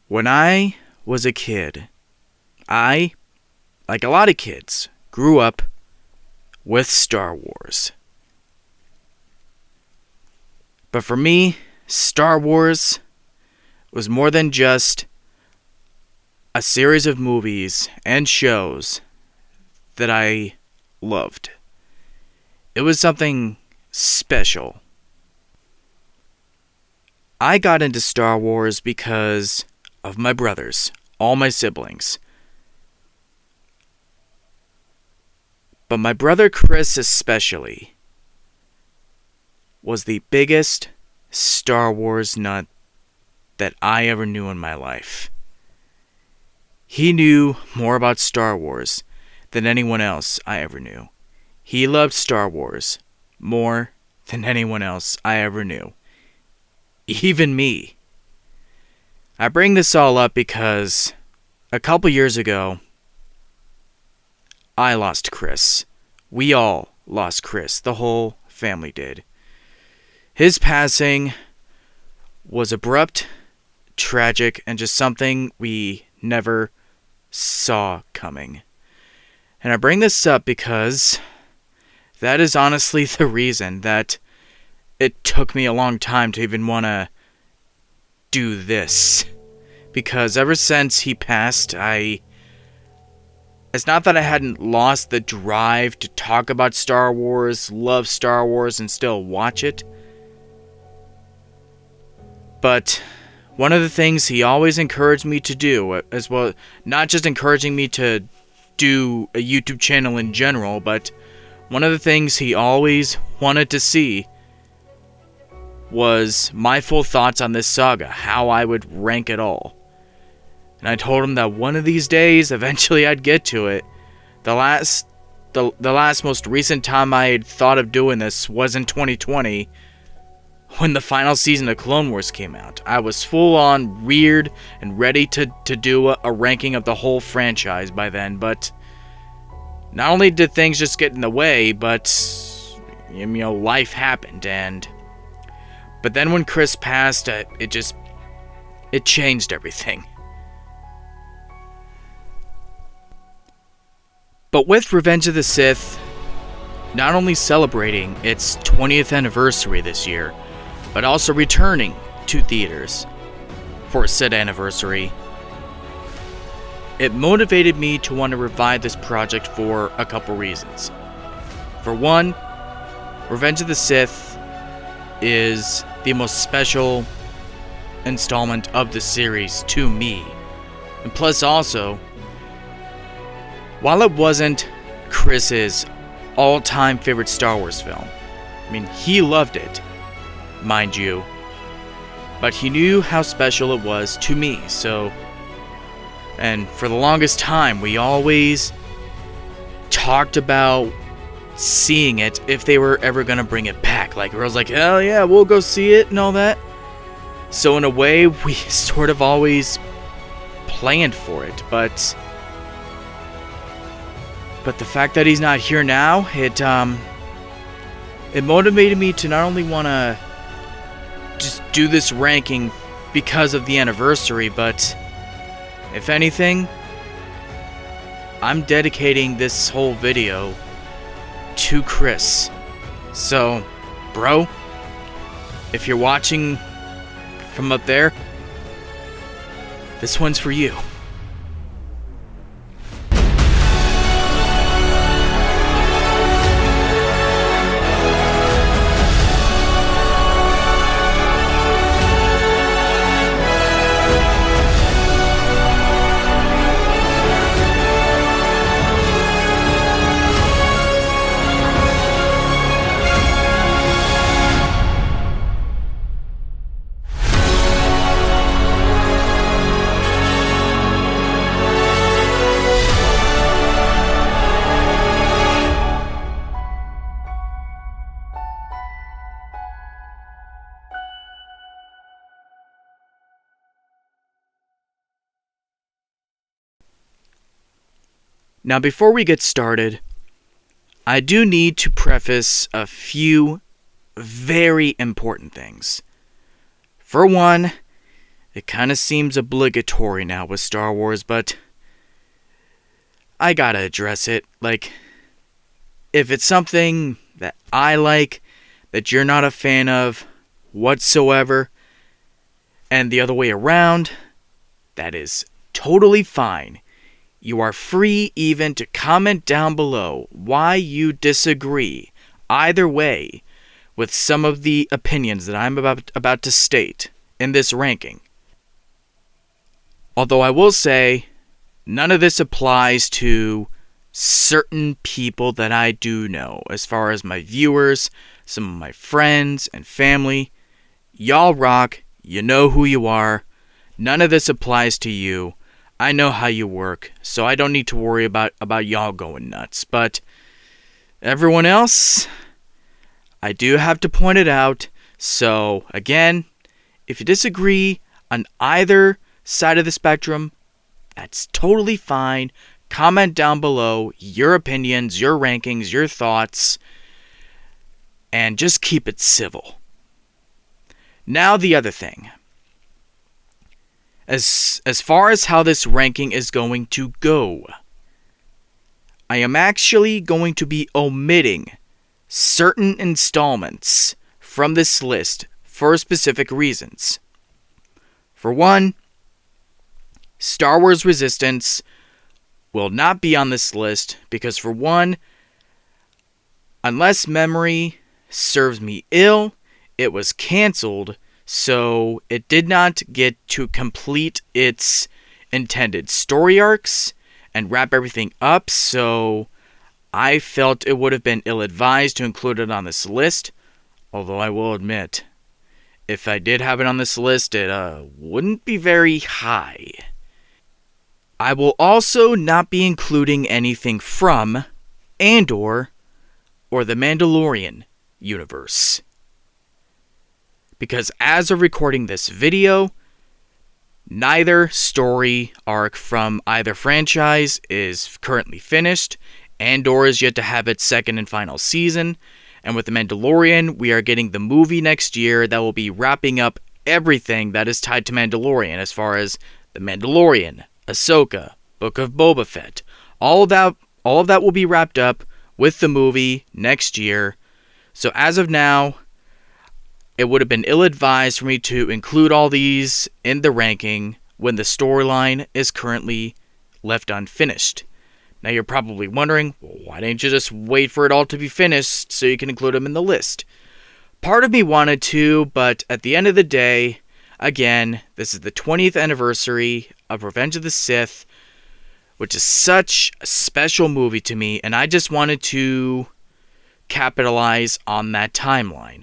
When I was a kid, I, like a lot of kids, grew up with Star Wars. But for me, Star Wars was more than just a series of movies and shows that I loved. It was something special. I got into Star Wars because of my brothers, all my siblings. But my brother Chris especially was the biggest Star Wars nut that I ever knew in my life. He knew more about Star Wars than anyone else I ever knew. He loved Star Wars more than anyone else I ever knew. Even me. I bring this all up because a couple years ago, I lost Chris. We all lost Chris. The whole family did. His passing was abrupt, tragic, and just something we never saw coming. And I bring this up because that is honestly the reason that it took me a long time to even want to do this. Because ever since he passed, it's not that I hadn't lost the drive to talk about Star Wars, love Star Wars, and still watch it. But one of the things he always encouraged me to do, as well, not just encouraging me to do a YouTube channel in general, but one of the things he always wanted to see was my full thoughts on this saga, how I would rank it all. And I told him that one of these days, eventually I'd get to it. The last most recent time I had thought of doing this was in 2020, when the final season of Clone Wars came out. I was full on reared and ready to do a ranking of the whole franchise by then, but not only did things just get in the way, but life happened, but then when Chris passed, it changed everything. But with Revenge of the Sith not only celebrating its 20th anniversary this year, but also returning to theaters for said anniversary, it motivated me to want to revive this project for a couple reasons. For one, Revenge of the Sith is the most special installment of the series to me. And plus also, while it wasn't Chris's all-time favorite Star Wars film, he loved it, mind you, but he knew how special it was to me, and for the longest time, we always talked about seeing it if they were ever gonna bring it back. Like, girls like, hell yeah, we'll go see it and all that. So in a way, we sort of always planned for it, but the fact that he's not here now, it motivated me to not only want to just do this ranking because of the anniversary, but if anything, I'm dedicating this whole video to Chris. So, bro, if you're watching from up there, this one's for you. Now, before we get started, I do need to preface a few very important things. For one, It kind of seems obligatory now with Star Wars, but I gotta address it. Like, if it's something that I like, that you're not a fan of whatsoever, and the other way around, that is totally fine. You are free even to comment down below why you disagree, either way, with some of the opinions that I'm about to state in this ranking. Although I will say, none of this applies to certain people that I do know, as far as my viewers, some of my friends and family. Y'all rock, you know who you are. None of this applies to you. I know how you work, so I don't need to worry about y'all going nuts. But everyone else, I do have to point it out. So again, if you disagree on either side of the spectrum, that's totally fine. Comment down below your opinions, your rankings, your thoughts, and just keep it civil. Now the other thing. As far as how this ranking is going to go, I am actually going to be omitting certain installments from this list for specific reasons. For one, Star Wars Resistance will not be on this list because, for one, unless memory serves me ill, it was canceled, so it did not get to complete its intended story arcs and wrap everything up, so I felt it would have been ill-advised to include it on this list, although I will admit, if I did have it on this list, it wouldn't be very high. I will also not be including anything from Andor or the Mandalorian universe. Because as of recording this video, neither story arc from either franchise is currently finished. Andor is yet to have its second and final season. And with the Mandalorian, we are getting the movie next year that will be wrapping up everything that is tied to Mandalorian, as far as the Mandalorian, Ahsoka, Book of Boba Fett. All of that will be wrapped up with the movie next year. So as of now, it would have been ill-advised for me to include all these in the ranking when the storyline is currently left unfinished. Now you're probably wondering, well, why didn't you just wait for it all to be finished so you can include them in the list? Part of me wanted to, but at the end of the day, again, this is the 20th anniversary of Revenge of the Sith, which is such a special movie to me, and I just wanted to capitalize on that timeline.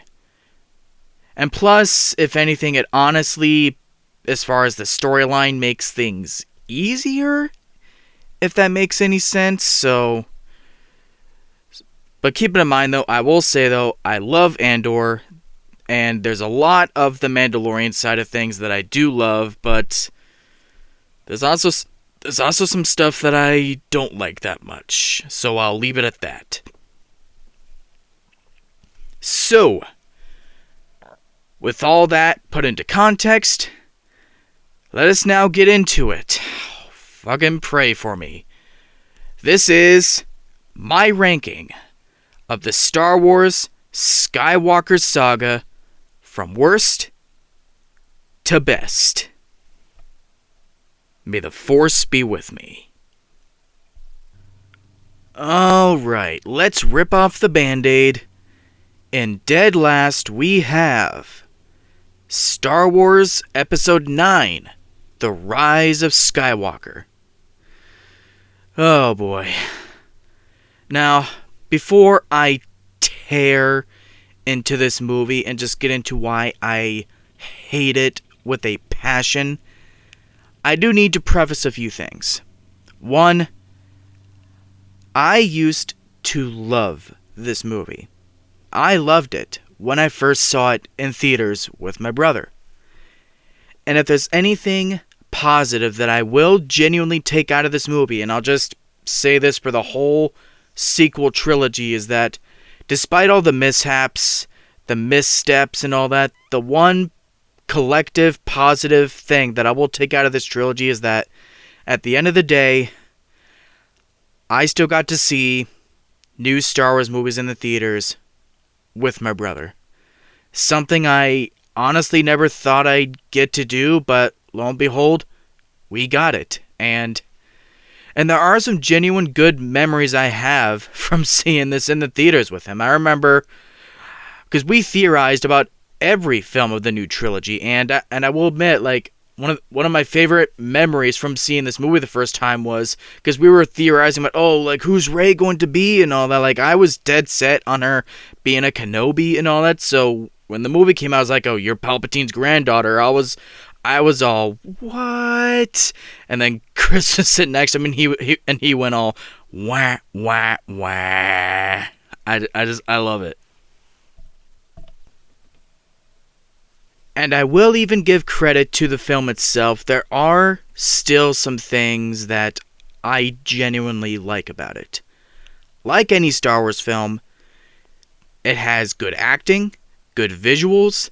And plus, if anything, it honestly, as far as the storyline, makes things easier, if that makes any sense. So, but keep it in mind though, I will say though, I love Andor, and there's a lot of the Mandalorian side of things that I do love, but there's also some stuff that I don't like that much, so I'll leave it at that. So, with all that put into context, let us now get into it. Fucking pray for me. This is my ranking of the Star Wars Skywalker Saga from worst to best. May the Force be with me. Alright, let's rip off the Band-Aid. In dead last, we have Star Wars Episode 9, The Rise of Skywalker. Oh boy. Now, before I tear into this movie and just get into why I hate it with a passion, I do need to preface a few things. One, I used to love this movie. I loved it when I first saw it in theaters with my brother. And if there's anything positive that I will genuinely take out of this movie, and I'll just say this for the whole sequel trilogy, is that despite all the mishaps, the missteps and all that, the one collective positive thing that I will take out of this trilogy is that at the end of the day, I still got to see new Star Wars movies in the theaters with my brother. Something I honestly never thought I'd get to do, but lo and behold, we got it. And there are some genuine good memories I have from seeing this in the theaters with him. I remember, because we theorized about every film of the new trilogy, and I will admit, like, one of my favorite memories from seeing this movie the first time was because we were theorizing about, like, who's Rey going to be and all that. Like, I was dead set on her being a Kenobi and all that. So when the movie came out, I was like, oh, you're Palpatine's granddaughter. I was all, what? And then Chris was sitting next to him, and he went all, wah, wah, wah. I love it. And I will even give credit to the film itself. There are still some things that I genuinely like about it. Like any Star Wars film, it has good acting, good visuals,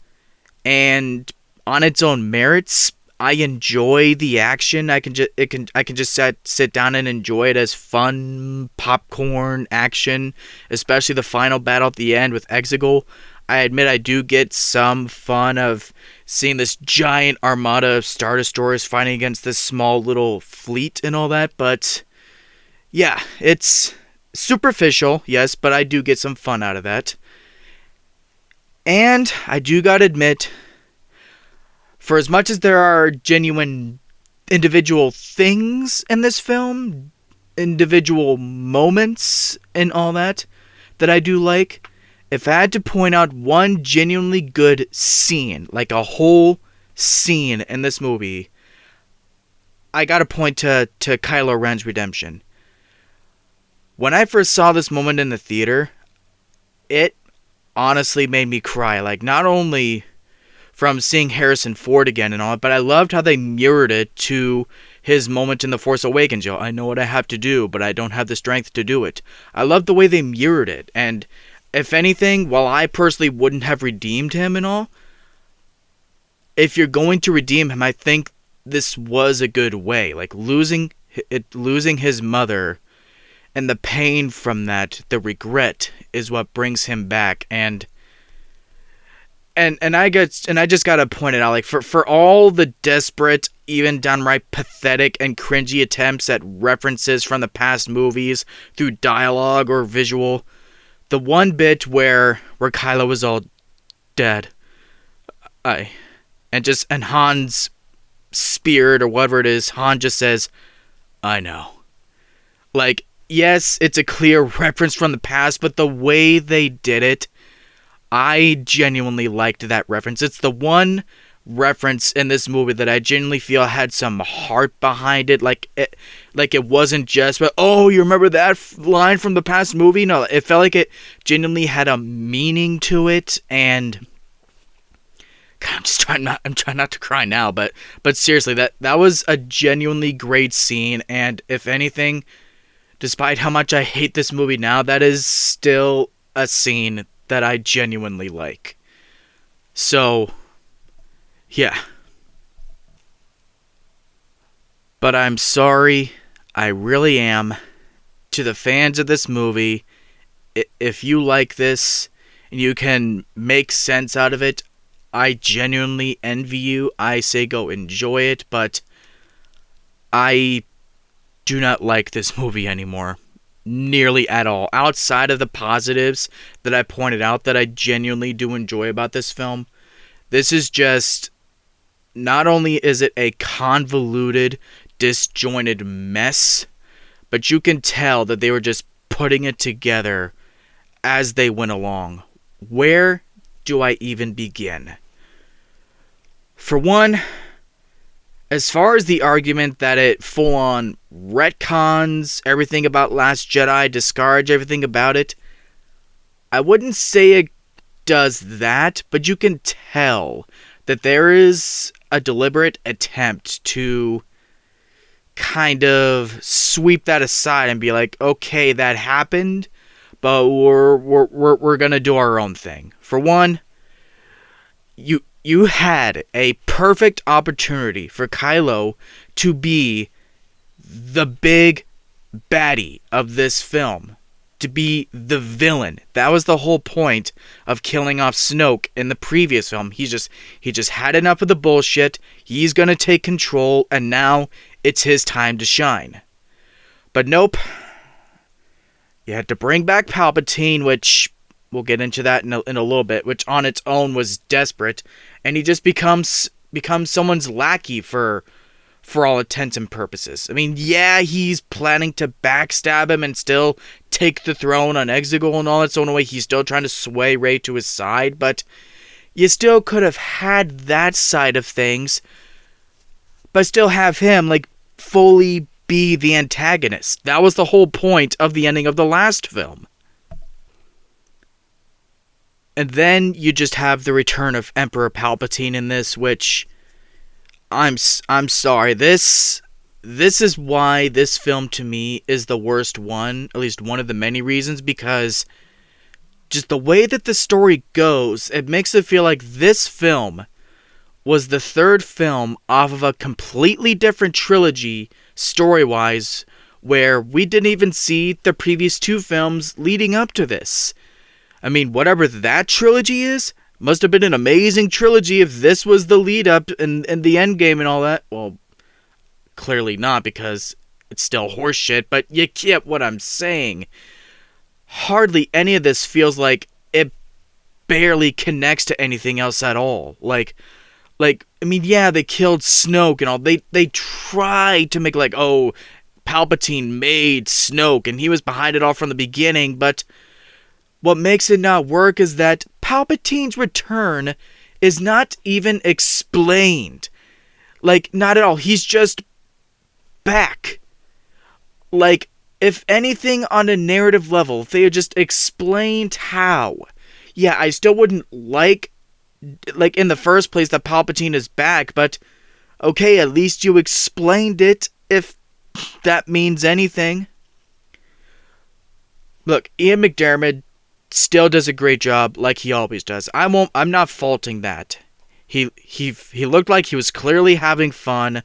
and on its own merits, I enjoy the action. I can just sit down and enjoy it as fun popcorn action, especially the final battle at the end with Exegol. I admit I do get some fun of seeing this giant armada of Star Destroyers fighting against this small little fleet and all that, but yeah, it's superficial, yes, but I do get some fun out of that. And I do gotta admit, for as much as there are genuine individual things in this film, individual moments and all that I do like, if I had to point out one genuinely good scene, like a whole scene in this movie, I gotta point to Kylo Ren's redemption. When I first saw this moment in the theater, it honestly made me cry. Like, not only from seeing Harrison Ford again and all, but I loved how they mirrored it to his moment in The Force Awakens. I know what I have to do, but I don't have the strength to do it. I loved the way they mirrored it, and if anything, while I personally wouldn't have redeemed him and all, if you're going to redeem him, I think this was a good way. Like, losing his mother and the pain from that, the regret, is what brings him back. And I just gotta point it out, like, for all the desperate, even downright pathetic and cringy attempts at references from the past movies through dialogue or visual, the one bit where Kylo was all dead, and Han's spirit or whatever it is, Han just says, I know. Like, yes, it's a clear reference from the past, but the way they did it, I genuinely liked that reference. It's the one reference in this movie that I genuinely feel had some heart behind it. Like it wasn't just, but, oh, you remember that line from the past movie? No, it felt like it genuinely had a meaning to it. And God, I'm trying not to cry now, but seriously, that was a genuinely great scene. And if anything, despite how much I hate this movie now, that is still a scene that I genuinely like. So, yeah. But I'm sorry, I really am, to the fans of this movie. If you like this and you can make sense out of it, I genuinely envy you. I say go enjoy it, but I do not like this movie anymore. Nearly at all. Outside of the positives that I pointed out that I genuinely do enjoy about this film, this is just, not only is it a convoluted, disjointed mess, but you can tell that they were just putting it together as they went along. Where do I even begin? For one, as far as the argument that it full-on retcons everything about Last Jedi, discards everything about it, I wouldn't say it does that, but you can tell that there is a deliberate attempt to kind of sweep that aside and be like, okay, that happened, but we're gonna do our own thing. For one, you had a perfect opportunity for Kylo to be the big baddie of this film, to be the villain. That was the whole point of killing off Snoke in the previous film. He just had enough of the bullshit. He's gonna take control, and now it's his time to shine. But nope. You had to bring back Palpatine, which we'll get into that in a little bit, which on its own was desperate, and he just becomes someone's lackey for all intents and purposes. I mean, yeah, he's planning to backstab him and still take the throne on Exegol and all that, so in a way he's still trying to sway Rey to his side, but you still could have had that side of things, but still have him, like, fully be the antagonist. That was the whole point of the ending of the last film. And then you just have the return of Emperor Palpatine in this, which I'm sorry. This is why this film to me is the worst one, at least one of the many reasons, because just the way that the story goes, it makes it feel like this film was the third film off of a completely different trilogy story-wise, where we didn't even see the previous two films leading up to this. I mean, whatever that trilogy is, must have been an amazing trilogy if this was the lead-up and the end game and all that. Well, clearly not, because it's still horseshit, but you get what I'm saying. Hardly any of this feels like it barely connects to anything else at all. Like, I mean, yeah, they killed Snoke and all. They tried to make like, oh, Palpatine made Snoke and he was behind it all from the beginning, but what makes it not work is that Palpatine's return is not even explained. Like, not at all. He's just back. Like, if anything on a narrative level, if they had just explained how. Yeah, I still wouldn't like in the first place that Palpatine is back, but okay, at least you explained it, if that means anything. Look, Ian McDiarmid still does a great job, like he always does. I'm not faulting that. He looked like he was clearly having fun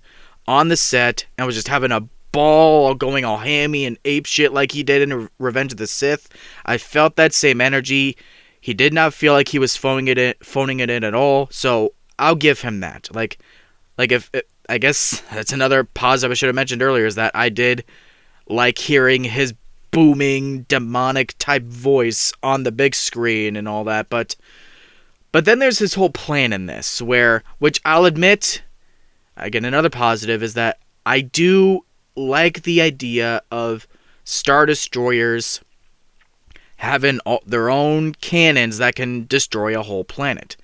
on the set and was just having a ball, going all hammy and ape shit like he did in Revenge of the Sith. I felt that same energy. He did not feel like he was phoning it in at all. So I'll give him that. Like if I guess that's another positive I should have mentioned earlier, is that I did like hearing his booming, demonic type voice on the big screen and all that, but then there's his whole plan in this, which I'll admit, again, another positive, is that I do like the idea of Star Destroyers having their own cannons that can destroy a whole planet.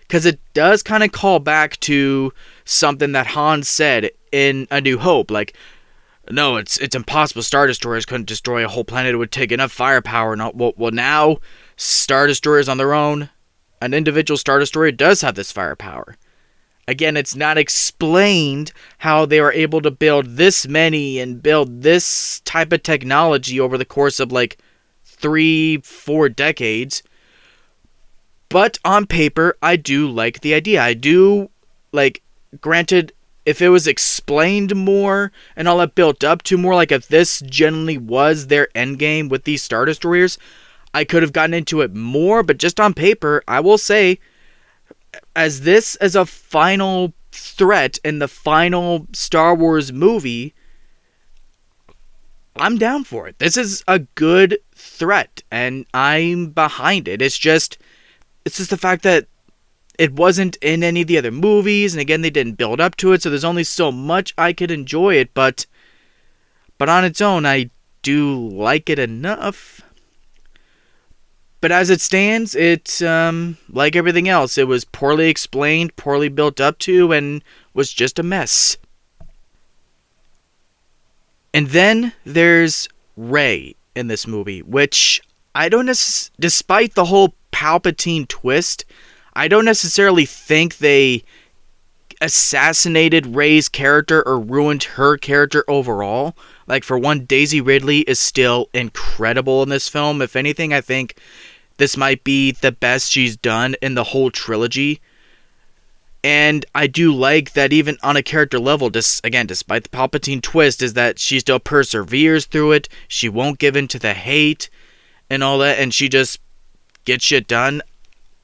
Because it does kind of call back to something that Han said in A New Hope, like, no, it's impossible. Star Destroyers couldn't destroy a whole planet. It would take enough firepower. Well, now, Star Destroyers on their own, an individual Star Destroyer does have this firepower. Again, it's not explained how they were able to build this many and build this type of technology over the course of, 3-4 decades. But on paper, I do like the idea. I do, granted, if it was explained more and all that built up to more, if this generally was their endgame with these Star Destroyers, I could have gotten into it more, but just on paper, I will say, as a final threat in the final Star Wars movie, I'm down for it. This is a good threat, and I'm behind it. It's just the fact that it wasn't in any of the other movies, and again, they didn't build up to it, so there's only so much I could enjoy it, but on its own, I do like it enough. But as it stands, it's, like everything else, it was poorly explained, poorly built up to, and was just a mess. And then there's Rey in this movie, which I don't despite the whole Palpatine twist, I don't necessarily think they assassinated Rey's character or ruined her character overall. For one, Daisy Ridley is still incredible in this film. If anything, I think this might be the best she's done in the whole trilogy. And I do like that even on a character level, again, despite the Palpatine twist, is that she still perseveres through it. She won't give in to the hate and all that, and she just gets shit done.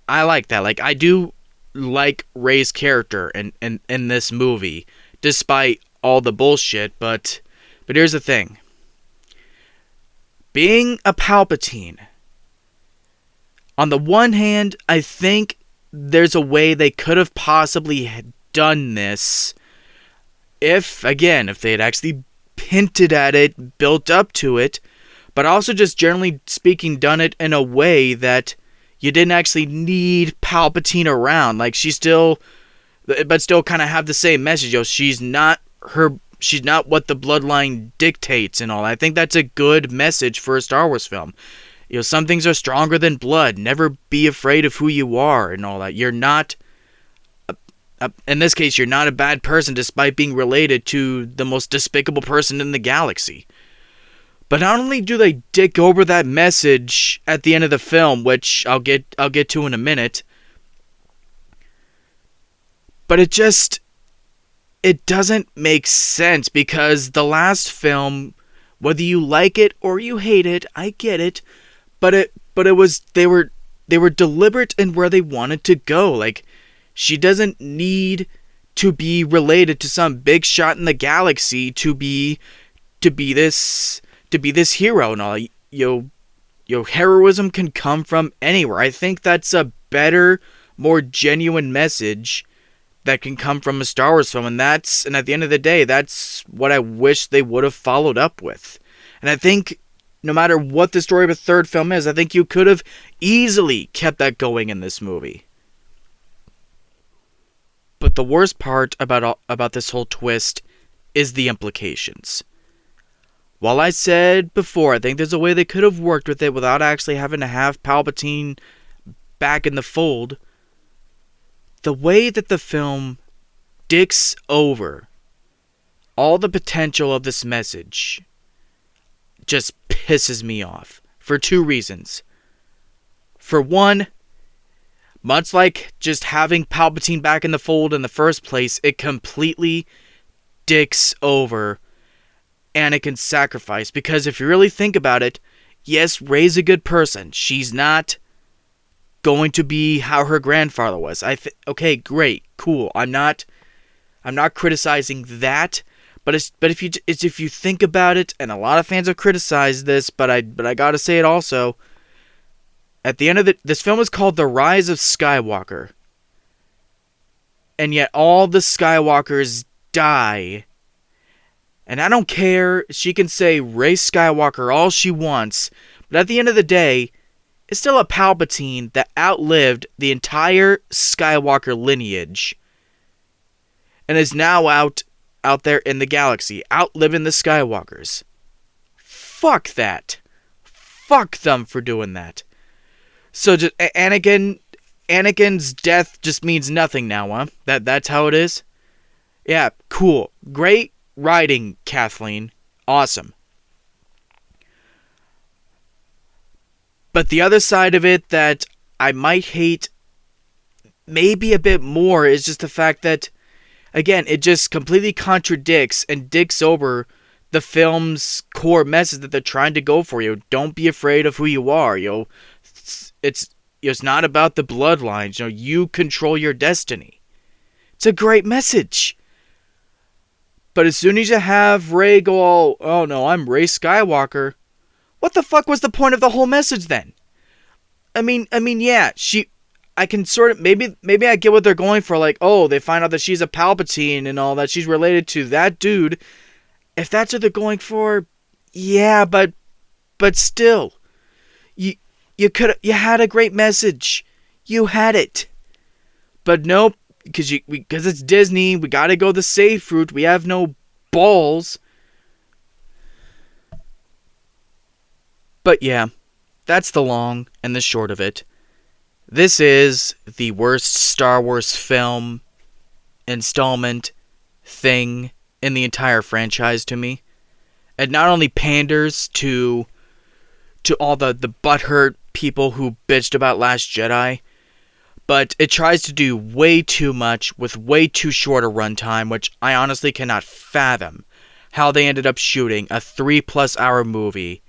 I like that. Like, I do like Rey's character in this movie, despite all the bullshit, but here's the thing. Being a Palpatine, on the one hand, I think there's a way they could have possibly done this if they had actually hinted at it, built up to it, but also just generally speaking done it in a way that you didn't actually need Palpatine around. Like, but still kind of have the same message. She's not what the bloodline dictates and all. I think that's a good message for a Star Wars film. Some things are stronger than blood. Never be afraid of who you are and all that. You're not, in this case, you're not a bad person despite being related to the most despicable person in the galaxy. But not only do they dick over that message at the end of the film, which I'll get to in a minute, but it doesn't make sense, because the last film, whether you like it or you hate it, I get it, but they were deliberate in where they wanted to go. Like, she doesn't need to be related to some big shot in the galaxy to be this hero and all. Heroism can come from anywhere. I think that's a better, more genuine message that can come from a Star Wars film, and at the end of the day, that's what I wish they would have followed up with. And I think no matter what the story of a third film is, I think you could have easily kept that going in this movie. But the worst part about this whole twist is the implications. While I said before, I think there's a way they could have worked with it without actually having to have Palpatine back in the fold, the way that the film dicks over all the potential of this message just pisses me off for two reasons. For one, much like just having Palpatine back in the fold in the first place, it completely dicks over Anakin's sacrifice. Because if you really think about it, yes, Rey's a good person. She's not going to be how her grandfather was. Okay, great, cool. I'm not criticizing that, but if you think about it, and a lot of fans have criticized this, but I gotta say it also. At the end of this film is called The Rise of Skywalker, and yet all the Skywalkers die. And I don't care. She can say Rey Skywalker all she wants, but at the end of the day, it's still a Palpatine that outlived the entire Skywalker lineage and is now out there in the galaxy, outliving the Skywalkers. Fuck that. Fuck them for doing that. So just Anakin's death just means nothing now, huh? That's how it is? Yeah, cool. Great writing, Kathleen. Awesome. But the other side of it that I might hate maybe a bit more is just the fact that, again, it just completely contradicts and dicks over the film's core message that they're trying to go for. Don't be afraid of who you are. It's not about the bloodlines. You control your destiny. It's a great message. But as soon as you have Rey go all, oh no, I'm Rey Skywalker, what the fuck was the point of the whole message then? I mean, yeah, I can sort of, maybe I get what they're going for, like, oh, they find out that she's a Palpatine and all that, she's related to that dude. If that's what they're going for, yeah, but still, you had a great message. You had it. But nope, because it's Disney, we gotta go the safe route, we have no balls. But yeah, that's the long and the short of it. This is the worst Star Wars film, installment, thing in the entire franchise to me. It not only panders to all the butthurt people who bitched about Last Jedi, but it tries to do way too much with way too short a runtime, which I honestly cannot fathom how they ended up shooting a 3+ hour movie,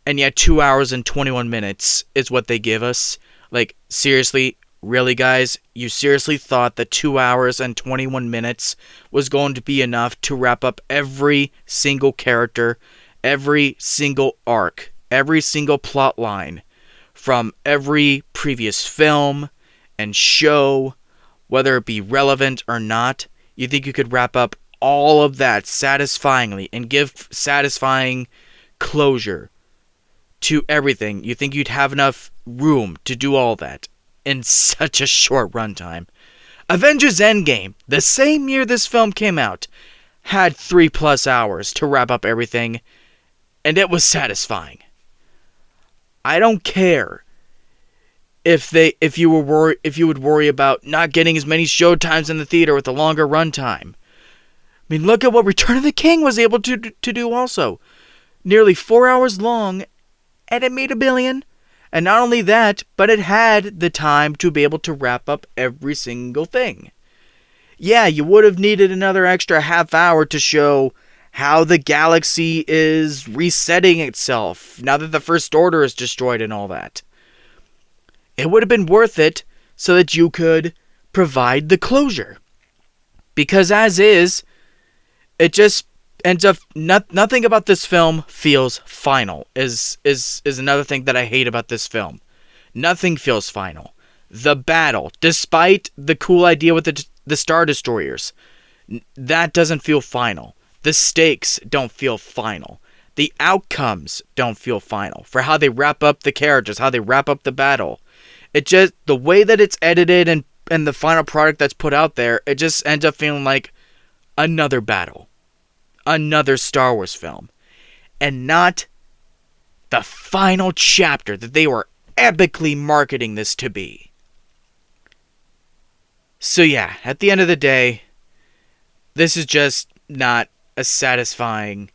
and yet 2 hours and 21 minutes is what they give us. Like, seriously, really, guys? You seriously thought that 2 hours and 21 minutes was going to be enough to wrap up every single character, every single arc, every single plot line from every previous film and show, whether it be relevant or not? You think you could wrap up all of that satisfyingly and give satisfying closure to everything? You think you'd have enough room to do all that in such a short runtime? Avengers Endgame, the same year this film came out, had 3+ hours to wrap up everything, and it was satisfying. I don't care if you would worry about not getting as many showtimes in the theater with a longer runtime. I mean, look at what Return of the King was able to do also. Nearly 4 hours long, and it made $1 billion. And not only that, but it had the time to be able to wrap up every single thing. Yeah, you would have needed another extra half hour to show how the galaxy is resetting itself now that the First Order is destroyed and all that. It would have been worth it so that you could provide the closure. Because as is, it just ends up, nothing about this film feels final, is another thing that I hate about this film. Nothing feels final. The battle, despite the cool idea with the Star Destroyers, that doesn't feel final. The stakes don't feel final. The outcomes don't feel final for how they wrap up the characters, how they wrap up the battle. It just, the way that it's edited and the final product that's put out there, it just ends up feeling like another battle. Another Star Wars film. And not the final chapter that they were epically marketing this to be. So yeah, at the end of the day, this is just not a satisfying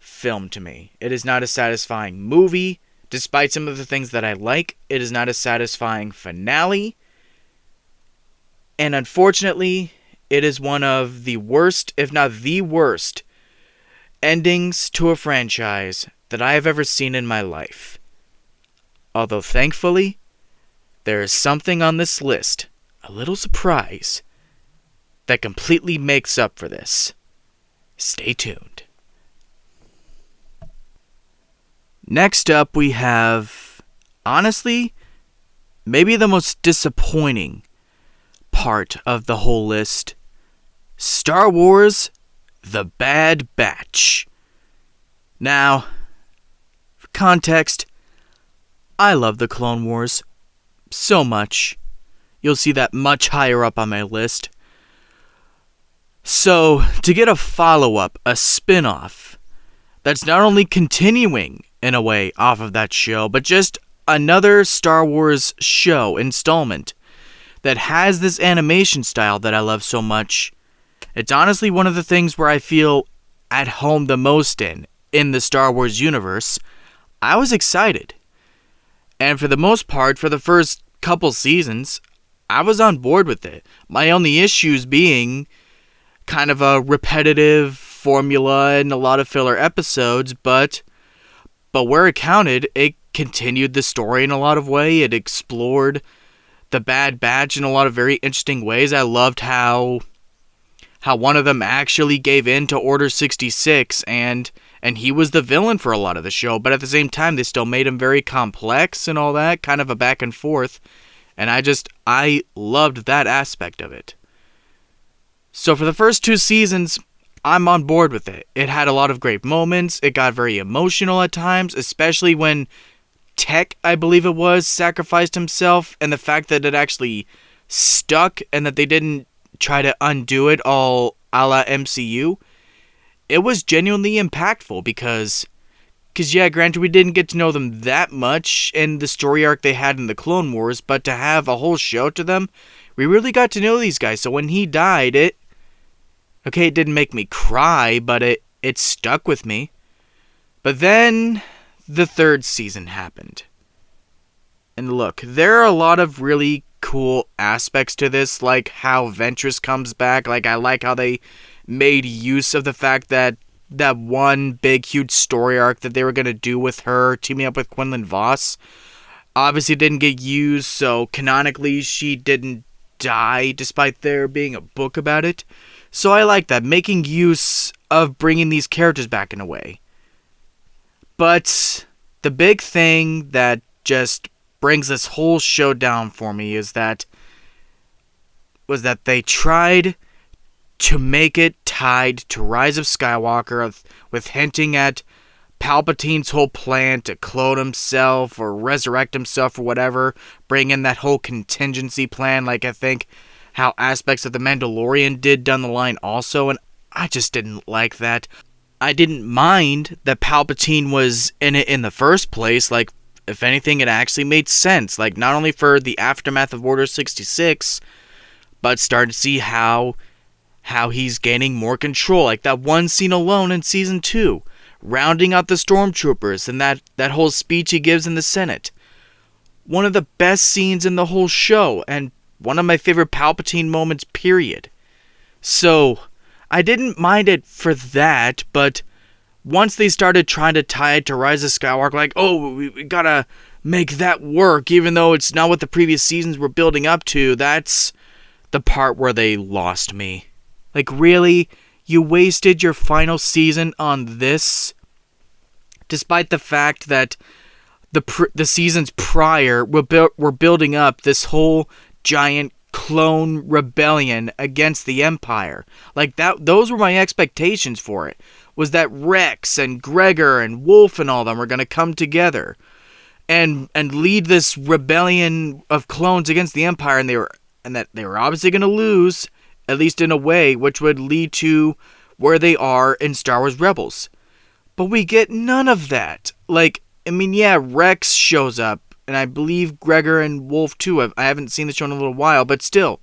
film to me. It is not a satisfying movie, despite some of the things that I like. It is not a satisfying finale. And unfortunately, it is one of the worst, if not the worst, endings to a franchise that I have ever seen in my life. Although thankfully, there is something on this list, a little surprise, that completely makes up for this. Stay tuned. Next up we have, honestly, maybe the most disappointing part of the whole list. Star Wars: The Bad Batch. Now, for context, I love the Clone Wars so much. You'll see that much higher up on my list. So, to get a follow-up, a spin-off, that's not only continuing, in a way, off of that show, but just another Star Wars show, installment, that has this animation style that I love so much. It's honestly one of the things where I feel at home the most in the Star Wars universe. I was excited. And for the most part, for the first couple seasons, I was on board with it. My only issues being kind of a repetitive formula and a lot of filler episodes, but where it counted, it continued the story in a lot of ways. It explored the Bad Batch in a lot of very interesting ways. I loved how one of them actually gave in to Order 66, and he was the villain for a lot of the show, but at the same time, they still made him very complex and all that, kind of a back and forth, and I loved that aspect of it. So for the first 2 seasons, I'm on board with it. It had a lot of great moments. It got very emotional at times, especially when Tech, I believe it was, sacrificed himself, and the fact that it actually stuck and that they didn't try to undo it all a la MCU. It was genuinely impactful because yeah, granted, we didn't get to know them that much in the story arc they had in the Clone Wars, but to have a whole show to them, we really got to know these guys. So when he died, it didn't make me cry, but it stuck with me. But then the 3rd season happened. And look, there are a lot of really cool aspects to this, like how Ventress comes back. Like, I like how they made use of the fact that that one big, huge story arc that they were going to do with her teaming up with Quinlan Voss obviously didn't get used, so canonically she didn't die, despite there being a book about it. So I like that, making use of bringing these characters back in a way. But the big thing that just brings this whole show down for me was that they tried to make it tied to Rise of Skywalker with hinting at Palpatine's whole plan to clone himself or resurrect himself or whatever, bring in that whole contingency plan, like I think how aspects of The Mandalorian did down the line also, and I just didn't like that. I didn't mind that Palpatine was in it in the first place. Like, if anything, it actually made sense. Like, not only for the aftermath of Order 66, but started to see how he's gaining more control. Like that one scene alone in Season 2, rounding out the stormtroopers, and that whole speech he gives in the Senate. One of the best scenes in the whole show, and one of my favorite Palpatine moments, period. So, I didn't mind it for that, but once they started trying to tie it to Rise of Skywalker, like, oh, we gotta make that work, even though it's not what the previous seasons were building up to, that's the part where they lost me. Like, really? You wasted your final season on this? Despite the fact that the seasons prior were building up this whole giant clone rebellion against the Empire. Like, those were my expectations for it. Was that Rex and Gregor and Wolf and all them were going to come together and lead this rebellion of clones against the Empire, and that they were obviously going to lose, at least in a way, which would lead to where they are in Star Wars Rebels. But we get none of that. Like, I mean, yeah, Rex shows up, and I believe Gregor and Wolf too. I haven't seen the show in a little while, but still,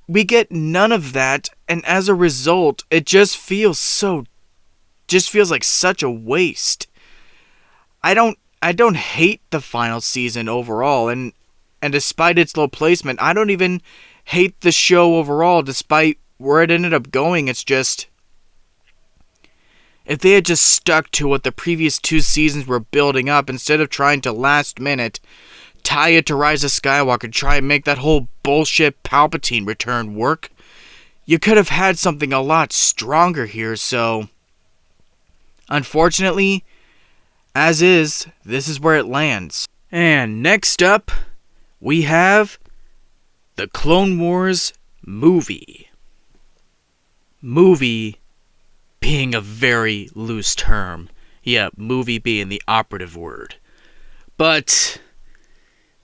we get none of that, and as a result, it just feels like such a waste. I don't hate the final season overall, and despite its low placement, I don't even hate the show overall, despite where it ended up going. It's just, if they had just stuck to what the previous 2 seasons were building up, instead of trying to last minute tie it to Rise of Skywalker, try and make that whole bullshit Palpatine return work, you could have had something a lot stronger here. So, unfortunately, as is, this is where it lands. And next up, we have the Clone Wars movie. Movie being a very loose term. Yeah, movie being the operative word. But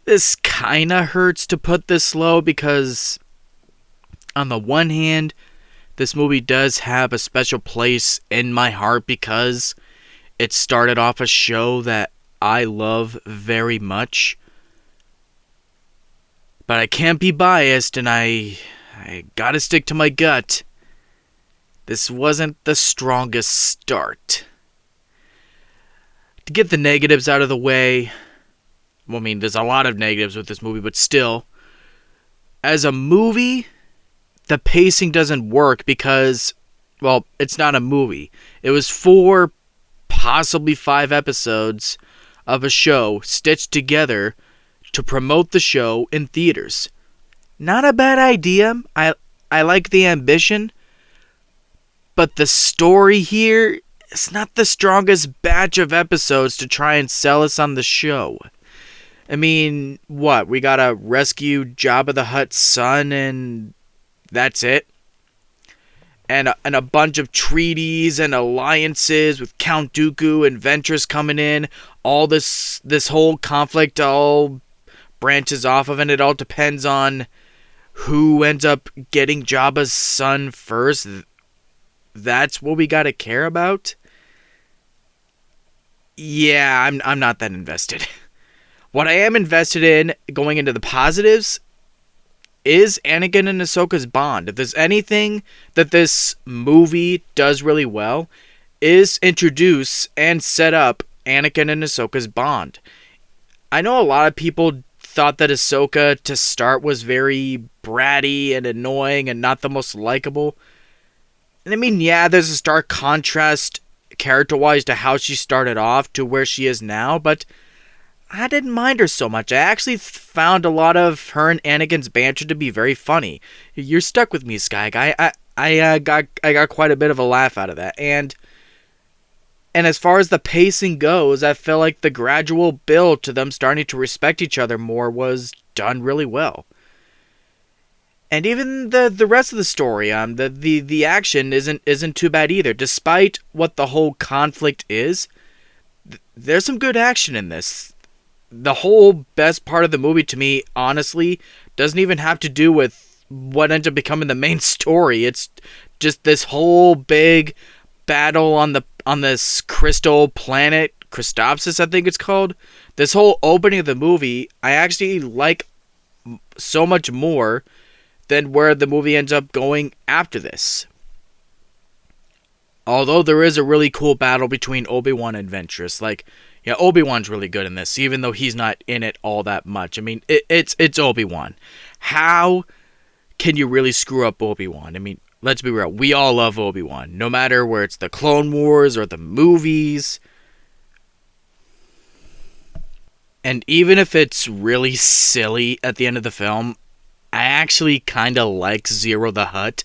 this kinda hurts to put this low, because on the one hand, this movie does have a special place in my heart because it started off a show that I love very much. But I can't be biased, and I gotta stick to my gut. This wasn't the strongest start. To get the negatives out of the way, well, I mean, there's a lot of negatives with this movie, but still, as a movie, the pacing doesn't work because, well, it's not a movie. It was 4, possibly 5 episodes of a show stitched together to promote the show in theaters. Not a bad idea. I like the ambition, but the story here is not the strongest batch of episodes to try and sell us on the show. I mean, what? We gotta rescue Jabba the Hutt's son, and that's it? And a bunch of treaties and alliances with Count Dooku and Ventress coming in. All this whole conflict all branches off of, and it all depends on who ends up getting Jabba's son first. That's what we gotta care about? Yeah, I'm not that invested. What I am invested in, going into the positives, is Anakin and Ahsoka's bond. If there's anything that this movie does really well, is introduce and set up Anakin and Ahsoka's bond. I know a lot of people thought that Ahsoka to start was very bratty and annoying and not the most likable. And I mean, yeah, there's a stark contrast character-wise to how she started off to where she is now, but I didn't mind her so much. I actually found a lot of her and Anakin's banter to be very funny. You're stuck with me, Sky Guy. I got quite a bit of a laugh out of that. And as far as the pacing goes, I feel like the gradual build to them starting to respect each other more was done really well. And even the rest of the story, the action isn't too bad either. Despite what the whole conflict is, there's some good action in this. The whole best part of the movie to me, honestly, doesn't even have to do with what ended up becoming the main story. It's just this whole big battle on this crystal planet, Christopsis, I think it's called. This whole opening of the movie, I actually like so much more than where the movie ends up going after this. Although there is a really cool battle between Obi-Wan and Ventress. Like, yeah, Obi-Wan's really good in this, even though he's not in it all that much. I mean, it's Obi-Wan. How can you really screw up Obi-Wan? I mean, let's be real. We all love Obi-Wan. No matter where it's the Clone Wars or the movies. And even if it's really silly at the end of the film, I actually kind of like Zero the Hutt.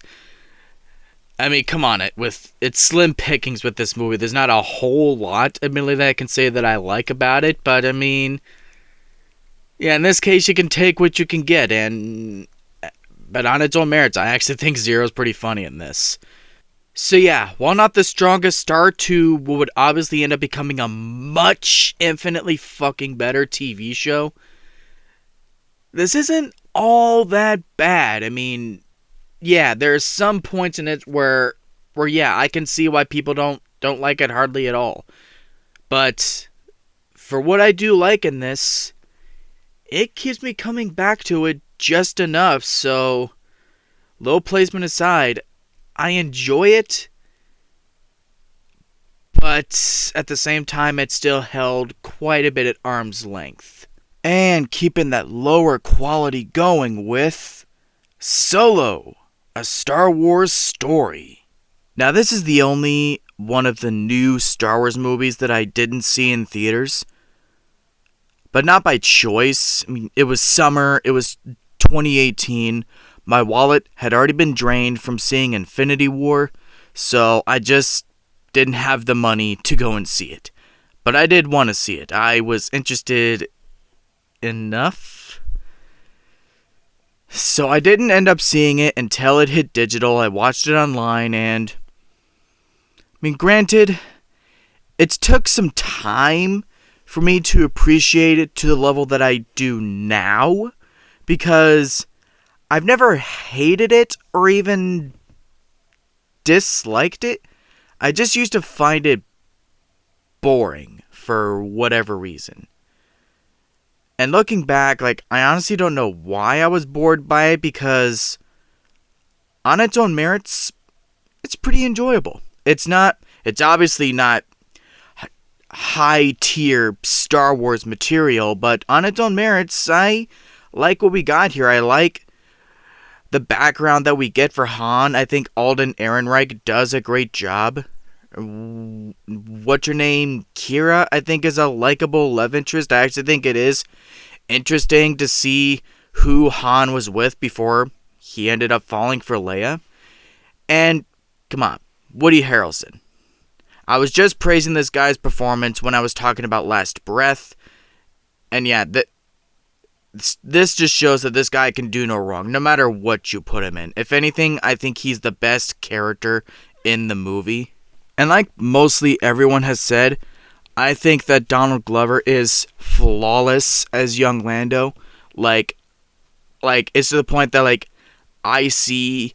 I mean, come on, it's slim pickings with this movie. There's not a whole lot, admittedly, that I can say that I like about it. But, I mean, yeah, in this case, you can take what you can get. But on its own merits, I actually think Zero's pretty funny in this. So yeah, while not the strongest start to what would obviously end up becoming a much infinitely fucking better TV show, this isn't all that bad. I mean, yeah, there's some points in it where yeah, I can see why people don't like it hardly at all. But for what I do like in this, it keeps me coming back to it just enough. So, low placement aside, I enjoy it, but at the same time, it's still held quite a bit at arm's length. And keeping that lower quality going with Solo, a Star Wars story. Now, this is the only one of the new Star Wars movies that I didn't see in theaters. But not by choice. I mean, it was summer, it was 2018. My wallet had already been drained from seeing Infinity War, so I just didn't have the money to go and see it. But I did want to see it. I was interested enough. So I didn't end up seeing it until it hit digital. I watched it online, and I mean, granted, it took some time for me to appreciate it to the level that I do now, because I've never hated it or even disliked it. I just used to find it boring for whatever reason. And looking back, like, I honestly don't know why I was bored by it, because on its own merits, it's pretty enjoyable. It's obviously not high tier Star Wars material, but on its own merits, I like what we got here. I like the background that we get for Han. I think Alden Ehrenreich does a great job. What's her name? Kira, I think, is a likable love interest. I actually think it is interesting to see who Han was with before he ended up falling for Leia. And, come on, Woody Harrelson. I was just praising this guy's performance when I was talking about Last Breath. And yeah, this just shows that this guy can do no wrong, no matter what you put him in. If anything, I think he's the best character in the movie. And like mostly everyone has said, I think that Donald Glover is flawless as young Lando. Like it's to the point that, like, I see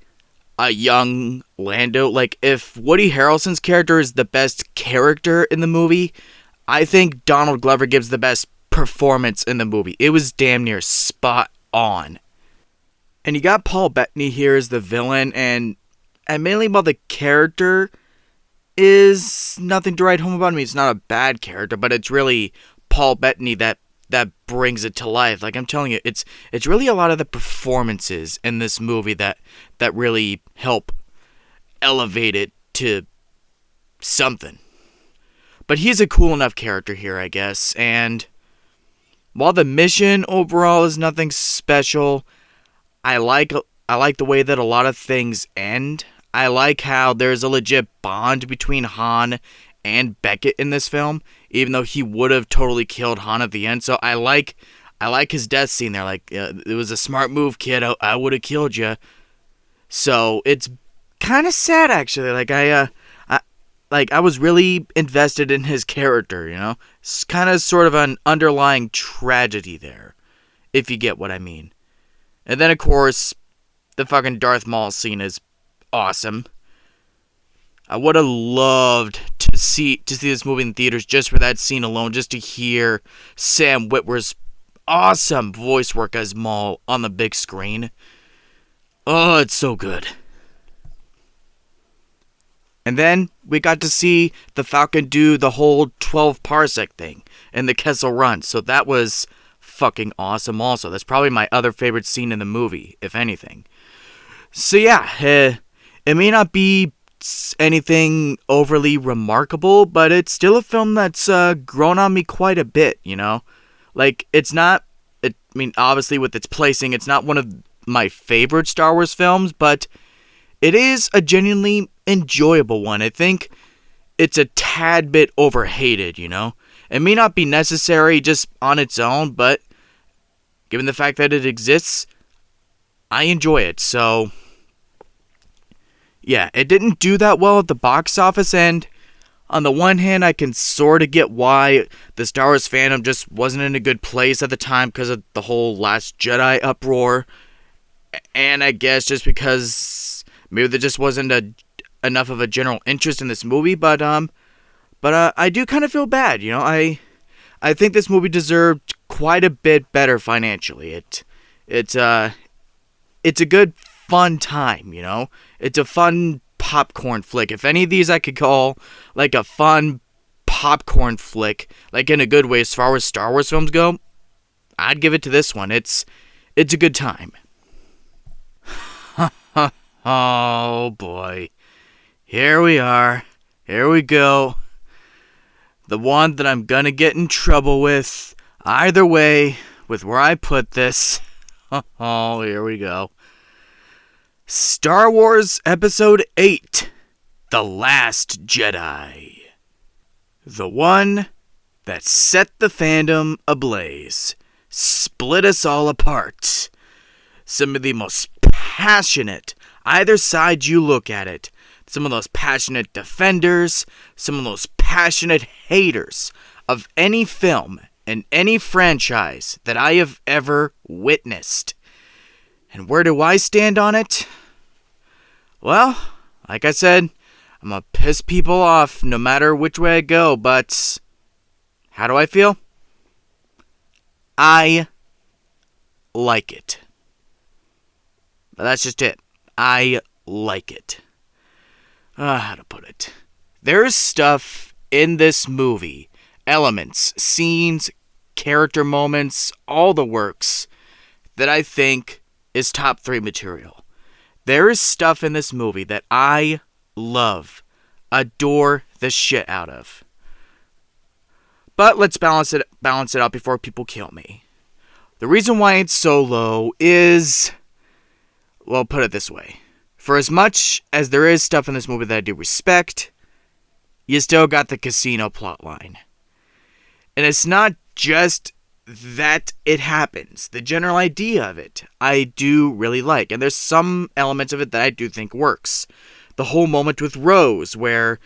a young Lando. Like, if Woody Harrelson's character is the best character in the movie, I think Donald Glover gives the best performance in the movie. It was damn near spot on. And you got Paul Bettany here as the villain, and mainly while the character is nothing to write home about. I mean, it's not a bad character, but it's really Paul Bettany that that brings it to life. Like I'm telling you, it's really a lot of the performances in this movie that really help elevate it to something. But he's a cool enough character here, I guess, and while the mission overall is nothing special, I like the way that a lot of things end. I like how there's a legit bond between Han and Beckett in this film, even though he would have totally killed Han at the end. So I like his death scene there. Like, it was a smart move, kid. I would have killed you. So it's kind of sad, actually. I was really invested in his character, you know? It's kind of sort of an underlying tragedy there, if you get what I mean. And then, of course, the fucking Darth Maul scene is awesome. I would have loved to see this movie in theaters just for that scene alone, just to hear Sam Witwer's awesome voice work as Maul on the big screen. Oh, it's so good. And then we got to see the Falcon do the whole 12 parsec thing in the Kessel Run. So that was fucking awesome also. That's probably my other favorite scene in the movie, if anything. So yeah, it may not be anything overly remarkable, but it's still a film that's grown on me quite a bit, you know? Like, obviously with its placing, it's not one of my favorite Star Wars films, but it is a genuinely enjoyable one. I think it's a tad bit overhated, you know? It may not be necessary just on its own, but given the fact that it exists, I enjoy it. So, yeah, it didn't do that well at the box office, and on the one hand, I can sort of get why the Star Wars fandom just wasn't in a good place at the time because of the whole Last Jedi uproar, and I guess just because maybe there just wasn't enough of a general interest in this movie, but I do kind of feel bad, you know. I think this movie deserved quite a bit better financially. It's a good fun time, you know. It's a fun popcorn flick. If any of these I could call like a fun popcorn flick, like in a good way as far as Star Wars films go, I'd give it to this one. It's a good time. Oh boy. Here we are. Here we go. The one that I'm gonna get in trouble with, either way, with where I put this. Oh, here we go. Star Wars Episode 8, The Last Jedi. The one that set the fandom ablaze, split us all apart. Some of the most passionate, either side you look at it, some of those passionate defenders, some of those passionate haters of any film and any franchise that I have ever witnessed. And where do I stand on it? Well, like I said, I'm gonna piss people off no matter which way I go, but how do I feel? I like it. That's just it. I like it. How to put it? There's stuff in this movie, elements, scenes, character moments, all the works, that I think is top 3 material. There is stuff in this movie that I love, adore the shit out of. But let's balance it out before people kill me. The reason why it's so low is, well, put it this way. For as much as there is stuff in this movie that I do respect, you still got the casino plotline. And it's not just that it happens. The general idea of it, I do really like. And there's some elements of it that I do think works. The whole moment with Rose, where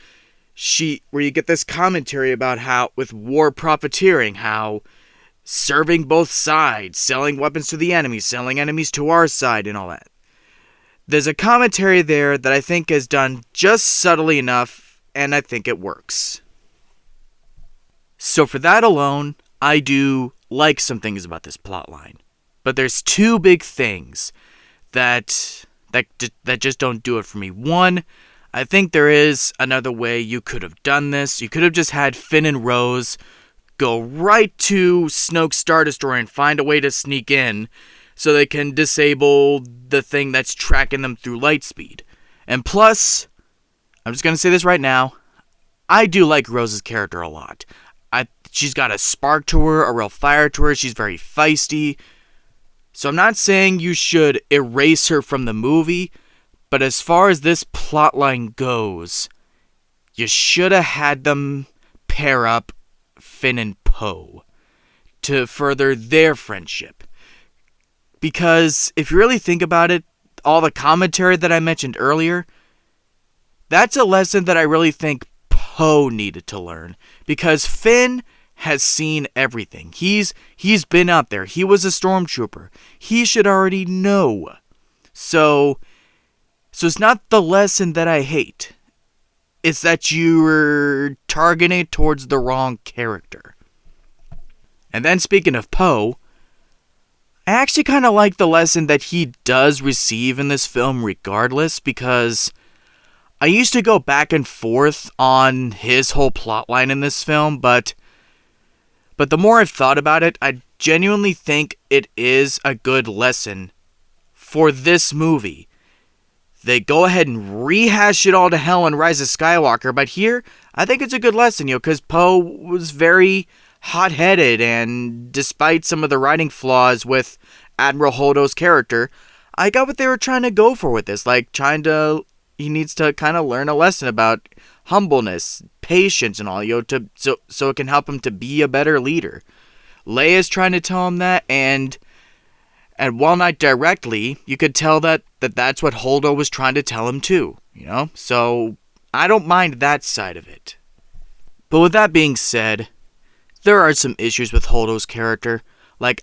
you get this commentary about how, with war profiteering, how serving both sides, selling weapons to the enemy, selling enemies to our side, and all that. There's a commentary there that I think is done just subtly enough, and I think it works. So for that alone, I do like some things about this plotline. But there's 2 big things that just don't do it for me. One, I think there is another way you could have done this. You could have just had Finn and Rose go right to Snoke's Star Destroyer and find a way to sneak in so they can disable the thing that's tracking them through light speed. And plus, I'm just going to say this right now, I do like Rose's character a lot. She's got a spark to her, a real fire to her, she's very feisty. So I'm not saying you should erase her from the movie, but as far as this plotline goes, you should have had them pair up Finn and Poe to further their friendship. Because if you really think about it, all the commentary that I mentioned earlier, that's a lesson that I really think Poe needed to learn. Because Finn has seen everything. He's been out there. He was a stormtrooper. He should already know. So it's not the lesson that I hate. It's that you're targeting it towards the wrong character. And then speaking of Poe, I actually kind of like the lesson that he does receive in this film regardless, because I used to go back and forth on his whole plotline in this film, but the more I've thought about it, I genuinely think it is a good lesson for this movie. They go ahead and rehash it all to hell in Rise of Skywalker, but here, I think it's a good lesson, because Poe was very hot-headed, and despite some of the writing flaws with Admiral Holdo's character, I got what they were trying to go for with this, he needs to kind of learn a lesson about humbleness, patience, and all, so it can help him to be a better leader. Leia's trying to tell him that, and while not directly, you could tell that's what Holdo was trying to tell him too, So I don't mind that side of it. But with that being said, there are some issues with Holdo's character. I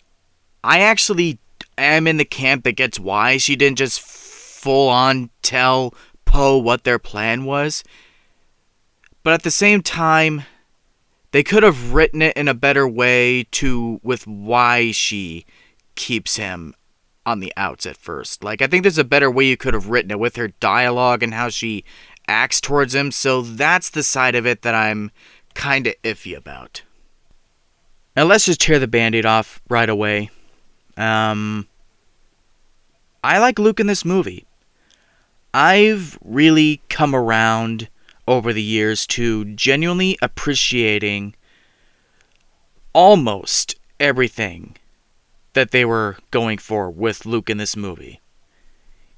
actually am in the camp that gets why she didn't just full on tell Poe what their plan was. But at the same time, they could have written it in a better way with why she keeps him on the outs at first. I think there's a better way you could have written it with her dialogue and how she acts towards him. So that's the side of it that I'm kind of iffy about. Now let's just tear the Band-Aid off right away. I like Luke in this movie. I've really come around over the years to genuinely appreciating almost everything that they were going for with Luke in this movie.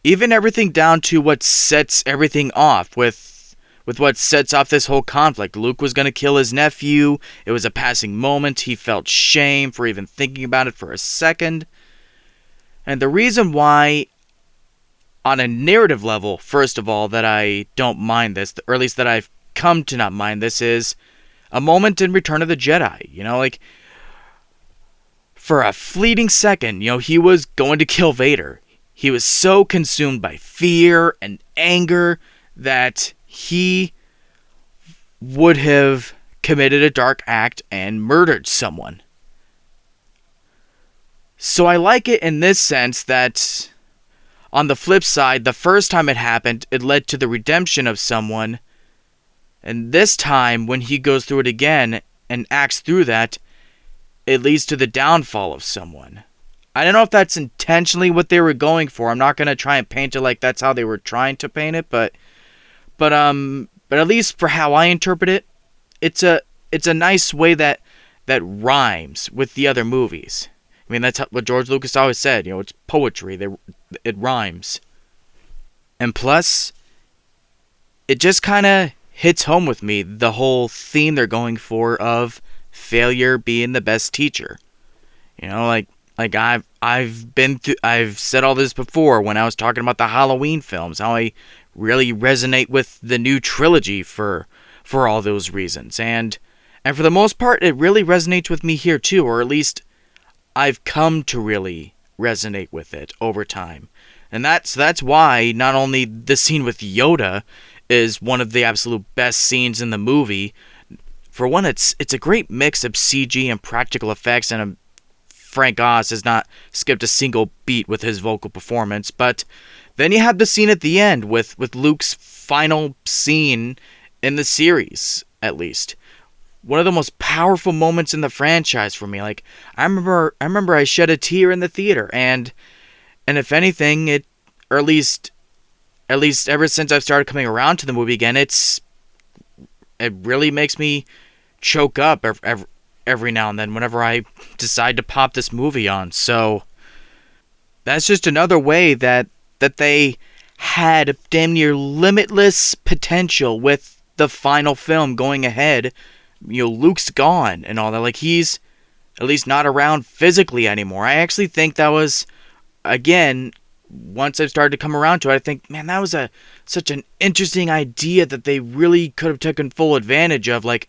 Even everything down to what sets everything off with what sets off this whole conflict. Luke was going to kill his nephew. It was a passing moment. He felt shame for even thinking about it for a second. And the reason why, on a narrative level, first of all, that I don't mind this, or at least that I've come to not mind this, is a moment in Return of the Jedi. For a fleeting second, he was going to kill Vader. He was so consumed by fear and anger that he would have committed a dark act and murdered someone. So I like it in this sense that, on the flip side, the first time it happened, it led to the redemption of someone. And this time, when he goes through it again and acts through that, it leads to the downfall of someone. I don't know if that's intentionally what they were going for. I'm not going to try and paint it like that's how they were trying to paint it, but at least for how I interpret it, it's a nice way that rhymes with the other movies. I mean, that's what George Lucas always said. It's poetry. It rhymes. And plus, it just kind of hits home with me, the whole theme they're going for of failure being the best teacher. I've said all this before when I was talking about the Halloween films, how I really resonate with the new trilogy for all those reasons. And for the most part, it really resonates with me here too, or at least I've come to really resonate with it over time. And that's why not only the scene with Yoda is one of the absolute best scenes in the movie. For one, it's a great mix of CG and practical effects, and Frank Oz has not skipped a single beat with his vocal performance. But then you have the scene at the end with Luke's final scene in the series, at least, one of the most powerful moments in the franchise for me. Like, I remember I shed a tear in the theater, and if anything, or at least ever since I've started coming around to the movie again, it really makes me choke up every now and then whenever I decide to pop this movie on. So that's just another way that they had damn near limitless potential with the final film going ahead. Luke's gone and all that. Like, he's at least not around physically anymore. I actually think that was, again, once I've started to come around to it, I think, man, that was such an interesting idea that they really could have taken full advantage of. Like,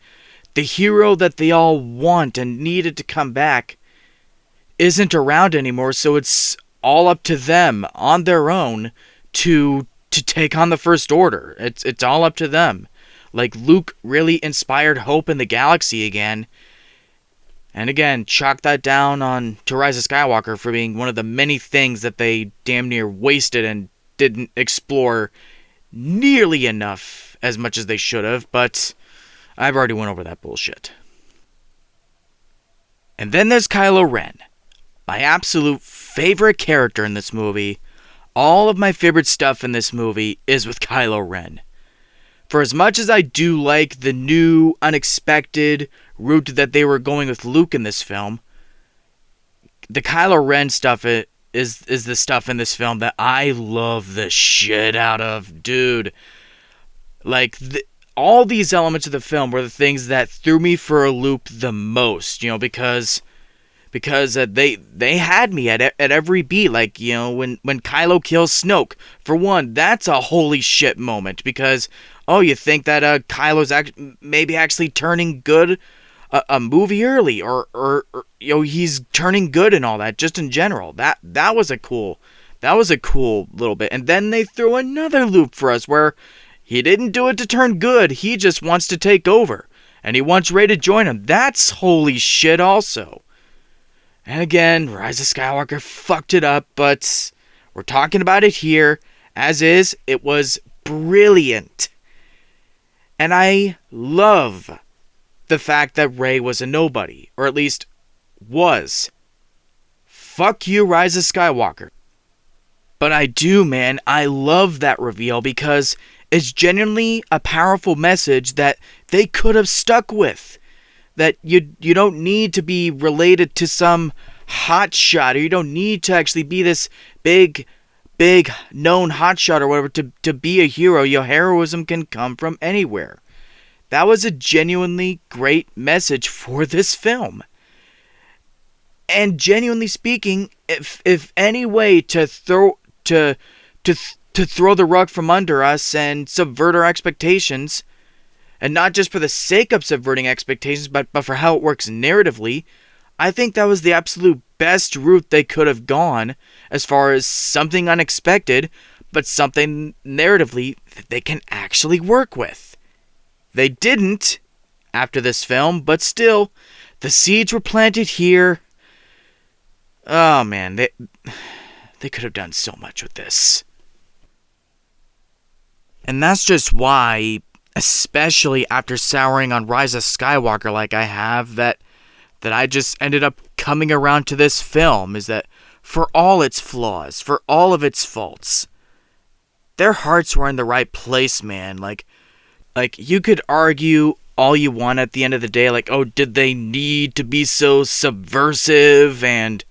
the hero that they all want and needed to come back isn't around anymore, so it's all up to them on their own to take on the First Order. It's all up to them. Like, Luke really inspired hope in the galaxy again. And again, chalk that down to Rise of Skywalker for being one of the many things that they damn near wasted and didn't explore nearly enough as much as they should have, but I've already went over that bullshit. And then there's Kylo Ren, my absolute favorite character in this movie. All of my favorite stuff in this movie is with Kylo Ren. For as much as I do like the new, unexpected route that they were going with Luke in this film, the Kylo Ren stuff is the stuff in this film that I love the shit out of, dude. Like, all these elements of the film were the things that threw me for a loop the most, because they had me at every beat. Like, when Kylo kills Snoke, for one, that's a holy shit moment, because you think that Kylo's maybe actually turning good a movie early, or he's turning good and all that, just in general. That was a cool little bit. And then they threw another loop for us where he didn't do it to turn good, he just wants to take over, and he wants Rey to join him. That's holy shit also. And again, Rise of Skywalker fucked it up, but we're talking about it here. As is, it was brilliant. And I love the fact that Rey was a nobody, or at least was. Fuck you, Rise of Skywalker. But I do, man, I love that reveal because it's genuinely a powerful message that they could have stuck with. That you don't need to be related to some hotshot, or you don't need to actually be this big known hotshot or whatever to be a hero. Your heroism can come from anywhere. That was a genuinely great message for this film. And genuinely speaking, if any way to throw the rug from under us and subvert our expectations, and not just for the sake of subverting expectations, but for how it works narratively, I think that was the absolute best route they could have gone, as far as something unexpected, but something narratively that they can actually work with. They didn't after this film, but still, the seeds were planted here. Oh man, they could have done so much with this. And that's just why, especially after souring on Rise of Skywalker like I have, that I just ended up coming around to this film, is that for all its flaws, for all of its faults, their hearts were in the right place, man. Like you could argue all you want at the end of the day, like, oh, did they need to be so subversive and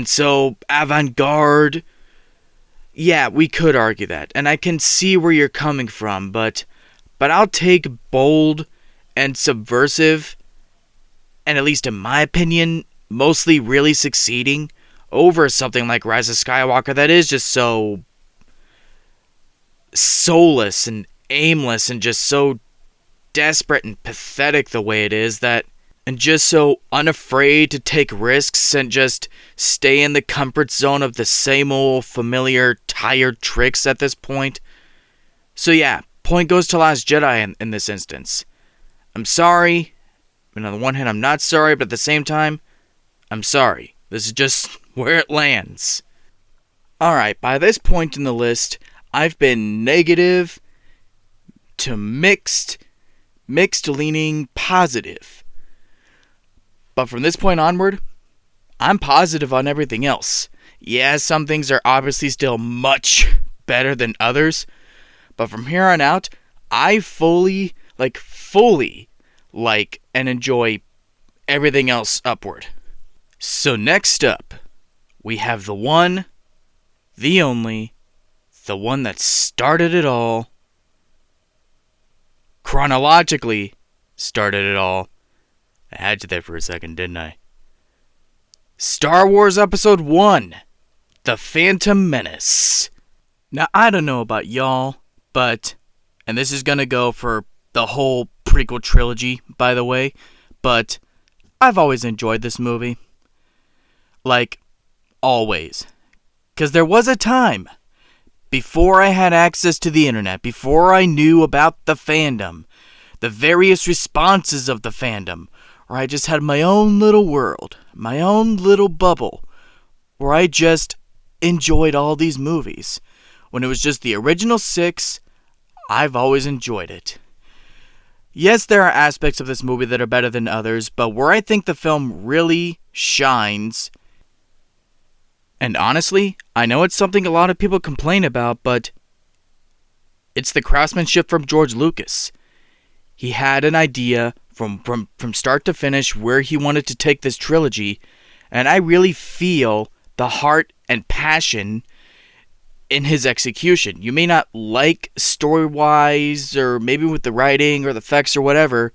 so avant-garde? Yeah, we could argue that, and I can see where you're coming from, but I'll take bold and subversive, and at least in my opinion, mostly really succeeding, over something like Rise of Skywalker that is just so soulless and aimless and just so desperate and pathetic the way it is, and just so unafraid to take risks and just stay in the comfort zone of the same old familiar tired tricks at this point. So yeah, point goes to Last Jedi in this instance. I'm sorry, and on the one hand I'm not sorry, but at the same time, I'm sorry. This is just where it lands. Alright, by this point in the list, I've been negative to mixed mixed leaning positive. But from this point onward, I'm positive on everything else. Yeah, some things are obviously still much better than others, but from here on out, I fully like and enjoy everything else upward. So next up, we have the one, the only, the one that started it all, chronologically started it all. I had you there for a second, didn't I? Star Wars Episode 1, The Phantom Menace. Now, I don't know about y'all, but, and this is gonna go for the whole prequel trilogy, by the way, but I've always enjoyed this movie. Like, always. Because there was a time, before I had access to the internet, before I knew about the fandom, the various responses of the fandom, where I just had my own little world, my own little bubble, where I just enjoyed all these movies. When it was just the original 6, I've always enjoyed it. Yes, there are aspects of this movie that are better than others, but where I think the film really shines, and honestly, I know it's something a lot of people complain about, but it's the craftsmanship from George Lucas. He had an idea from start to finish where he wanted to take this trilogy, and I really feel the heart and passion in his execution. You may not like story-wise, or maybe with the writing or the effects or whatever,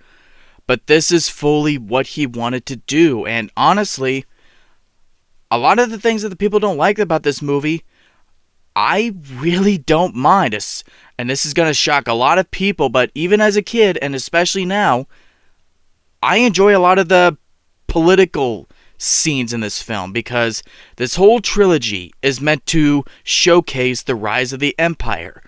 but this is fully what he wanted to do. And honestly, a lot of the things that the people don't like about this movie, I really don't mind. And this is going to shock a lot of people, but even as a kid, and especially now, I enjoy a lot of the political scenes in this film, because this whole trilogy is meant to showcase the rise of the Empire,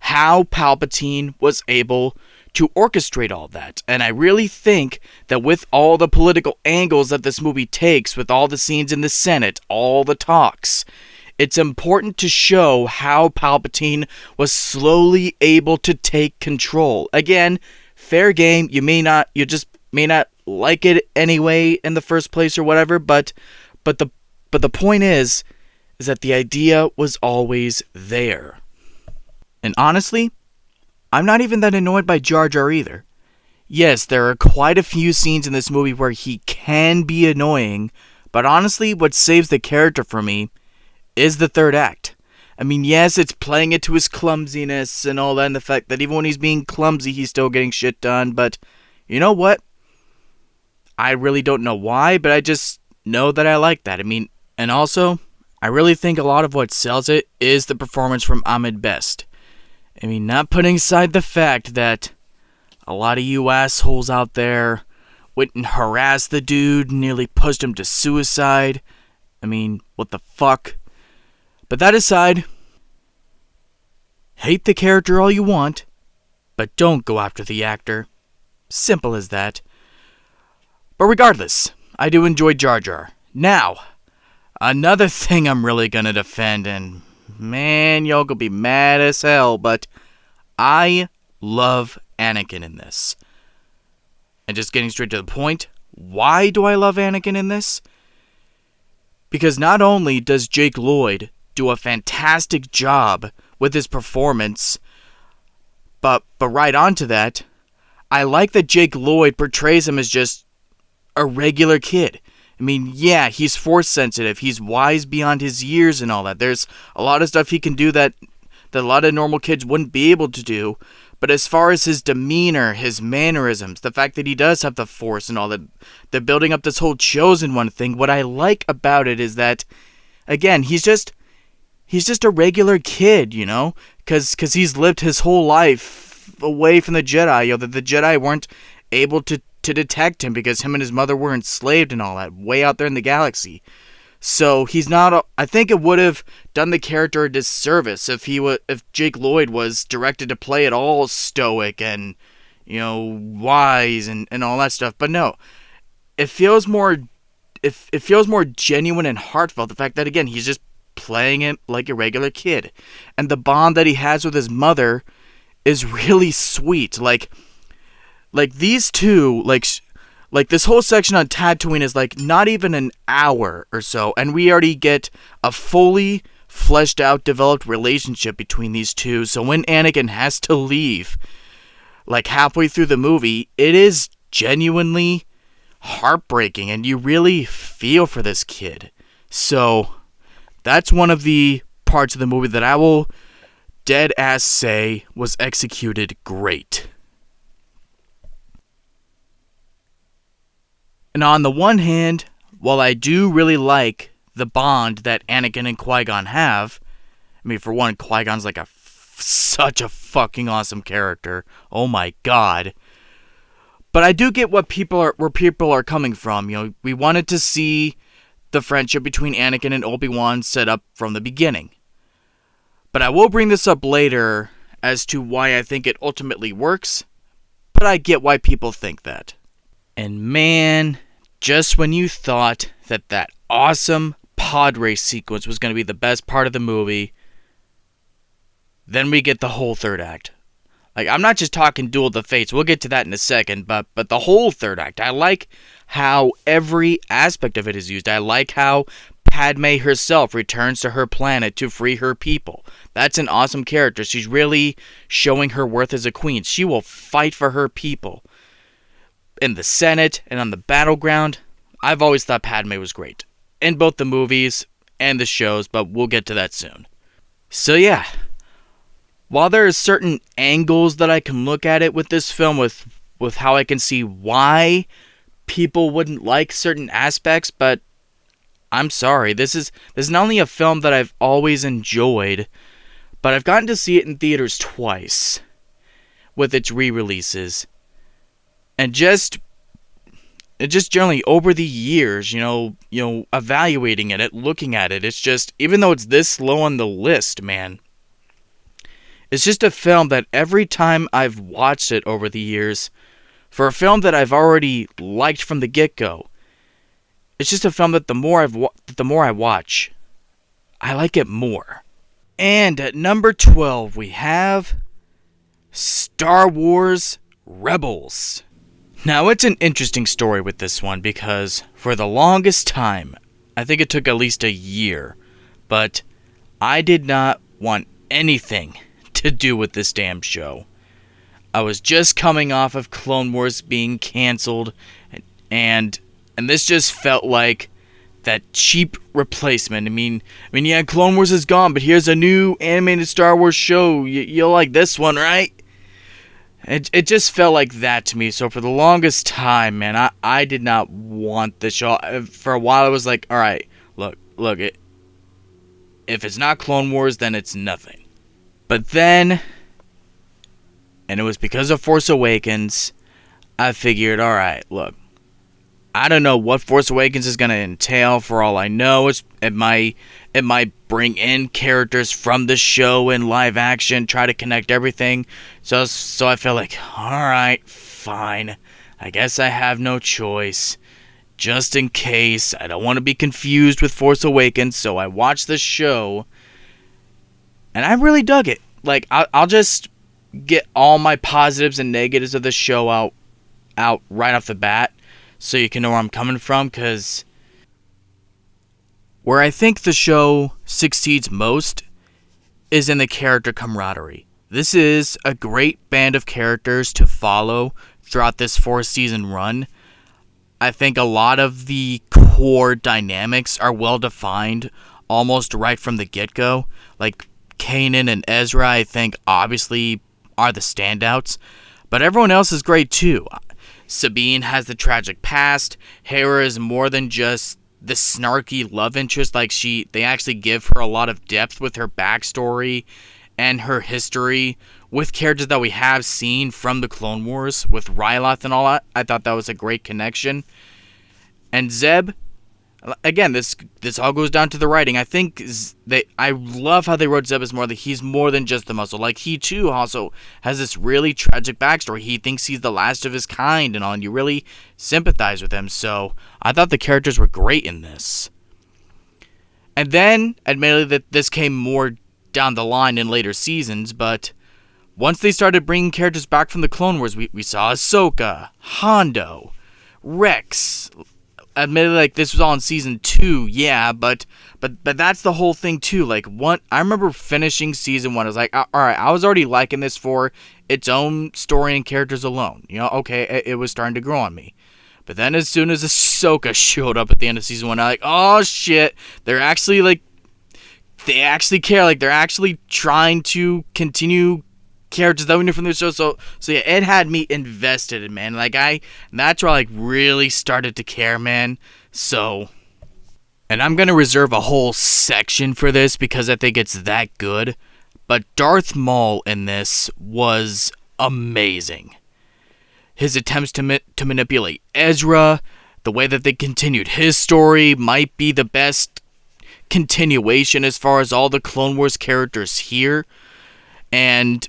how Palpatine was able to orchestrate all that. And I really think that with all the political angles that this movie takes, with all the scenes in the Senate, all the talks, it's important to show how Palpatine was slowly able to take control. Again, fair game, you just may not like it anyway in the first place or whatever, but the point is that the idea was always there. And honestly, I'm not even that annoyed by Jar Jar either. Yes, there are quite a few scenes in this movie where he can be annoying, but honestly, what saves the character for me is the third act. I mean, yes, it's playing it to his clumsiness and all that, and the fact that even when he's being clumsy, he's still getting shit done, but you know what? I really don't know why, but I just know that I like that. I mean, and also, I really think a lot of what sells it is the performance from Ahmed Best. I mean, not putting aside the fact that a lot of you assholes out there went and harassed the dude, nearly pushed him to suicide. I mean, what the fuck? But that aside, hate the character all you want, but don't go after the actor. Simple as that. But regardless, I do enjoy Jar Jar. Now, another thing I'm really gonna defend, and man, y'all gonna be mad as hell, but I love Anakin in this. And just getting straight to the point, why do I love Anakin in this? Because not only does Jake Lloyd do a fantastic job with his performance, but right on to that, I like that Jake Lloyd portrays him as just a regular kid. I mean, yeah, he's force sensitive, he's wise beyond his years and all that. There's a lot of stuff he can do that a lot of normal kids wouldn't be able to do. But as far as his demeanor, his mannerisms, the fact that he does have the force and all that, they're building up this whole chosen one thing. What I like about it is that, again, he's just a regular kid, you know? Because he's lived his whole life away from the Jedi. You know, the Jedi weren't able to detect him because him and his mother were enslaved and all that, way out there in the galaxy. So he's not. I think it would have done the character a disservice if Jake Lloyd was directed to play it all stoic and, you know, wise and all that stuff. But no, it feels more. It feels more genuine and heartfelt. The fact that, again, he's just playing it like a regular kid, and the bond that he has with his mother is really sweet. Like, Like, these two, like this whole section on Tatooine is like not even an hour or so, and we already get a fully fleshed out, developed relationship between these two. So when Anakin has to leave, like halfway through the movie, it is genuinely heartbreaking, and you really feel for this kid. So that's one of the parts of the movie that I will dead ass say was executed great. And on the one hand, while I do really like the bond that Anakin and Qui-Gon have, I mean, for one, Qui-Gon's like such a fucking awesome character. Oh my god. But I do get where people are coming from. You know, we wanted to see the friendship between Anakin and Obi-Wan set up from the beginning. But I will bring this up later as to why I think it ultimately works, but I get why people think that. And man, just when you thought that awesome pod race sequence was going to be the best part of the movie, then we get the whole third act. Like, I'm not just talking Duel of the Fates, we'll get to that in a second, but the whole third act. I like how every aspect of it is used. I like how Padme herself returns to her planet to free her people. That's an awesome character. She's really showing her worth as a queen. She will fight for her people. In the Senate and on the battleground, I've always thought Padme was great. In both the movies and the shows, but we'll get to that soon. So yeah, while there are certain angles that I can look at it with this film, with how I can see why people wouldn't like certain aspects, but I'm sorry, this is not only a film that I've always enjoyed, but I've gotten to see it in theaters twice with its re-releases. And just generally over the years, you know, evaluating it, looking at it, it's just, even though it's this low on the list, man, it's just a film that every time I've watched it over the years, for a film that I've already liked from the get-go, it's just a film that the more I watch, I like it more. And at number 12, we have Star Wars Rebels. Now, it's an interesting story with this one because for the longest time, I think it took at least a year, but I did not want anything to do with this damn show. I was just coming off of Clone Wars being canceled, and this just felt like that cheap replacement. I mean, yeah, Clone Wars is gone, but here's a new animated Star Wars show. You'll like this one, right? It just felt like that to me. So for the longest time, man, I did not want the show. For a while, I was like, all right, look, if it's not Clone Wars, then it's nothing. But then, and it was because of Force Awakens, I figured, all right, look, I don't know what Force Awakens is going to entail. For all I know, it might bring in characters from the show in live action, try to connect everything. So I felt like, alright, fine. I guess I have no choice. Just in case, I don't want to be confused with Force Awakens, so I watched the show, and I really dug it. Like, I'll just get all my positives and negatives of the show out right off the bat, so you can know where I'm coming from, because where I think the show succeeds most is in the character camaraderie. This is a great band of characters to follow throughout this 4-season run. I think a lot of the core dynamics are well defined almost right from the get-go. Like Kanan and Ezra, I think, obviously are the standouts, but everyone else is great too. Sabine has the tragic past. Hera is more than just the snarky love interest. Like, they actually give her a lot of depth with her backstory and her history with characters that we have seen from the Clone Wars with Ryloth and all that. I thought that was a great connection. And Zeb, again, this all goes down to the writing. I think I love how they wrote Zeb as he's more than just the muscle. Like, he too also has this really tragic backstory. He thinks he's the last of his kind and all, and you really sympathize with him. So I thought the characters were great in this. And then, admittedly, that this came more down the line in later seasons, but once they started bringing characters back from the Clone Wars, we saw Ahsoka, Hondo, Rex. Admittedly, like, this was all in season 2, yeah, but that's the whole thing too. Like, I remember finishing season 1. I was like, all right, I was already liking this for its own story and characters alone. You know, okay, it was starting to grow on me. But then as soon as Ahsoka showed up at the end of season 1, I'm like, oh shit, they're actually like, they actually care. Like, they're actually trying to continue characters that we knew from the show. So yeah, it had me invested in, man. Like, that's where I like really started to care, man. So, and I'm gonna reserve a whole section for this because I think it's that good. But Darth Maul in this was amazing. His attempts to manipulate Ezra, the way that they continued his story might be the best continuation as far as all the Clone Wars characters here. And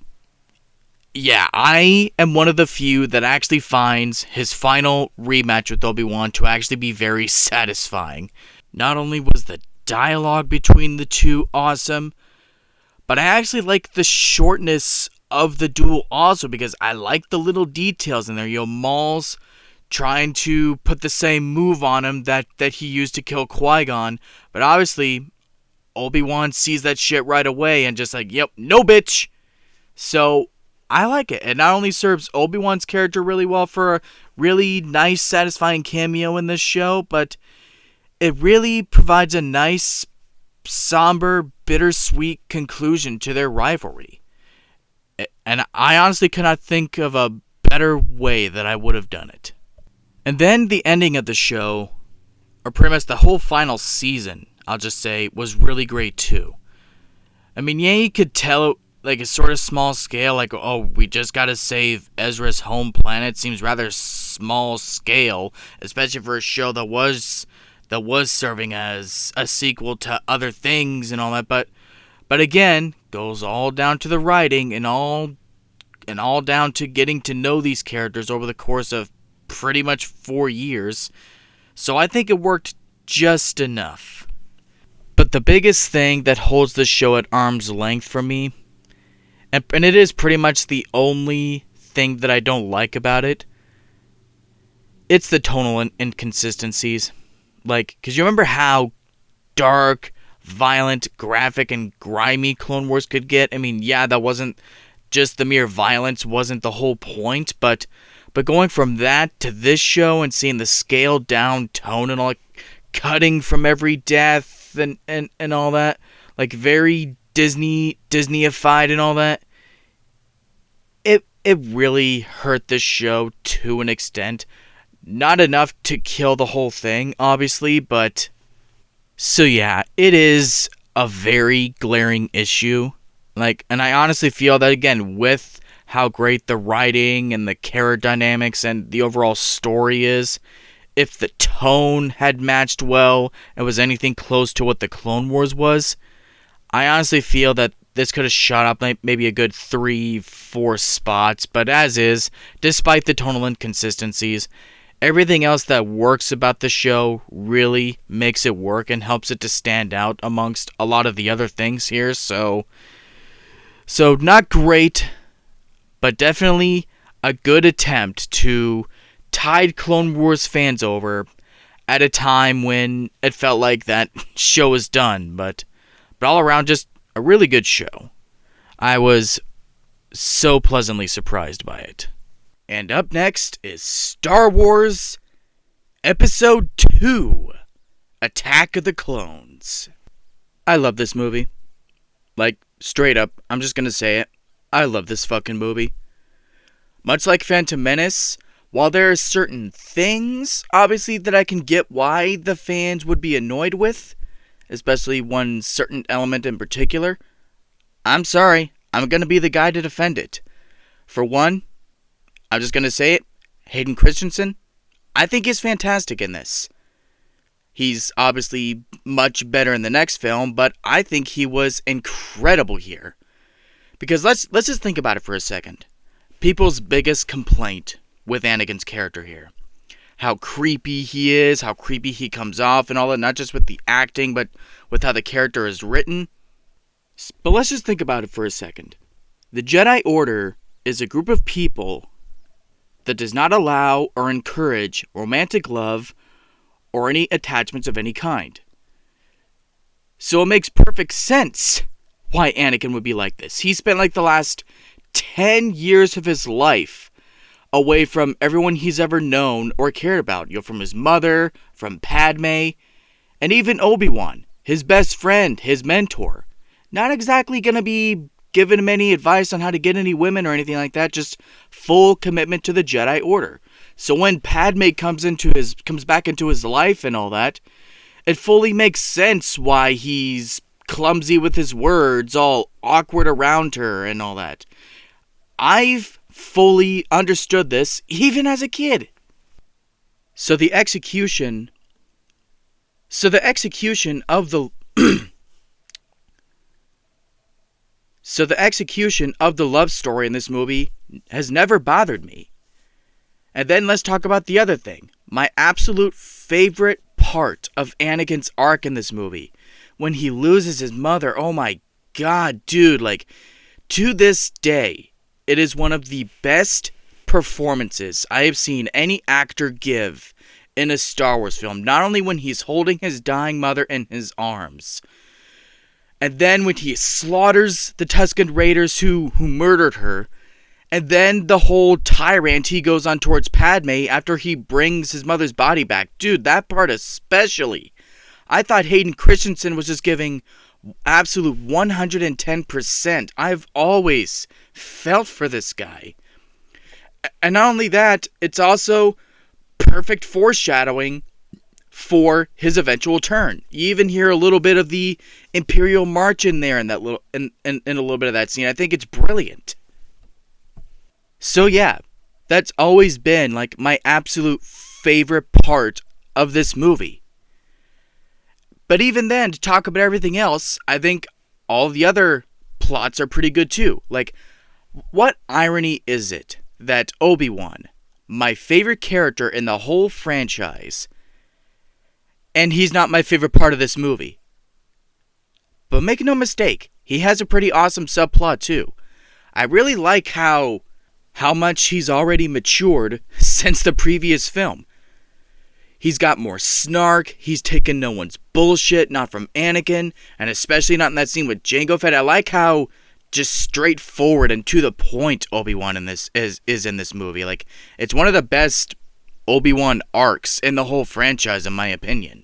yeah, I am one of the few that actually finds his final rematch with Obi-Wan to actually be very satisfying. Not only was the dialogue between the two awesome, but I actually like the shortness of the duel also, because I like the little details in there. You know, Maul's trying to put the same move on him that he used to kill Qui-Gon, but obviously Obi-Wan sees that shit right away and just like, yep, no bitch. So I like it. It not only serves Obi-Wan's character really well for a really nice, satisfying cameo in this show, but it really provides a nice, somber, bittersweet conclusion to their rivalry. And I honestly cannot think of a better way that I would have done it. And then the ending of the show, or pretty much the whole final season, I'll just say, was really great too. I mean, yeah, you could tell it like a sort of small scale, like, oh, we just gotta save Ezra's home planet. Seems rather small scale, especially for a show that was serving as a sequel to other things and all that. But again, goes all down to the writing and all down to getting to know these characters over the course of pretty much 4 years. So I think it worked just enough. But the biggest thing that holds this show at arm's length for me, and it is pretty much the only thing that I don't like about it, it's the tonal inconsistencies. Like, because you remember how dark, violent, graphic, and grimy Clone Wars could get? I mean, yeah, that wasn't just the mere violence, wasn't the whole point, but going from that to this show and seeing the scaled down tone and all, like, cutting from every death and all that, like, very Disney-ified and all that, it really hurt this show to an extent. Not enough to kill the whole thing, obviously, but so yeah, it is a very glaring issue. Like, and I honestly feel that, again, with how great the writing and the character dynamics and the overall story is, if the tone had matched well and was anything close to what the Clone Wars was, I honestly feel that this could have shot up maybe a good 3-4 spots. But as is, despite the tonal inconsistencies, everything else that works about the show really makes it work and helps it to stand out amongst a lot of the other things here. So not great, but definitely a good attempt to tide Clone Wars fans over at a time when it felt like that show was done. But all around, just a really good show. I was so pleasantly surprised by it. And up next is Star Wars Episode 2, Attack of the Clones. I love this movie. Like, straight up, I'm just gonna say it. I love this fucking movie. Much like Phantom Menace, while there are certain things, obviously, that I can get why the fans would be annoyed with, especially one certain element in particular, I'm sorry, I'm gonna be the guy to defend it. For one, I'm just gonna say it, Hayden Christensen, I think he's fantastic in this. He's obviously much better in the next film, but I think he was incredible here. Because let's just think about it for a second. People's biggest complaint with Anakin's character here. How creepy he is, how creepy he comes off and all that, not just with the acting, but with how the character is written. But let's just think about it for a second. The Jedi Order is a group of people that does not allow or encourage romantic love or any attachments of any kind. So it makes perfect sense why Anakin would be like this. He spent like the last 10 years of his life away from everyone he's ever known or cared about. From his mother, from Padme, and even Obi-Wan, his best friend, his mentor. Not exactly going to be giving him any advice on how to get any women or anything like that, just full commitment to the Jedi Order. So when Padme comes back into his life and all that, it fully makes sense why he's clumsy with his words, all awkward around her and all that. I've fully understood this even as a kid. So the execution of the So the execution of the love story in this movie has never bothered me. And then let's talk about the other thing. My absolute favorite part of Anakin's arc in this movie. When he loses his mother. Oh my god, dude. Like, to this day, it is one of the best performances I have seen any actor give in a Star Wars film. Not only when he's holding his dying mother in his arms, and then when he slaughters the Tusken Raiders who murdered her, and then the whole tirade he goes on towards Padme after he brings his mother's body back. Dude, that part especially. I thought Hayden Christensen was just giving absolute 110%. I've always felt for this guy. And not only that, it's also perfect foreshadowing for his eventual turn. You even hear a little bit of the Imperial March in there in a little bit of that scene. I think it's brilliant. So yeah, that's always been like my absolute favorite part of this movie. But even then, to talk about everything else, I think all the other plots are pretty good too. Like, what irony is it that Obi-Wan, my favorite character in the whole franchise, and he's not my favorite part of this movie? But make no mistake, he has a pretty awesome subplot too. I really like how much he's already matured since the previous film. He's got more snark, he's taken no one's bullshit, not from Anakin, and especially not in that scene with Jango Fett. I like how just straightforward and to the point Obi-Wan in this is in this movie. Like, it's one of the best Obi-Wan arcs in the whole franchise, in my opinion.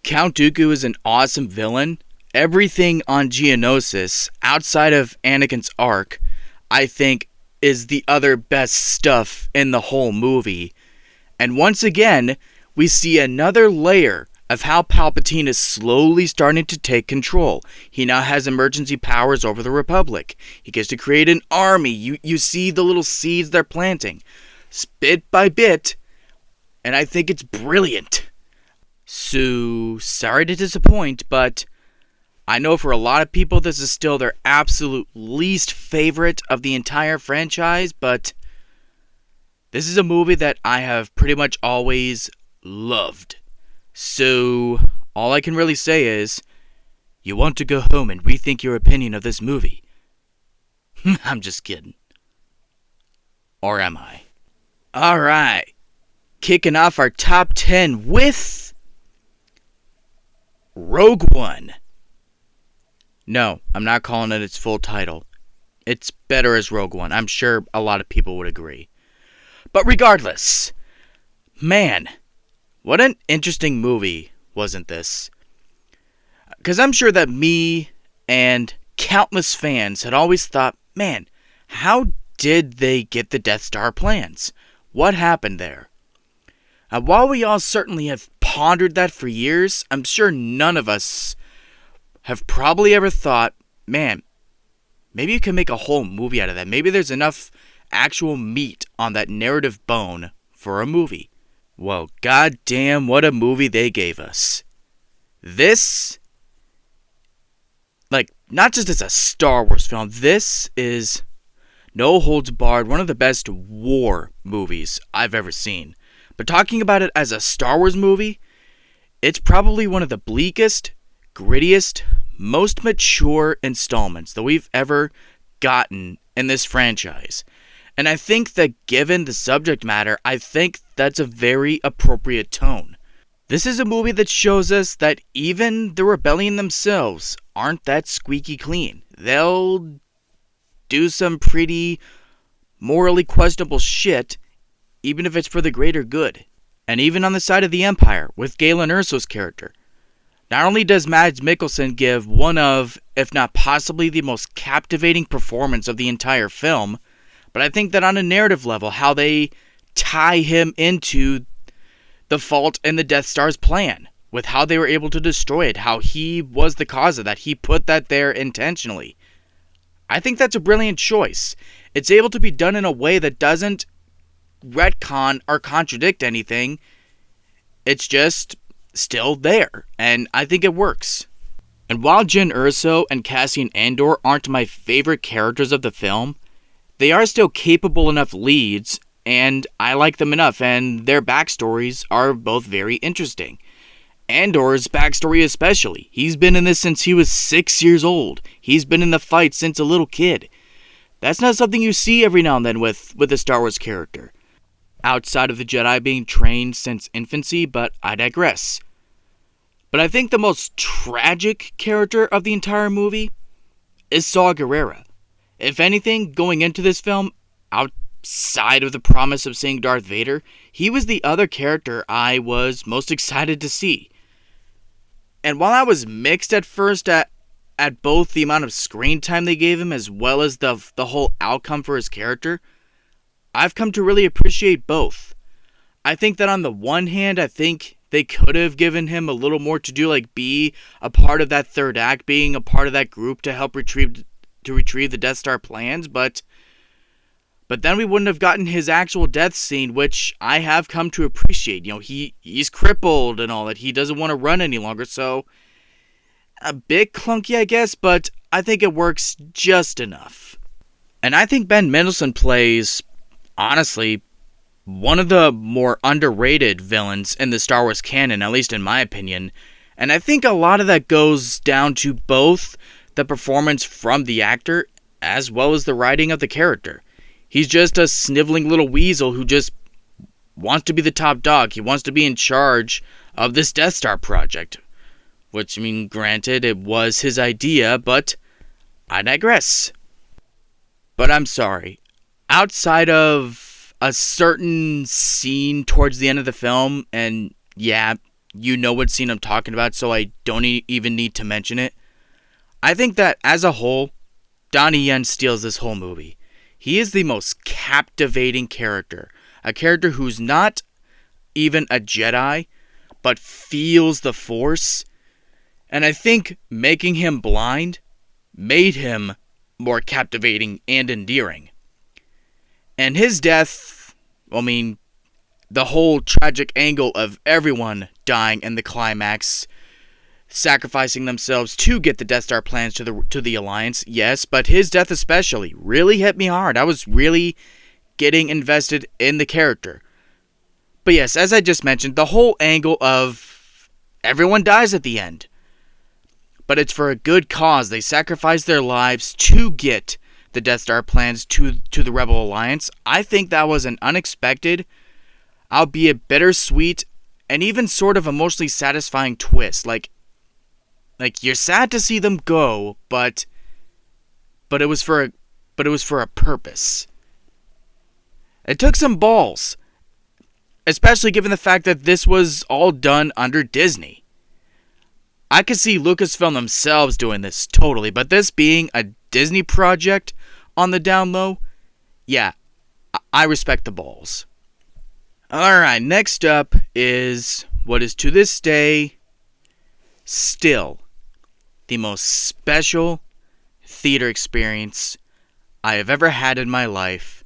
Count Dooku is an awesome villain. Everything on Geonosis, outside of Anakin's arc, I think is the other best stuff in the whole movie. And once again, we see another layer of how Palpatine is slowly starting to take control. He now has emergency powers over the Republic. He gets to create an army. You see the little seeds they're planting, bit by bit, and I think it's brilliant. So, sorry to disappoint, but I know for a lot of people this is still their absolute least favorite of the entire franchise, but this is a movie that I have pretty much always loved. So, all I can really say is, you want to go home and rethink your opinion of this movie. I'm just kidding. Or am I? Alright. Kicking off our top 10 with Rogue One. No, I'm not calling it its full title. It's better as Rogue One. I'm sure a lot of people would agree. But regardless, man, what an interesting movie, wasn't this? Because I'm sure that me and countless fans had always thought, man, how did they get the Death Star plans? What happened there? And while we all certainly have pondered that for years, I'm sure none of us have probably ever thought, man, maybe you can make a whole movie out of that. Maybe there's enough actual meat on that narrative bone for a movie. Well, goddamn, what a movie they gave us. This, like, not just as a Star Wars film, this is, no holds barred, one of the best war movies I've ever seen. But talking about it as a Star Wars movie, it's probably one of the bleakest, grittiest, most mature installments that we've ever gotten in this franchise. And I think that given the subject matter, I think that's a very appropriate tone. This is a movie that shows us that even the rebellion themselves aren't that squeaky clean. They'll do some pretty morally questionable shit, even if it's for the greater good. And even on the side of the Empire, with Galen Erso's character, not only does Mads Mikkelsen give one of, if not possibly the most captivating performance of the entire film, but I think that on a narrative level, how they tie him into the fault in the Death Star's plan, with how they were able to destroy it, how he was the cause of that, he put that there intentionally. I think that's a brilliant choice. It's able to be done in a way that doesn't retcon or contradict anything. It's just still there, and I think it works. And while Jyn Erso and Cassian Andor aren't my favorite characters of the film, they are still capable enough leads, and I like them enough, and their backstories are both very interesting. Andor's backstory especially. He's been in this since he was 6 years old. He's been in the fight since a little kid. That's not something you see every now and then with a Star Wars character, outside of the Jedi being trained since infancy, but I digress. But I think the most tragic character of the entire movie is Saw Gerrera. If anything, going into this film, outside of the promise of seeing Darth Vader, he was the other character I was most excited to see. And while I was mixed at first at both the amount of screen time they gave him as well as the whole outcome for his character, I've come to really appreciate both. I think that on the one hand, I think they could have given him a little more to do, like be a part of that third act, being a part of that group to help retrieve the Death Star plans, but then we wouldn't have gotten his actual death scene, which I have come to appreciate. You know, he's crippled and all that. He doesn't want to run any longer, so a bit clunky, I guess, but I think it works just enough. And I think Ben Mendelsohn plays, honestly, one of the more underrated villains in the Star Wars canon, at least in my opinion. And I think a lot of that goes down to both the performance from the actor as well as the writing of the character. He's just a sniveling little weasel who just wants to be the top dog. He wants to be in charge of this Death Star project. Which, I mean, granted, it was his idea, but I digress. But I'm sorry. Outside of a certain scene towards the end of the film, and yeah, you know what scene I'm talking about, so I don't even need to mention it. I think that, as a whole, Donnie Yen steals this whole movie. He is the most captivating character. A character who's not even a Jedi, but feels the Force. And I think making him blind made him more captivating and endearing. And his death, I mean, the whole tragic angle of everyone dying in the climax, sacrificing themselves to get the Death Star plans to the Alliance, yes, but his death especially really hit me hard. I was really getting invested in the character. But yes, as I just mentioned, the whole angle of everyone dies at the end. But it's for a good cause. They sacrifice their lives to get the Death Star plans to the Rebel Alliance. I think that was an unexpected, albeit bittersweet, and even sort of emotionally satisfying twist. Like you're sad to see them go, but it was for a purpose. It took some balls, especially given the fact that this was all done under Disney. I could see Lucasfilm themselves doing this totally, but this being a Disney project on the down low, yeah, I respect the balls. Alright, next up is what is to this day still the most special theater experience I have ever had in my life.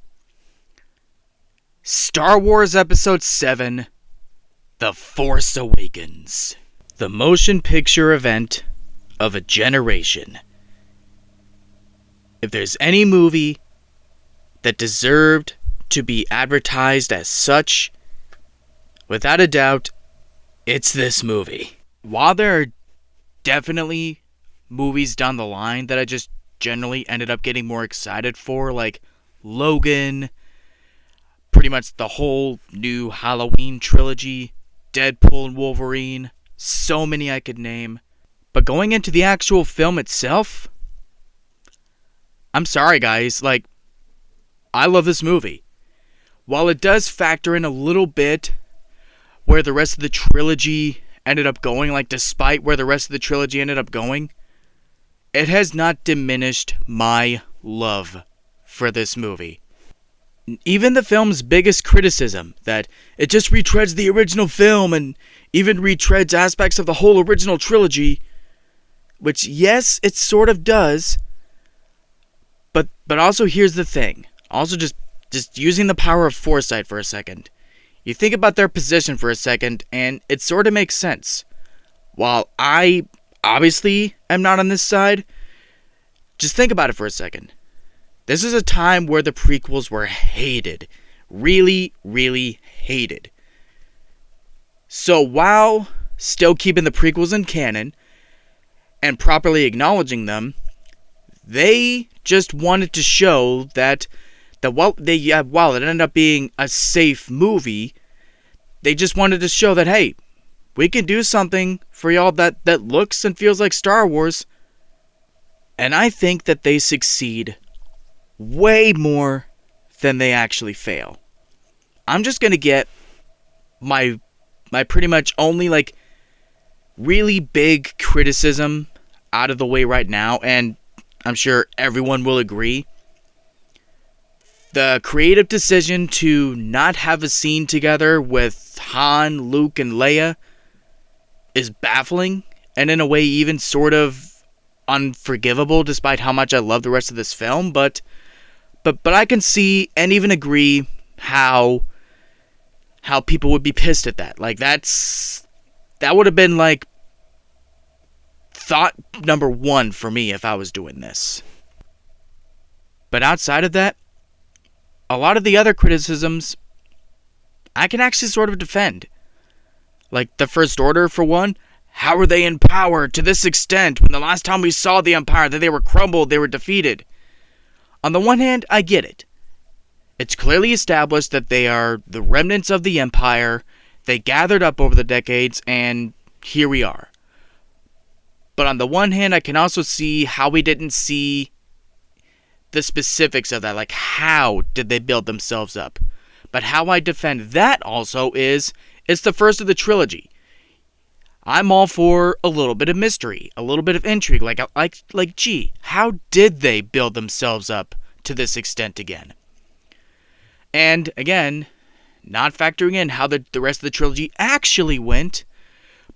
Star Wars Episode 7, The Force Awakens. The motion picture event of a generation. If there's any movie that deserved to be advertised as such, without a doubt, it's this movie. While there are definitely movies down the line that I just generally ended up getting more excited for, like Logan, pretty much the whole new Halloween trilogy, Deadpool and Wolverine, so many I could name. But going into the actual film itself, I'm sorry guys, like, I love this movie. While it does factor in a little bit where the rest of the trilogy ended up going, like despite where the rest of the trilogy ended up going, it has not diminished my love for this movie. Even the film's biggest criticism, that it just retreads the original film and even retreads aspects of the whole original trilogy, which yes, it sort of does, but also here's the thing. Also just using the power of foresight for a second. You think about their position for a second, and it sort of makes sense. While I obviously am not on this side, just think about it for a second. This is a time where the prequels were hated. Really, really hated. So while still keeping the prequels in canon and properly acknowledging them, they just wanted to show that while it ended up being a safe movie, they just wanted to show that, hey, we can do something for y'all that looks and feels like Star Wars. And I think that they succeed way more than they actually fail. I'm just going to get my pretty much only, like, really big criticism out of the way right now, and I'm sure everyone will agree. The creative decision to not have a scene together with Han, Luke, and Leia is baffling, and in a way even sort of unforgivable, despite how much I love the rest of this film. But I can see and even agree how people would be pissed at that. Like, that would have been like thought number one for me if I was doing this. But outside of that, a lot of the other criticisms I can actually sort of defend. Like the First Order, for one. How are they in power to this extent when the last time we saw the Empire that they were crumbled, they were defeated? On the one hand, I get it. It's clearly established that they are the remnants of the Empire. They gathered up over the decades, and here we are. But on the one hand, I can also see how we didn't see the specifics of that, like how did they build themselves up. But how I defend that also is, it's the first of the trilogy. I'm all for a little bit of mystery, a little bit of intrigue, like gee, how did they build themselves up to this extent again? And again, not factoring in how the rest of the trilogy actually went,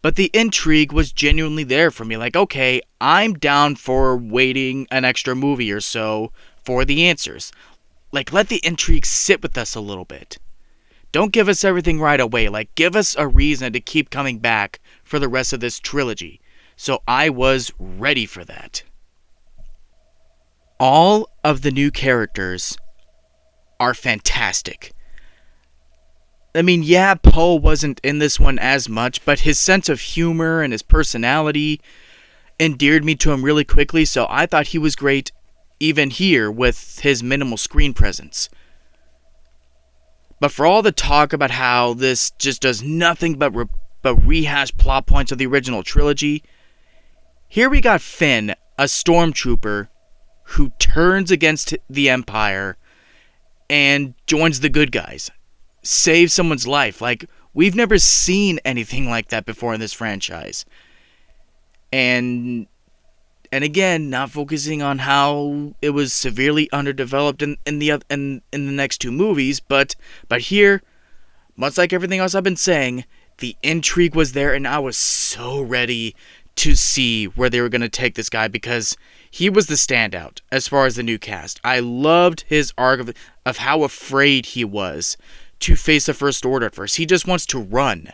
but the intrigue was genuinely there for me. Like, okay, I'm down for waiting an extra movie or so for the answers. Like, let the intrigue sit with us a little bit. Don't give us everything right away. Like, give us a reason to keep coming back for the rest of this trilogy. So I was ready for that. All of the new characters are fantastic. I mean, yeah, Poe wasn't in this one as much, but his sense of humor and his personality endeared me to him really quickly, so I thought he was great even here with his minimal screen presence. But for all the talk about how this just does nothing but rehash plot points of the original trilogy, here we got Finn, a stormtrooper who turns against the Empire and joins the good guys. Save someone's life. Like, we've never seen anything like that before in this franchise. And again, not focusing on how it was severely underdeveloped in the next two movies, but here, much like everything else I've been saying, the intrigue was there, and I was so ready to see where they were going to take this guy, because he was the standout as far as the new cast. I loved his arc of how afraid he was to face the First Order at first. He just wants to run.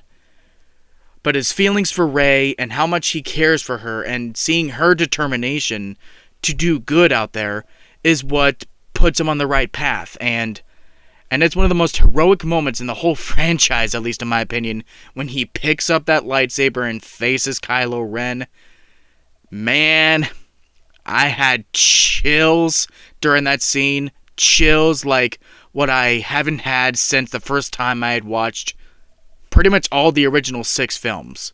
But his feelings for Rey and how much he cares for her and seeing her determination to do good out there is what puts him on the right path. And it's one of the most heroic moments in the whole franchise, at least in my opinion, when he picks up that lightsaber and faces Kylo Ren. Man, I had chills during that scene. Chills like what I haven't had since the first time I had watched pretty much all the original 6 films.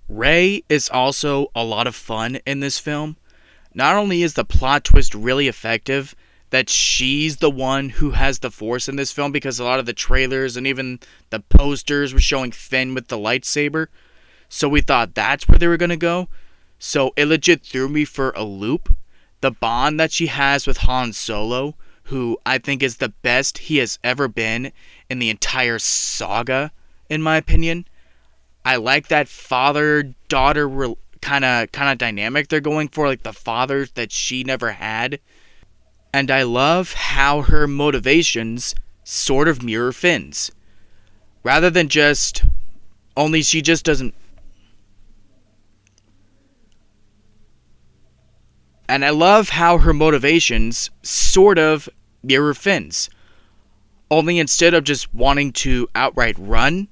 Rey is also a lot of fun in this film. Not only is the plot twist really effective, that she's the one who has the Force in this film, because a lot of the trailers and even the posters were showing Finn with the lightsaber. So we thought that's where they were going to go. So it legit threw me for a loop. The bond that she has with Han Solo, who I think is the best he has ever been in the entire saga, in my opinion. I like that father-daughter kind of dynamic they're going for, like the father that she never had. And I love how her motivations sort of mirror Finn's. Rather than just, only she just doesn't. And I love how her motivations sort of mirror Finn's. Only instead of just wanting to outright run,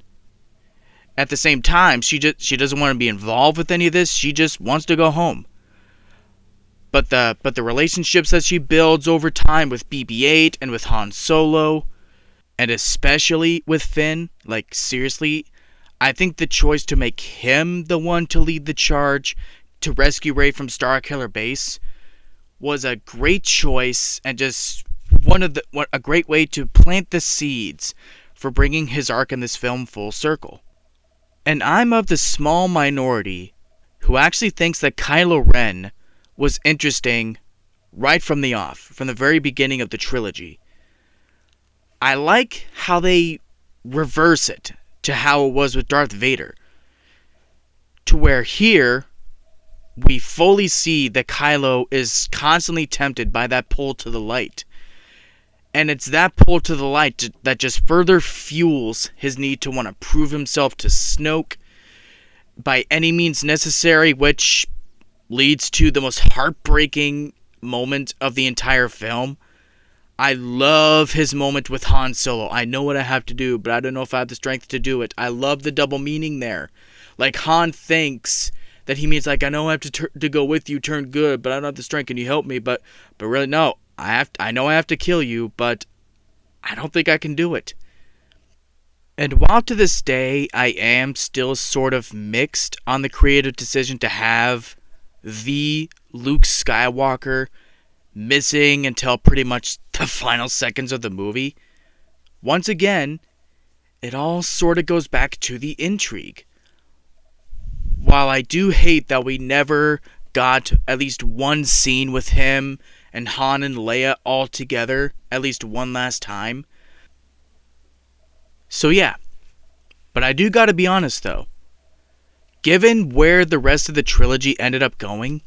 at the same time, she doesn't want to be involved with any of this. She just wants to go home. But the relationships that she builds over time with BB-8 and with Han Solo, and especially with Finn, like seriously, I think the choice to make him the one to lead the charge to rescue Rey from Starkiller Base was a great choice, and just a great way to plant the seeds for bringing his arc in this film full circle. And I'm of the small minority who actually thinks that Kylo Ren was interesting right from the very beginning of the trilogy. I like how they reverse it to how it was with Darth Vader, to where here we fully see that Kylo is constantly tempted by that pull to the light. And it's that pull to the light that just further fuels his need to want to prove himself to Snoke by any means necessary, which leads to the most heartbreaking moment of the entire film. I love his moment with Han Solo. I know what I have to do, but I don't know if I have the strength to do it. I love the double meaning there. Like, Han thinks that he means, like, I know I have to go with you, turn good, but I don't have the strength. Can you help me? But really, no. I know I have to kill you, but I don't think I can do it. And while to this day I am still sort of mixed on the creative decision to have the Luke Skywalker missing until pretty much the final seconds of the movie, once again, it all sort of goes back to the intrigue. While I do hate that we never got at least one scene with him and Han and Leia all together at least one last time. So yeah, but I do gotta be honest though. Given where the rest of the trilogy ended up going,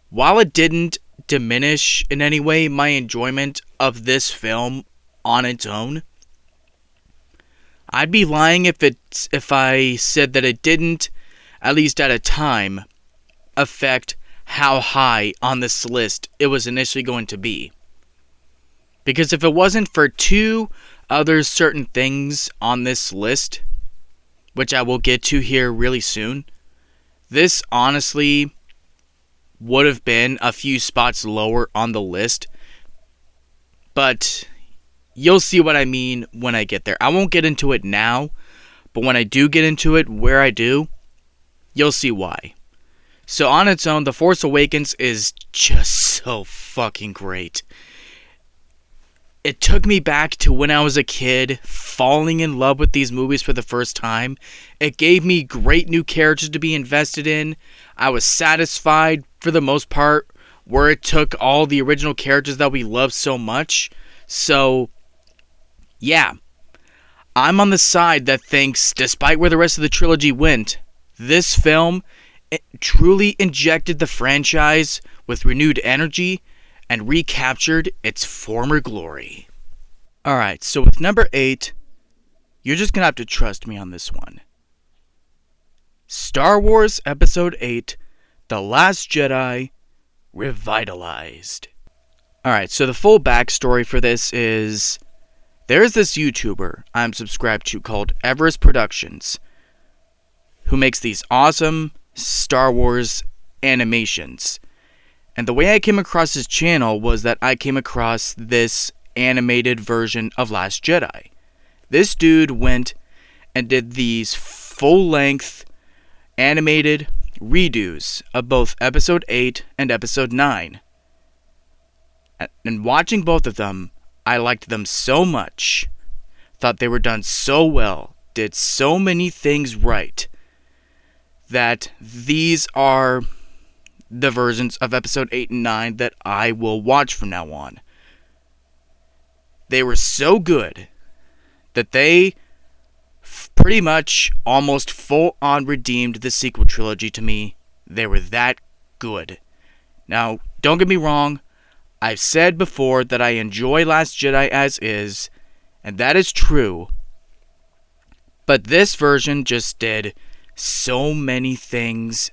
while it didn't diminish in any way my enjoyment of this film on its own, I'd be lying if I said that it didn't, at least at a time, affect how high on this list it was initially going to be. Because if it wasn't for 2 other certain things on this list, which I will get to here really soon, this honestly would have been a few spots lower on the list. But you'll see what I mean when I get there. I won't get into it now, but when I do get into it, where I do, you'll see why. So on its own, The Force Awakens is just so fucking great. It took me back to when I was a kid, falling in love with these movies for the first time. It gave me great new characters to be invested in. I was satisfied, for the most part, where it took all the original characters that we love so much. So, yeah. I'm on the side that thinks, despite where the rest of the trilogy went, this film it truly injected the franchise with renewed energy and recaptured its former glory. Alright, so with number 8, you're just gonna have to trust me on this one. Star Wars Episode 8, The Last Jedi, Revitalized. Alright, so the full backstory for this is, there's this YouTuber I'm subscribed to called Everest Productions, who makes these awesome Star Wars animations. And the way I came across his channel was that I came across this animated version of Last Jedi. This dude went and did these full-length animated redos of both Episode 8 and Episode 9. And watching both of them, I liked them so much. Thought they were done so well, did so many things right, that these are the versions of Episode 8 and 9 that I will watch from now on. They were so good that they pretty much almost full-on redeemed the sequel trilogy to me. They were that good. Now, don't get me wrong, I've said before that I enjoy Last Jedi as is, and that is true. But this version just did so many things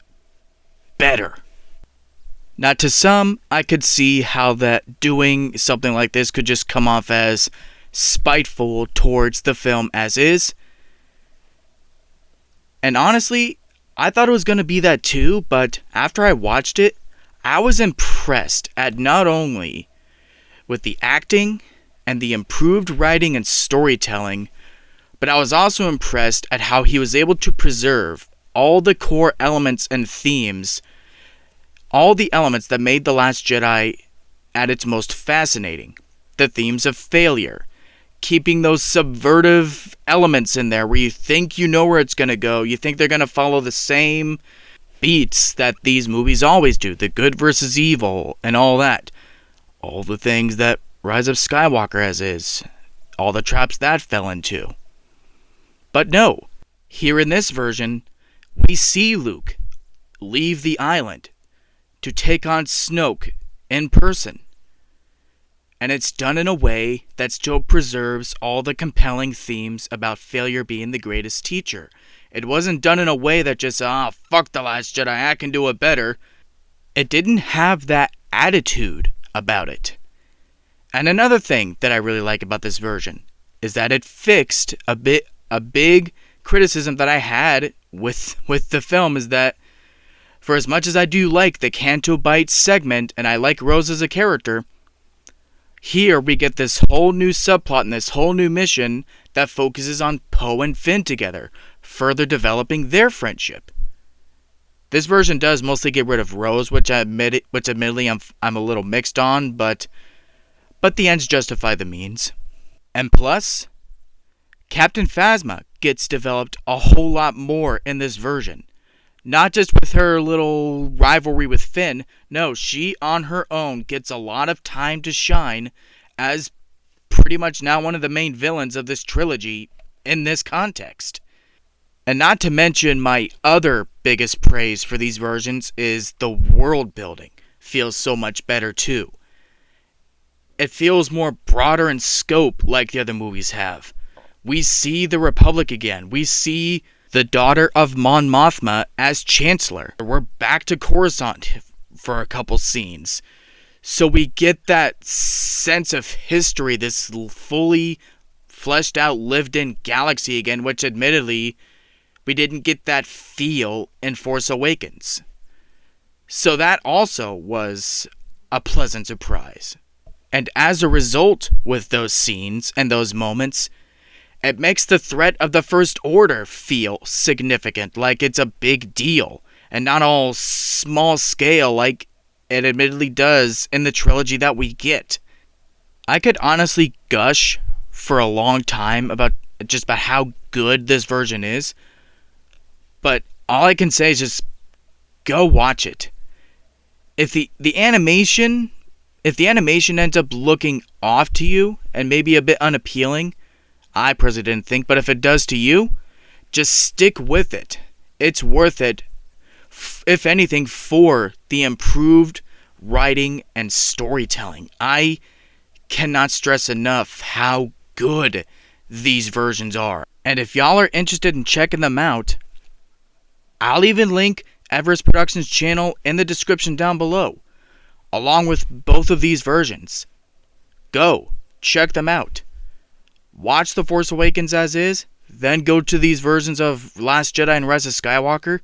better. Now, to some, I could see how that doing something like this could just come off as spiteful towards the film as is. And honestly, I thought it was going to be that too, but after I watched it, I was impressed at not only with the acting and the improved writing and storytelling, but I was also impressed at how he was able to preserve all the core elements and themes, all the elements that made The Last Jedi at its most fascinating. The themes of failure, keeping those subvertive elements in there where you think you know where it's going to go, you think they're going to follow the same beats that these movies always do, the good versus evil and all that. All the things that Rise of Skywalker as is, all the traps that fell into. But no, here in this version, we see Luke leave the island to take on Snoke in person. And it's done in a way that still preserves all the compelling themes about failure being the greatest teacher. It wasn't done in a way that just, fuck The Last Jedi, I can do it better. It didn't have that attitude about it. And another thing that I really like about this version is that it fixed a big criticism that I had with the film, is that for as much as I do like the Canto Bight segment, and I like Rose as a character, here we get this whole new subplot and this whole new mission that focuses on Poe and Finn together, further developing their friendship. This version does mostly get rid of Rose, which admittedly I'm a little mixed on, but the ends justify the means. And plus, Captain Phasma gets developed a whole lot more in this version. Not just with her little rivalry with Finn. No, she on her own gets a lot of time to shine as pretty much now one of the main villains of this trilogy in this context. And not to mention, my other biggest praise for these versions is the world building feels so much better too. It feels more broader in scope like the other movies have. We see the Republic again. We see the daughter of Mon Mothma as Chancellor. We're back to Coruscant for a couple scenes. So we get that sense of history, this fully fleshed out, lived in galaxy again, which admittedly, we didn't get that feel in Force Awakens. So that also was a pleasant surprise. And as a result, with those scenes and those moments, it makes the threat of the First Order feel significant, like it's a big deal, and not all small scale like it admittedly does in the trilogy that we get. I could honestly gush for a long time about how good this version is, but all I can say is just go watch it. If the animation ends up looking off to you and maybe a bit unappealing, I personally didn't think, but if it does to you, just stick with it. It's worth it, if anything, for the improved writing and storytelling. I cannot stress enough how good these versions are. And if y'all are interested in checking them out, I'll even link Everest Productions' channel in the description down below, along with both of these versions. Go, check them out. Watch The Force Awakens as is, then go to these versions of Last Jedi and Rise of Skywalker.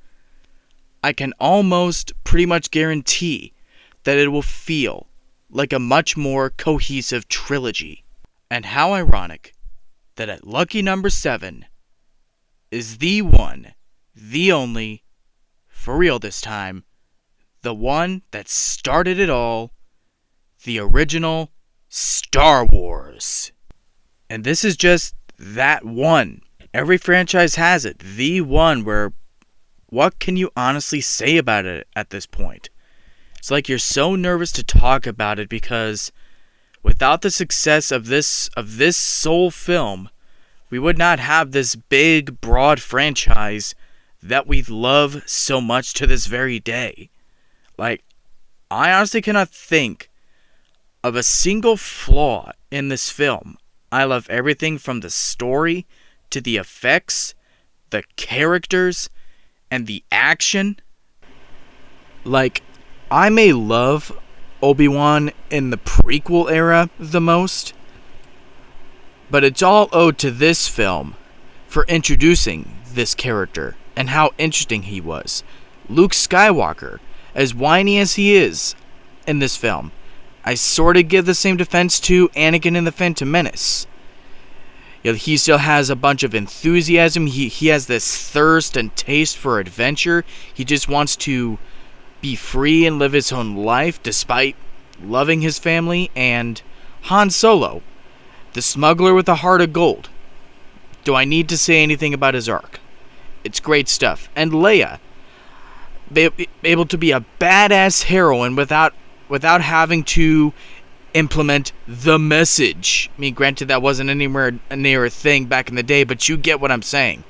I can almost pretty much guarantee that it will feel like a much more cohesive trilogy. And how ironic that at lucky number 7 is the one, the only, for real this time, the one that started it all, the original Star Wars. And this is just that one. Every franchise has it. The one where, what can you honestly say about it at this point? It's like you're so nervous to talk about it because without the success of this sole film, we would not have this big, broad franchise that we love so much to this very day. Like, I honestly cannot think of a single flaw in this film. I love everything from the story to the effects, the characters, and the action. Like, I may love Obi-Wan in the prequel era the most, but it's all owed to this film for introducing this character and how interesting he was. Luke Skywalker, as whiny as he is in this film, I sort of give the same defense to Anakin in The Phantom Menace. You know, he still has a bunch of enthusiasm. He has this thirst and taste for adventure. He just wants to be free and live his own life despite loving his family. And Han Solo, the smuggler with a heart of gold. Do I need to say anything about his arc? It's great stuff. And Leia, able to be a badass heroine without having to implement the message. I mean, granted, that wasn't anywhere near a thing back in the day, but you get what I'm saying.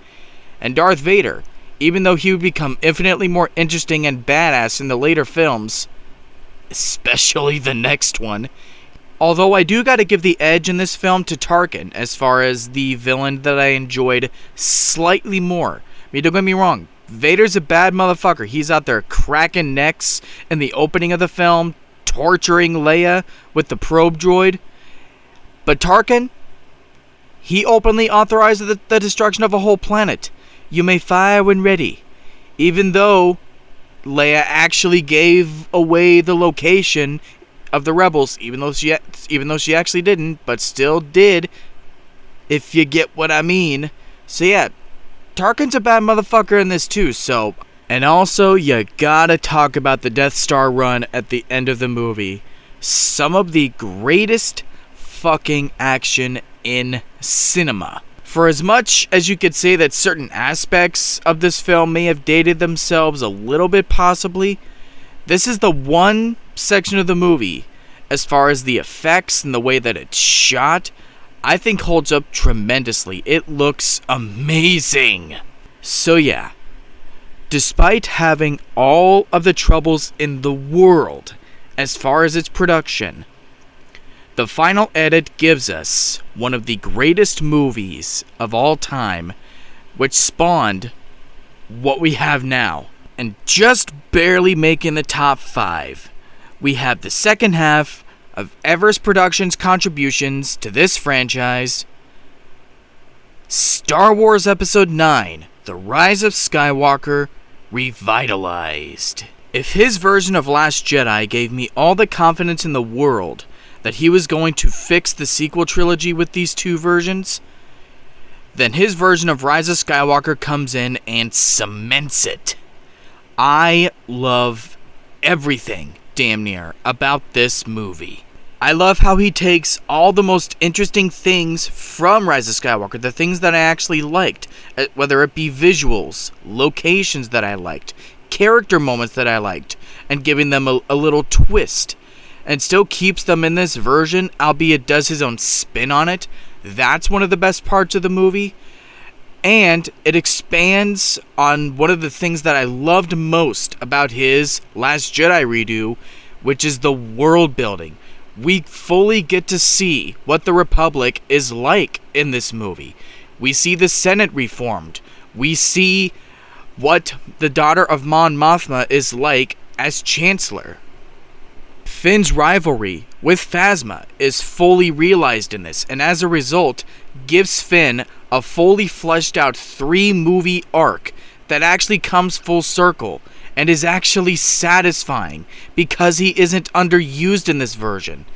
And Darth Vader, even though he would become infinitely more interesting and badass in the later films, especially the next one, although I do gotta give the edge in this film to Tarkin as far as the villain that I enjoyed slightly more. I mean, don't get me wrong, Vader's a bad motherfucker. He's out there cracking necks in the opening of the film, torturing Leia with the probe droid. But Tarkin, he openly authorized the destruction of a whole planet. You may fire when ready. Even though Leia actually gave away the location of the rebels, even though she actually didn't, but still did, if you get what I mean. So yeah, Tarkin's a bad motherfucker in this too, so... And also, you gotta talk about the Death Star run at the end of the movie. Some of the greatest fucking action in cinema. For as much as you could say that certain aspects of this film may have dated themselves a little bit possibly, this is the one section of the movie, as far as the effects and the way that it's shot, I think holds up tremendously. It looks amazing. So yeah, despite having all of the troubles in the world as far as its production, the final edit gives us one of the greatest movies of all time, which spawned what we have now. And just barely making the top 5, we have the second half of Everest Productions' contributions to this franchise, Star Wars Episode 9, The Rise of Skywalker, Revitalized. If his version of Last Jedi gave me all the confidence in the world that he was going to fix the sequel trilogy with these two versions, then his version of Rise of Skywalker comes in and cements it. I love everything, damn near, about this movie. I love how he takes all the most interesting things from Rise of Skywalker, the things that I actually liked, whether it be visuals, locations that I liked, character moments that I liked, and giving them a little twist, and still keeps them in this version, albeit does his own spin on it. That's one of the best parts of the movie. And it expands on one of the things that I loved most about his Last Jedi redo, which is the world building. We fully get to see what the Republic is like in this movie. We see the Senate reformed. We see what the daughter of Mon Mothma is like as Chancellor. Finn's rivalry with Phasma is fully realized in this, and as a result, gives Finn a fully fleshed out 3-movie arc that actually comes full circle and is actually satisfying because he isn't underused in this version.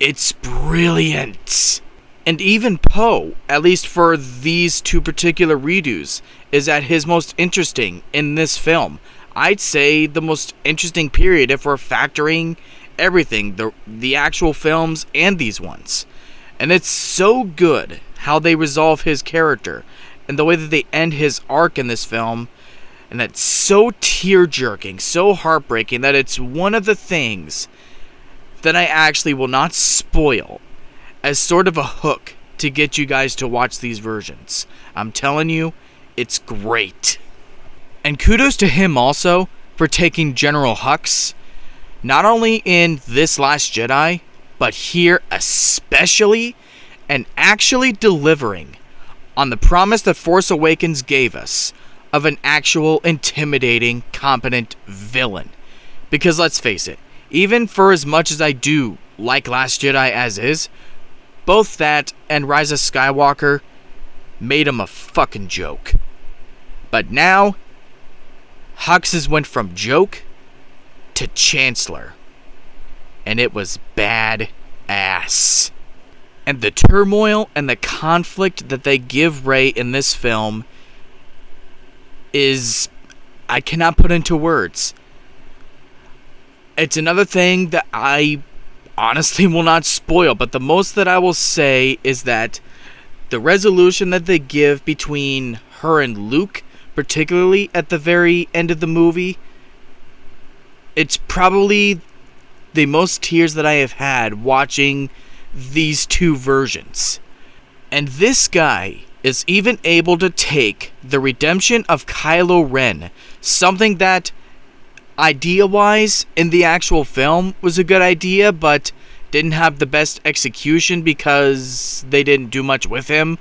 It's brilliant. And even Poe, at least for these two particular redos, is at his most interesting in this film. I'd say the most interesting period if we're factoring everything, the actual films and these ones. And it's so good how they resolve his character and the way that they end his arc in this film. And that's so tear-jerking, so heartbreaking that it's one of the things that I actually will not spoil as sort of a hook to get you guys to watch these versions. I'm telling you, it's great. And kudos to him also for taking General Hux, not only in this Last Jedi, but here especially, and actually delivering on the promise that Force Awakens gave us of an actual intimidating, competent villain. Because let's face it, even for as much as I do like Last Jedi as is, both that and Rise of Skywalker made him a fucking joke. But now, Hux has went from joke to Chancellor. And it was bad ass. And the turmoil and the conflict that they give Rey in this film is, I cannot put into words. It's another thing that I honestly will not spoil, but the most that I will say is that the resolution that they give between her and Luke, particularly at the very end of the movie, it's probably the most tears that I have had watching these two versions. And this guy is even able to take the redemption of Kylo Ren, something that idea-wise in the actual film was a good idea, but didn't have the best execution because they didn't do much with him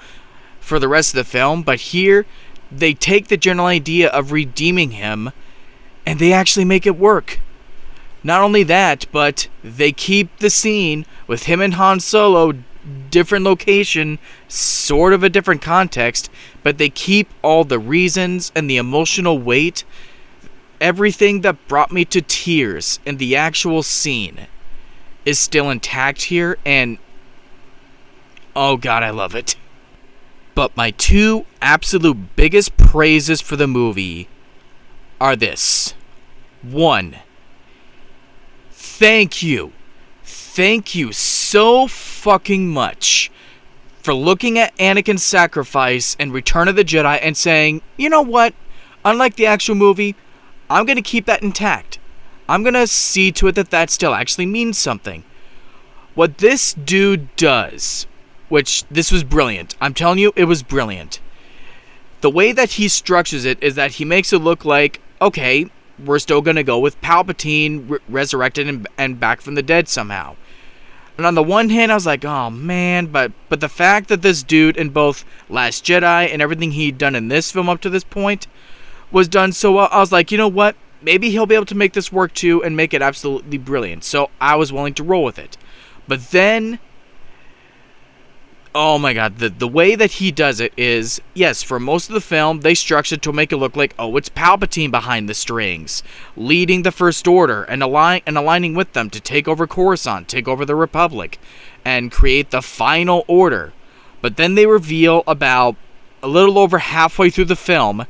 for the rest of the film. But here, they take the general idea of redeeming him, and they actually make it work. Not only that, but they keep the scene with him and Han Solo, different location, sort of a different context, but they keep all the reasons and the emotional weight. Everything that brought me to tears in the actual scene is still intact here, and oh god, I love it. But my two absolute biggest praises for the movie are this. 1. Thank you so fucking much for looking at Anakin's sacrifice in Return of the Jedi and saying, you know what, unlike the actual movie, I'm going to keep that intact. I'm going to see to it that that still actually means something. What this dude does, which this was brilliant. I'm telling you, it was brilliant. The way that he structures it is that he makes it look like, okay, we're still going to go with Palpatine resurrected and back from the dead somehow. And on the one hand, I was like, oh man, but the fact that this dude in both Last Jedi and everything he'd done in this film up to this point was done so well, I was like, you know what? Maybe he'll be able to make this work too and make it absolutely brilliant. So I was willing to roll with it. But then, oh my god, the way that he does it is, yes, for most of the film, they structured to make it look like, oh, it's Palpatine behind the strings, leading the First Order and aligning with them to take over Coruscant, take over the Republic, and create the final order. But then they reveal about a little over halfway through the film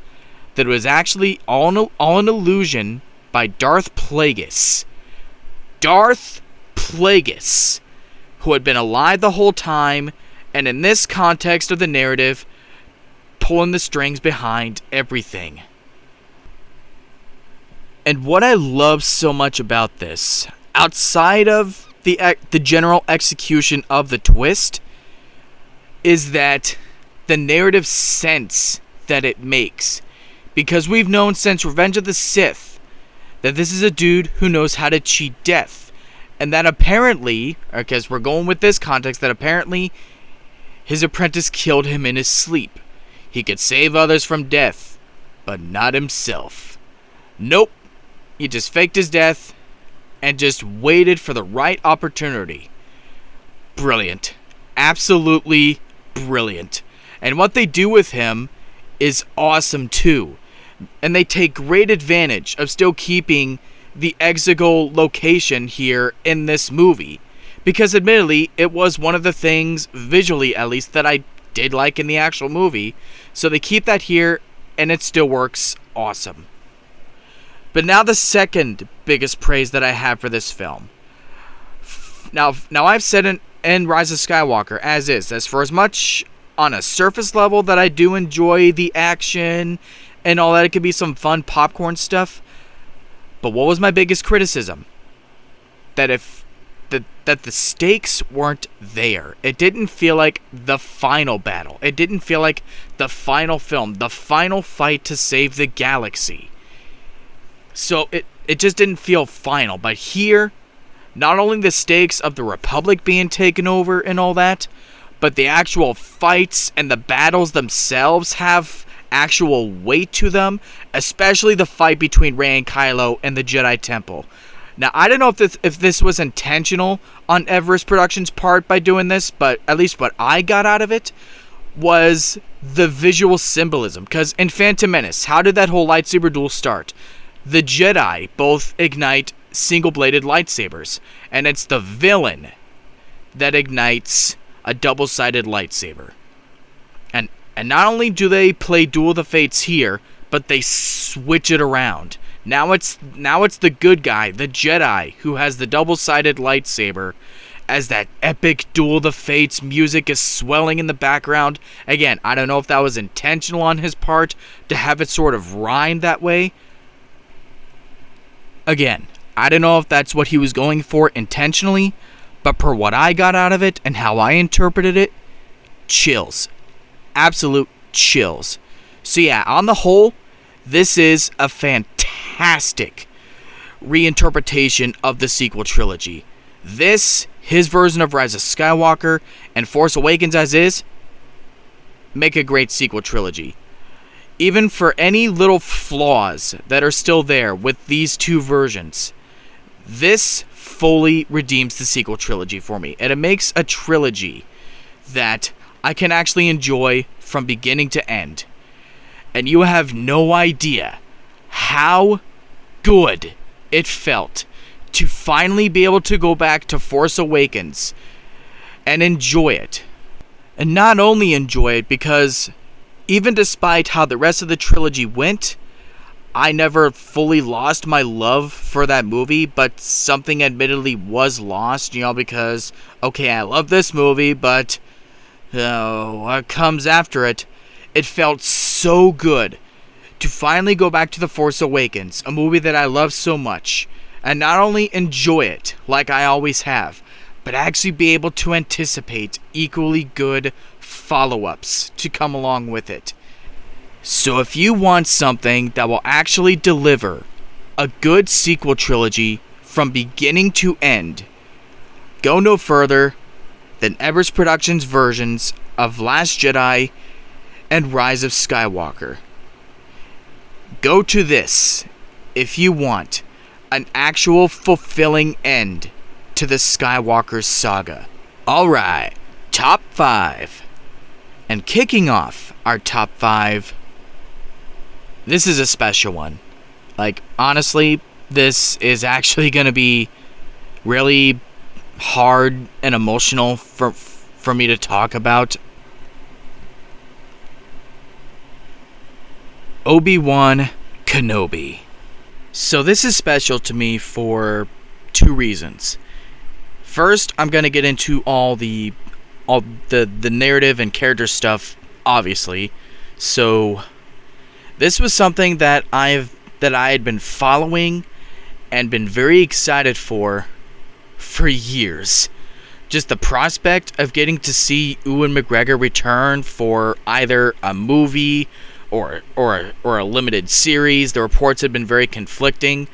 that it was actually all an illusion by Darth Plagueis. Darth Plagueis, who had been alive the whole time, and in this context of the narrative, pulling the strings behind everything. And what I love so much about this, outside of the general execution of the twist, is that the narrative sense that it makes. Because we've known since Revenge of the Sith that this is a dude who knows how to cheat death. And that apparently, because we're going with this context, that apparently his apprentice killed him in his sleep. He could save others from death, but not himself. Nope. He just faked his death and just waited for the right opportunity. Brilliant. Absolutely brilliant. And what they do with him is awesome too. And they take great advantage of still keeping the Exegol location here in this movie. Because admittedly, it was one of the things, visually at least, that I did like in the actual movie. So they keep that here, and it still works awesome. But now the second biggest praise that I have for this film. Now I've said in Rise of Skywalker, as for as much on a surface level that I do enjoy the action and all that, it could be some fun popcorn stuff. But what was my biggest criticism? That the stakes weren't there. It didn't feel like the final battle. It didn't feel like the final film, the final fight to save the galaxy. So it just didn't feel final. But here, not only the stakes of the Republic being taken over and all that, but the actual fights and the battles themselves have actual weight to them, especially the fight between Rey and Kylo and the Jedi Temple. Now, I don't know if this was intentional on Everest Productions' part by doing this, but at least what I got out of it was the visual symbolism. Because in Phantom Menace, how did that whole lightsaber duel start? The Jedi both ignite single-bladed lightsabers, and it's the villain that ignites a double-sided lightsaber. And not only do they play Duel of the Fates here, but they switch it around. Now it's the good guy, the Jedi, who has the double-sided lightsaber, as that epic Duel of the Fates music is swelling in the background. Again, I don't know if that was intentional on his part to have it sort of rhyme that way. Again, I don't know if that's what he was going for intentionally, but per what I got out of it and how I interpreted it, chills. Absolute chills. So yeah, on the whole, this is a fantastic reinterpretation of the sequel trilogy. This, his version of Rise of Skywalker, and Force Awakens as is, make a great sequel trilogy. Even for any little flaws that are still there with these two versions, this fully redeems the sequel trilogy for me. And it makes a trilogy that I can actually enjoy from beginning to end. And you have no idea how good it felt to finally be able to go back to Force Awakens and enjoy it. And not only enjoy it, because even despite how the rest of the trilogy went, I never fully lost my love for that movie, but something admittedly was lost, because, okay, I love this movie, but what comes after it? It felt so good to finally go back to The Force Awakens, a movie that I love so much, and not only enjoy it like I always have, but actually be able to anticipate equally good follow-ups to come along with it. So if you want something that will actually deliver a good sequel trilogy from beginning to end, go no further than Everest Productions' versions of Last Jedi and Rise of Skywalker. Go to this if you want an actual fulfilling end to the Skywalker Saga. Alright, top 5. And kicking off our top 5, this is a special one. Honestly, this is actually going to be really hard and emotional for me to talk about. Obi-Wan Kenobi. So this is special to me for two reasons. First, I'm going to get into all the narrative and character stuff, obviously. So this was something that I had been following and been very excited for years. Just the prospect of getting to see Ewan McGregor return for either a movie or a limited series. The reports had been very conflicting,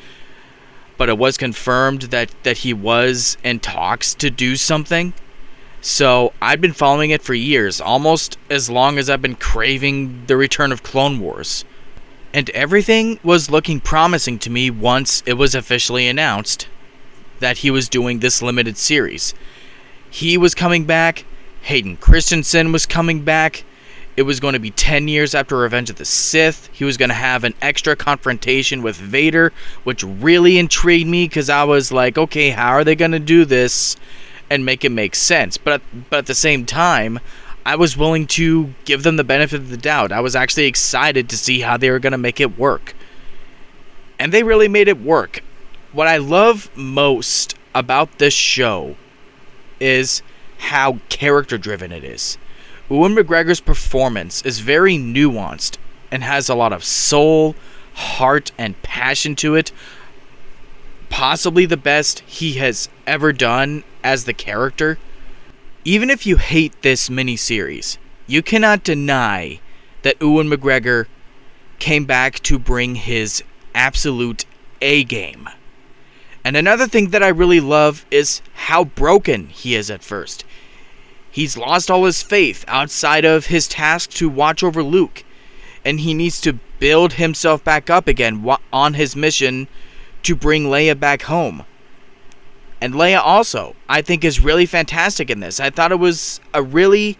but it was confirmed that he was in talks to do something. So I'd been following it for years, almost as long as I've been craving the return of Clone Wars. And everything was looking promising to me once it was officially announced that he was doing this limited series. He was coming back, Hayden Christensen was coming back, It was going to be 10 years after Revenge of the Sith. He was going to have an extra confrontation with Vader, which really intrigued me because I was like, okay, how are they going to do this and make it make sense? But at the same time, I was willing to give them the benefit of the doubt. I was actually excited to see how they were going to make it work. And they really made it work. What I love most about this show is how character-driven it is. Ewan McGregor's performance is very nuanced and has a lot of soul, heart, and passion to it. Possibly the best he has ever done as the character. Even if you hate this miniseries, you cannot deny that Ewan McGregor came back to bring his absolute A-game. And another thing that I really love is how broken he is at first. He's lost all his faith outside of his task to watch over Luke, and he needs to build himself back up again on his mission to bring Leia back home. And Leia also, I think, is really fantastic in this. I thought it was a really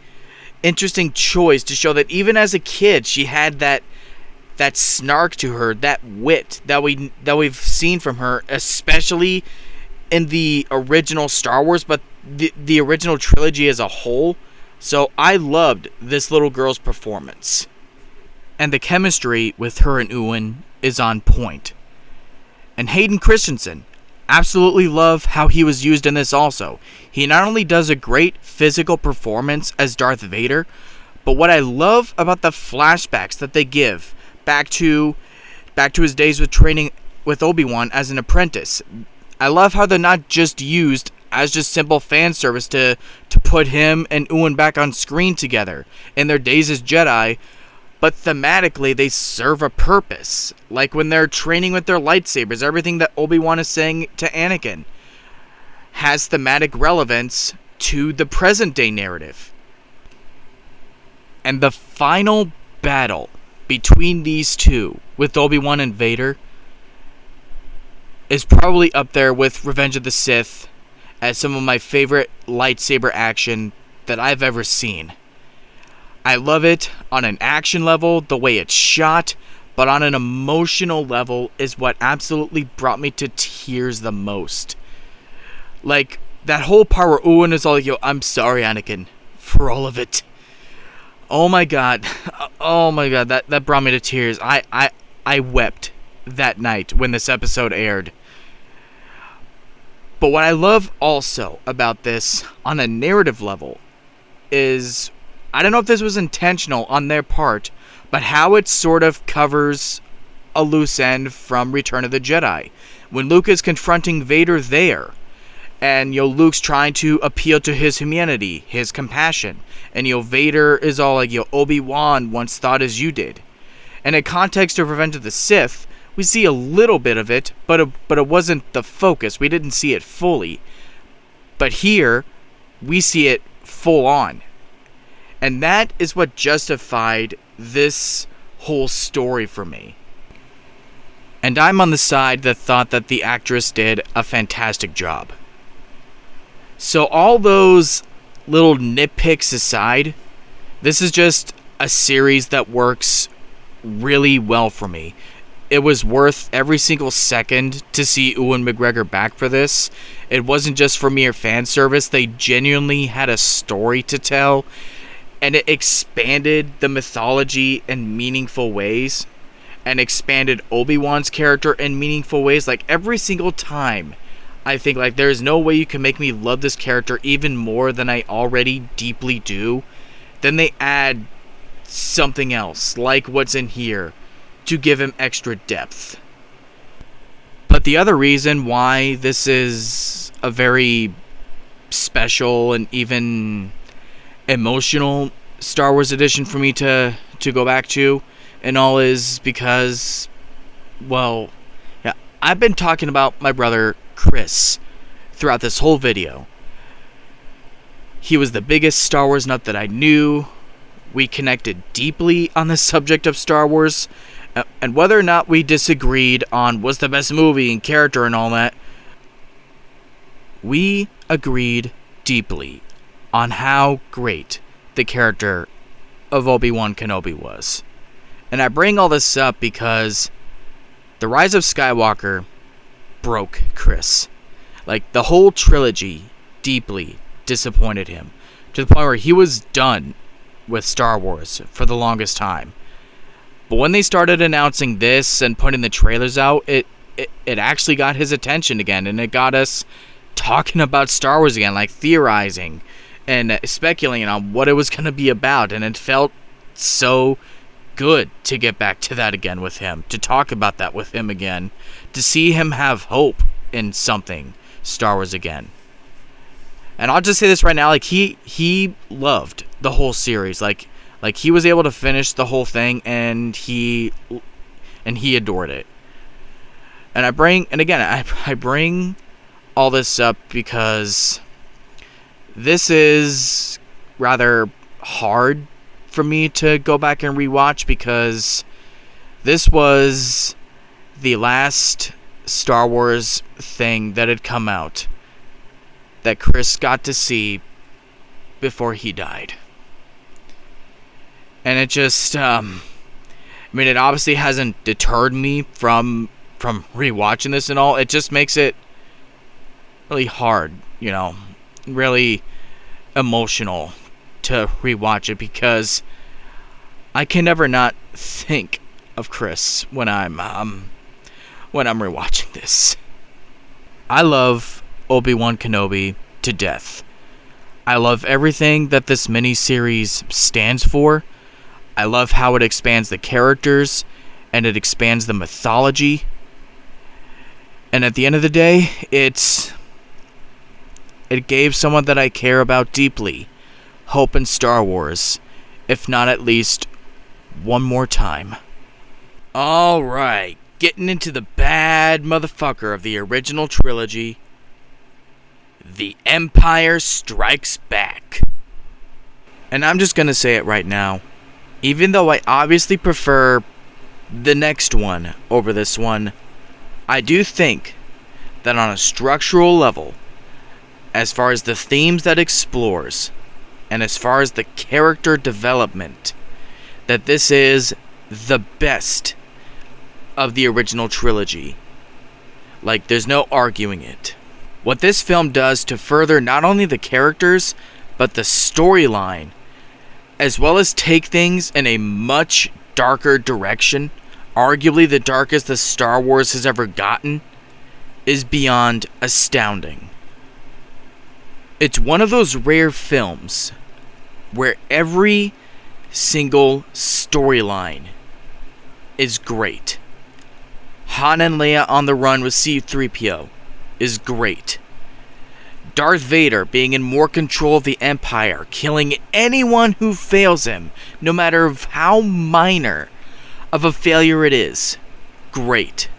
interesting choice to show that even as a kid, she had that snark to her, that wit that we've seen from her, especially in the original Star Wars, but the original trilogy as a whole. So I loved this little girl's performance. And the chemistry with her and Ewan is on point. And Hayden Christensen, absolutely love how he was used in this also. He not only does a great physical performance as Darth Vader, but what I love about the flashbacks that they give back to his days with training with Obi-Wan as an apprentice. I love how they're not just used as just simple fan service to put him and Ewan back on screen together in their days as Jedi, but thematically they serve a purpose. Like when they're training with their lightsabers, everything that Obi-Wan is saying to Anakin has thematic relevance to the present day narrative. And the final battle between these two, with Obi-Wan and Vader, is probably up there with Revenge of the Sith as some of my favorite lightsaber action that I've ever seen. I love it on an action level, the way it's shot, but on an emotional level is what absolutely brought me to tears the most. Like, that whole part where Ewan is all like, yo, I'm sorry, Anakin, for all of it. Oh my god, that brought me to tears. I wept that night when this episode aired. But what I love also about this on a narrative level is, I don't know if this was intentional on their part, but how it sort of covers a loose end from Return of the Jedi. When Luke is confronting Vader there, and Luke's trying to appeal to his humanity, his compassion, and Vader is all like, Obi-Wan once thought as you did. And in context of Revenge of the Sith, we see a little bit of it, but it wasn't the focus. We didn't see it fully. But here, we see it full on. And that is what justified this whole story for me. And I'm on the side that thought that the actress did a fantastic job. So all those little nitpicks aside, this is just a series that works really well for me. It was worth every single second to see Ewan McGregor back for this. It wasn't just for mere fan service. They genuinely had a story to tell, and it expanded the mythology in meaningful ways, and expanded Obi-Wan's character in meaningful ways. Like, every single time, I think, like, there's no way you can make me love this character even more than I already deeply do. Then they add something else, like what's in here, to give him extra depth. But the other reason why this is a very special and even emotional Star Wars edition for me to go back to and all is because, well, yeah, I've been talking about my brother Chris throughout this whole video. He was the biggest Star Wars nut that I knew. We connected deeply on the subject of Star Wars, and whether or not we disagreed on what's the best movie and character and all that, we agreed deeply on how great the character of Obi-Wan Kenobi was. And I bring all this up because The Rise of Skywalker broke Chris. Like, the whole trilogy deeply disappointed him, to the point where he was done with Star Wars for the longest time. But when they started announcing this and putting the trailers out, it actually got his attention again, and it got us talking about Star Wars again, like theorizing and speculating on what it was going to be about, and it felt so good to get back to that again with him, to talk about that with him again, to see him have hope in something Star Wars again. And I'll just say this right now, like, he loved the whole series, like he was able to finish the whole thing, and he adored it. And I bring all this up because this is rather hard for me to go back and rewatch, because this was the last Star Wars thing that had come out that Chris got to see before he died. And it just, it obviously hasn't deterred me from rewatching this and all. It just makes it really hard, really emotional to rewatch it, because I can never not think of Chris when I'm rewatching this. I love Obi-Wan Kenobi to death. I love everything that this miniseries stands for. I love how it expands the characters and it expands the mythology. And at the end of the day, it gave someone that I care about deeply hope in Star Wars, if not at least one more time. Alright, getting into the bad motherfucker of the original trilogy, The Empire Strikes Back. And I'm just gonna say it right now, even though I obviously prefer the next one over this one, I do think that on a structural level, as far as the themes that it explores, and as far as the character development, that this is the best of the original trilogy. Like, there's no arguing it. What this film does to further not only the characters, but the storyline, as well as take things in a much darker direction, arguably the darkest that Star Wars has ever gotten, is beyond astounding. It's one of those rare films where every single storyline is great. Han and Leia on the run with C-3PO is great. Darth Vader being in more control of the Empire, killing anyone who fails him, no matter how minor of a failure it is, great.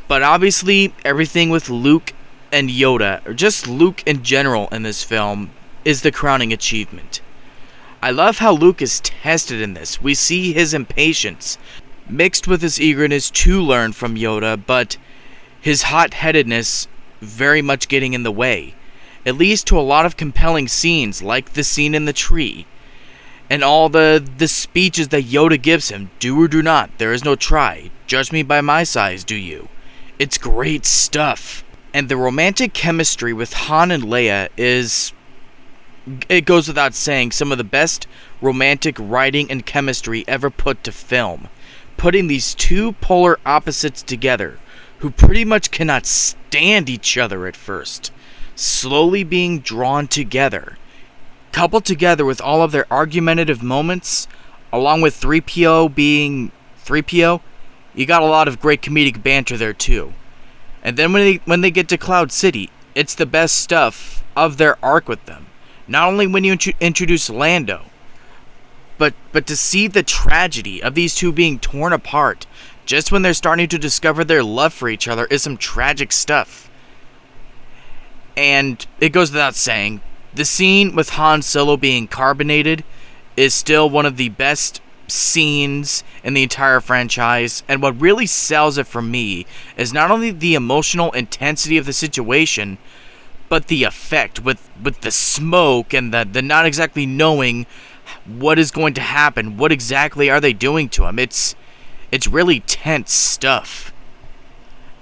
But obviously, everything with Luke and Yoda, or just Luke in general in this film, is the crowning achievement. I love how Luke is tested in this. We see his impatience, mixed with his eagerness to learn from Yoda, but his hot-headedness very much getting in the way. It leads to a lot of compelling scenes, like the scene in the tree, and all the speeches that Yoda gives him. Do or do not, there is no try. Judge me by my size, do you? It's great stuff. And the romantic chemistry with Han and Leia is, it goes without saying, some of the best romantic writing and chemistry ever put to film. Putting these two polar opposites together, who pretty much cannot stand each other at first, slowly being drawn together. Coupled together with all of their argumentative moments, along with 3PO being 3PO, you got a lot of great comedic banter there too. And then when they get to Cloud City, it's the best stuff of their arc with them. Not only when you introduce Lando, but to see the tragedy of these two being torn apart just when they're starting to discover their love for each other is some tragic stuff. And it goes without saying, the scene with Han Solo being carbonated is still one of the best scenes in the entire franchise, and what really sells it for me is not only the emotional intensity of the situation, but the effect with the smoke and the not exactly knowing what is going to happen? What exactly are they doing to him? It's really tense stuff.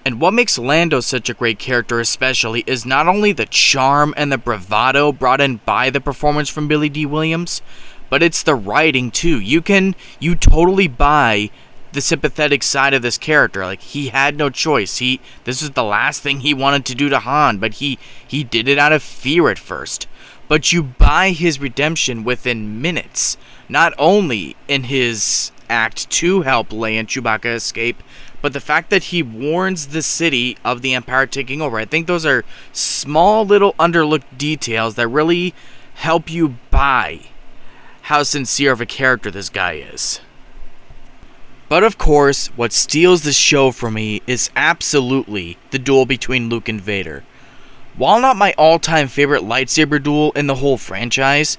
And what makes Lando such a great character especially is not only the charm and the bravado brought in by the performance from Billy D. Williams, but it's the writing too. You totally buy the sympathetic side of this character. Like, he had no choice. This is the last thing he wanted to do to Han, but he did it out of fear at first. But you buy his redemption within minutes, not only in his act to help Leia and Chewbacca escape, but the fact that he warns the city of the Empire taking over. I think those are small little underlooked details that really help you buy how sincere of a character this guy is. But of course, what steals the show for me is absolutely the duel between Luke and Vader. While not my all-time favorite lightsaber duel in the whole franchise,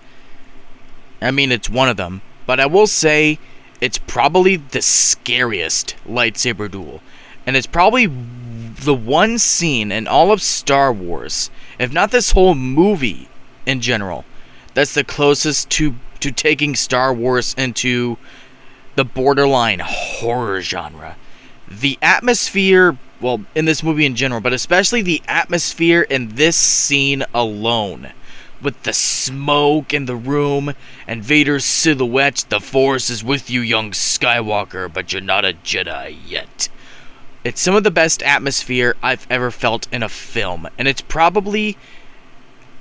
I mean, it's one of them, but I will say it's probably the scariest lightsaber duel. And it's probably the one scene in all of Star Wars, if not this whole movie in general, that's the closest to taking Star Wars into the borderline horror genre. The atmosphere, well, in this movie in general, but especially the atmosphere in this scene alone, with the smoke in the room and Vader's silhouette. The Force is with you, young Skywalker, but you're not a Jedi yet. It's some of the best atmosphere I've ever felt in a film, and it's probably,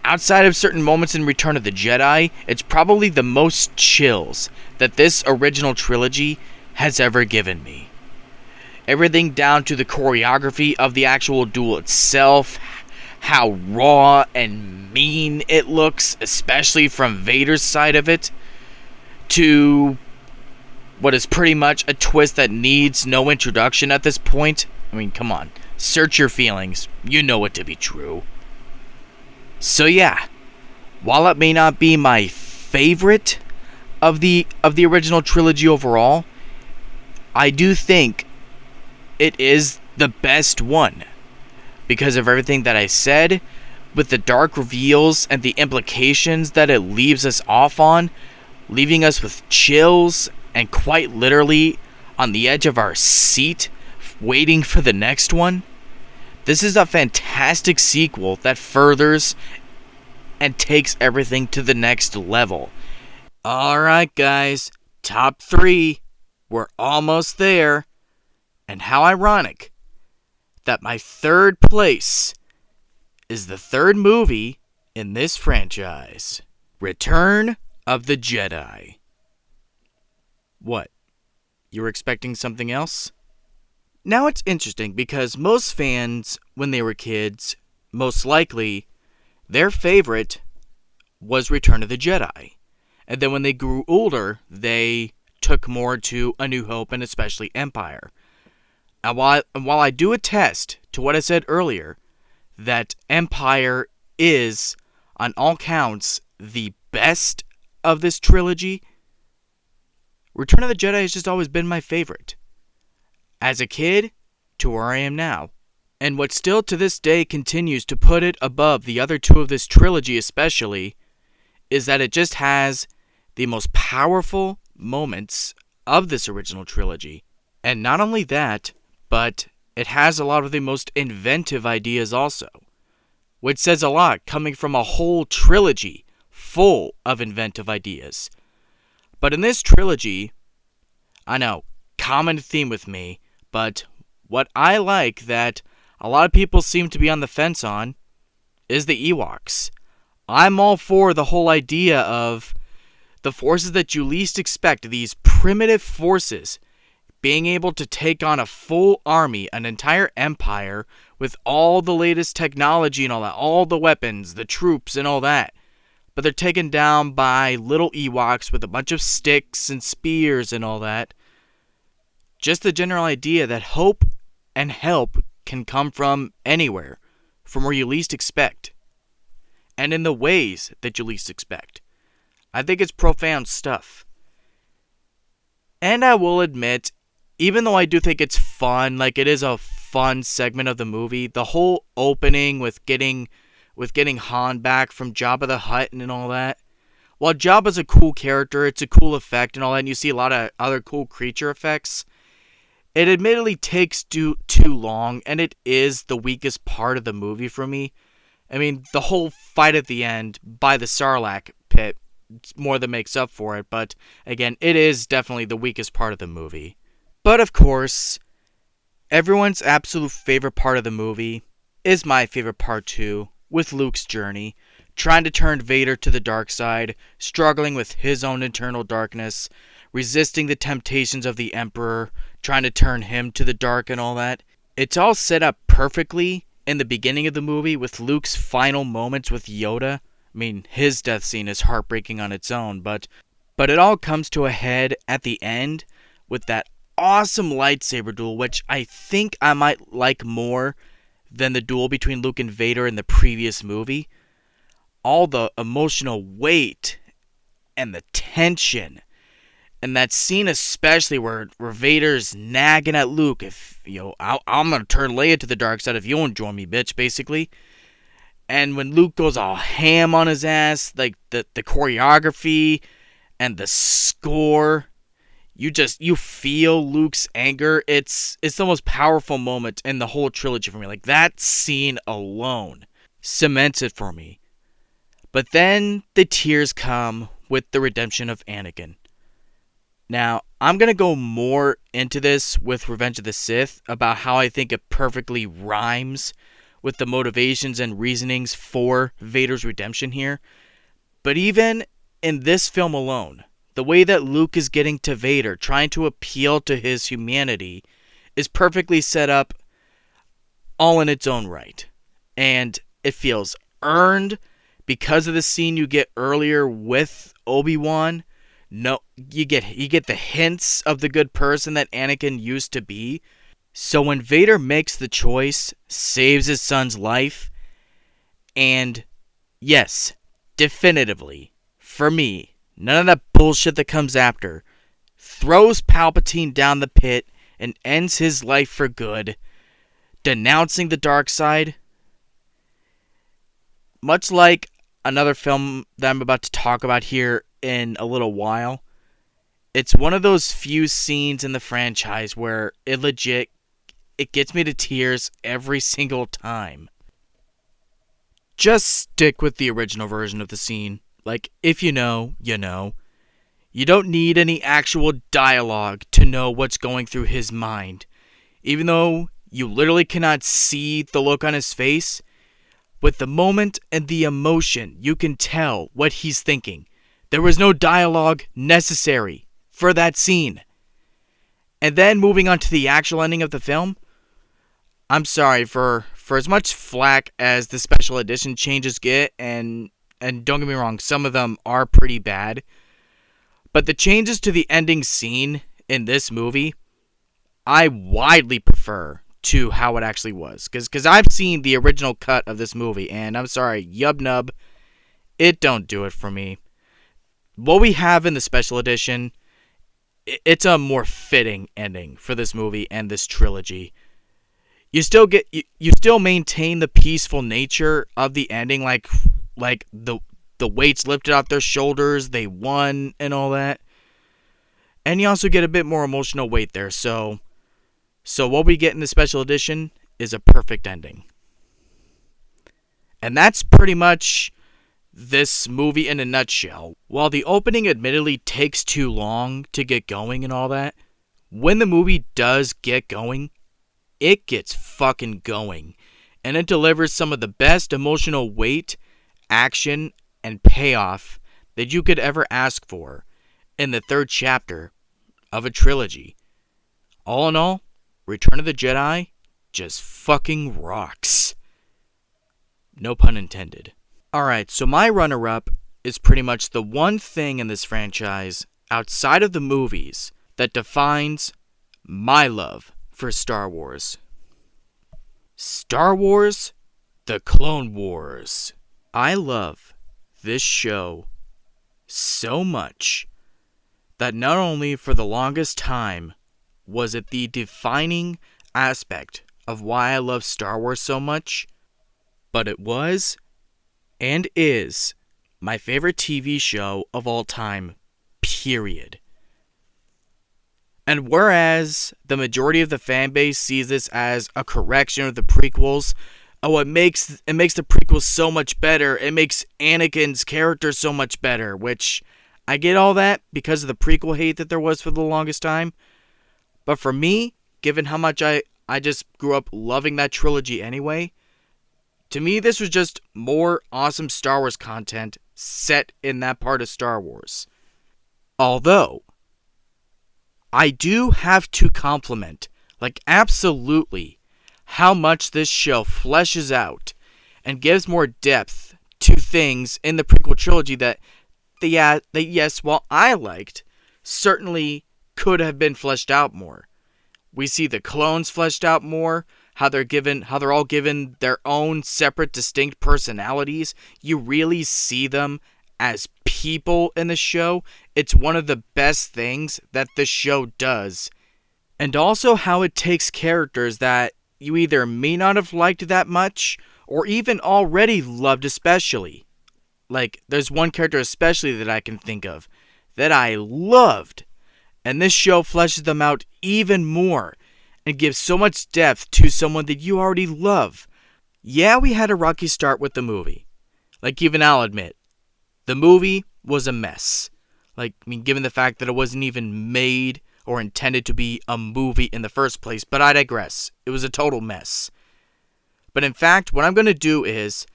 outside of certain moments in Return of the Jedi, it's probably the most chills that this original trilogy has ever given me. Everything down to the choreography of the actual duel itself, how raw and mean it looks, especially from Vader's side of it, to what is pretty much a twist that needs no introduction at this point. I mean, come on, search your feelings, you know it to be true. So yeah, while it may not be my favorite of the original trilogy overall, I do think it is the best one because of everything that I said, with the dark reveals and the implications that it leaves us off on, leaving us with chills and quite literally on the edge of our seat waiting for the next one. This is a fantastic sequel that furthers and takes everything to the next level. Alright guys, top 3. We're almost there. And how ironic that my third place is the third movie in this franchise. Return of the Jedi. What? You were expecting something else? Now it's interesting because most fans, when they were kids, most likely, their favorite was Return of the Jedi. And then when they grew older, they took more to A New Hope and especially Empire. And while I do attest to what I said earlier, that Empire is, on all counts, the best of this trilogy, Return of the Jedi has just always been my favorite. As a kid, to where I am now. And what still to this day continues to put it above the other two of this trilogy especially, is that it just has the most powerful moments of this original trilogy. And not only that, but it has a lot of the most inventive ideas also. Which says a lot coming from a whole trilogy full of inventive ideas. But in this trilogy, I know, common theme with me, but what I like that a lot of people seem to be on the fence on is the Ewoks. I'm all for the whole idea of the forces that you least expect, these primitive forces, being able to take on a full army, an entire empire, with all the latest technology and all that, all the weapons, the troops and all that. But they're taken down by little Ewoks with a bunch of sticks and spears and all that. Just the general idea that hope and help can come from anywhere, from where you least expect, and in the ways that you least expect. I think it's profound stuff. And I will admit, even though I do think it's fun, like it is a fun segment of the movie, the whole opening with getting Han back from Jabba the Hutt and all that, while Jabba's a cool character, it's a cool effect and all that, and you see a lot of other cool creature effects, it admittedly takes too long, and it is the weakest part of the movie for me. I mean, the whole fight at the end by the Sarlacc pit more than makes up for it, but again, it is definitely the weakest part of the movie. But of course, everyone's absolute favorite part of the movie is my favorite part too, with Luke's journey, trying to turn Vader to the dark side, struggling with his own internal darkness, resisting the temptations of the Emperor, trying to turn him to the dark and all that. It's all set up perfectly in the beginning of the movie with Luke's final moments with Yoda. I mean, his death scene is heartbreaking on its own, but it all comes to a head at the end with that awesome lightsaber duel, which I think I might like more than the duel between Luke and Vader in the previous movie. All the emotional weight and the tension, and that scene especially where Vader's nagging at Luke, if I'm gonna turn Leia to the dark side if you won't join me, bitch, basically. And when Luke goes all ham on his ass, like the choreography and the score, you feel Luke's anger. It's the most powerful moment in the whole trilogy for me. Like, that scene alone cements it for me. But then the tears come with the redemption of Anakin. Now, I'm going to go more into this with Revenge of the Sith about how I think it perfectly rhymes with the motivations and reasonings for Vader's redemption here. But even in this film alone, the way that Luke is getting to Vader, trying to appeal to his humanity, is perfectly set up all in its own right. And it feels earned because of the scene you get earlier with Obi-Wan. No, you get the hints of the good person that Anakin used to be. So when Vader makes the choice, saves his son's life, and yes, definitively, for me, none of that bullshit that comes after, throws Palpatine down the pit and ends his life for good, denouncing the dark side, much like another film that I'm about to talk about here in a little while, it's one of those few scenes in the franchise where it gets me to tears every single time. Just stick with the original version of the scene. Like, if you know, you know. You don't need any actual dialogue to know what's going through his mind. Even though you literally cannot see the look on his face, with the moment and the emotion, you can tell what he's thinking. There was no dialogue necessary for that scene. And then moving on to the actual ending of the film, I'm sorry for as much flack as the special edition changes get, and don't get me wrong, some of them are pretty bad, but the changes to the ending scene in this movie, I widely prefer to how it actually was. Because I've seen the original cut of this movie, and I'm sorry, yub nub, it don't do it for me. What we have in the special edition, it's a more fitting ending for this movie and this trilogy. You still maintain the peaceful nature of the ending, like the weights lifted off their shoulders, they won and all that. And you also get a bit more emotional weight there. So what we get in the special edition is a perfect ending. And that's pretty much this movie in a nutshell. While the opening admittedly takes too long to get going and all that, when the movie does get going, it gets fucking going. And it delivers some of the best emotional weight, action, and payoff that you could ever ask for in the third chapter of a trilogy. All in all, Return of the Jedi just fucking rocks. No pun intended. Alright, so my runner-up is pretty much the one thing in this franchise, outside of the movies, that defines my love for Star Wars. Star Wars: The Clone Wars. I love this show so much that not only for the longest time was it the defining aspect of why I love Star Wars so much, but it was and is my favorite TV show of all time, period. And whereas the majority of the fan base sees this as a correction of the prequels, it makes the prequels so much better. It makes Anakin's character so much better, which I get all that because of the prequel hate that there was for the longest time. But for me, given how much I just grew up loving that trilogy anyway, to me this was just more awesome Star Wars content set in that part of Star Wars. Although, I do have to compliment, absolutely, how much this show fleshes out and gives more depth to things in the prequel trilogy that yes, while I liked, certainly could have been fleshed out more. We see the clones fleshed out more, how they're all given their own separate distinct personalities. You really see them as people in the show. It's one of the best things that the show does. And also how it takes characters that you either may not have liked that much, or even already loved especially. There's one character especially that I can think of that I loved, and this show fleshes them out even more and gives so much depth to someone that you already love. Yeah, we had a rocky start with the movie. Even I'll admit, the movie was a mess. Given the fact that it wasn't even made or intended to be a movie in the first place, but I digress. It was a total mess. But in fact, what I'm going to do is,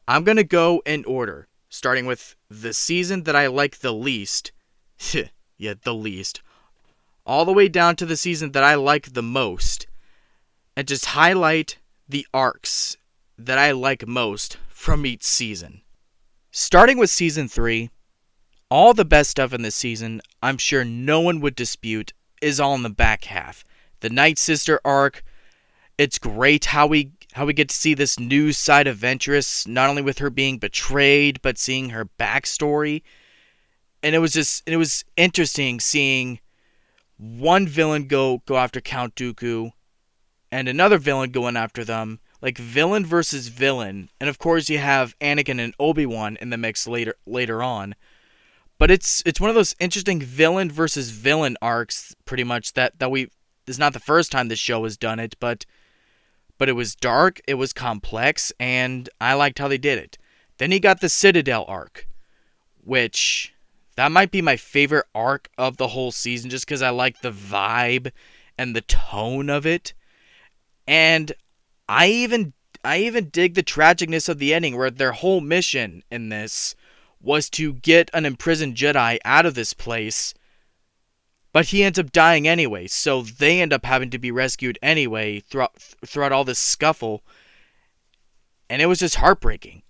I'm going to go in order, starting with the season that I like the least. Yeah, the least. All the way down to the season that I like the most. And just highlight the arcs that I like most from each season. Starting with season 3, all the best stuff in this season, I'm sure no one would dispute, is all in the back half. The Night Sister arc, it's great how we get to see this new side of Ventress, not only with her being betrayed, but seeing her backstory. And it was interesting seeing one villain go after Count Dooku, and another villain going after them, villain versus villain. And of course you have Anakin and Obi-Wan in the mix later on. But it's one of those interesting villain versus villain arcs, pretty much, that this is not the first time this show has done it, but it was dark, it was complex, and I liked how they did it. Then you got the Citadel arc, which that might be my favorite arc of the whole season, just because I like the vibe and the tone of it. And I even dig the tragicness of the ending, where their whole mission in this was to get an imprisoned Jedi out of this place, but he ends up dying anyway, so they end up having to be rescued anyway throughout all this scuffle, and it was just heartbreaking.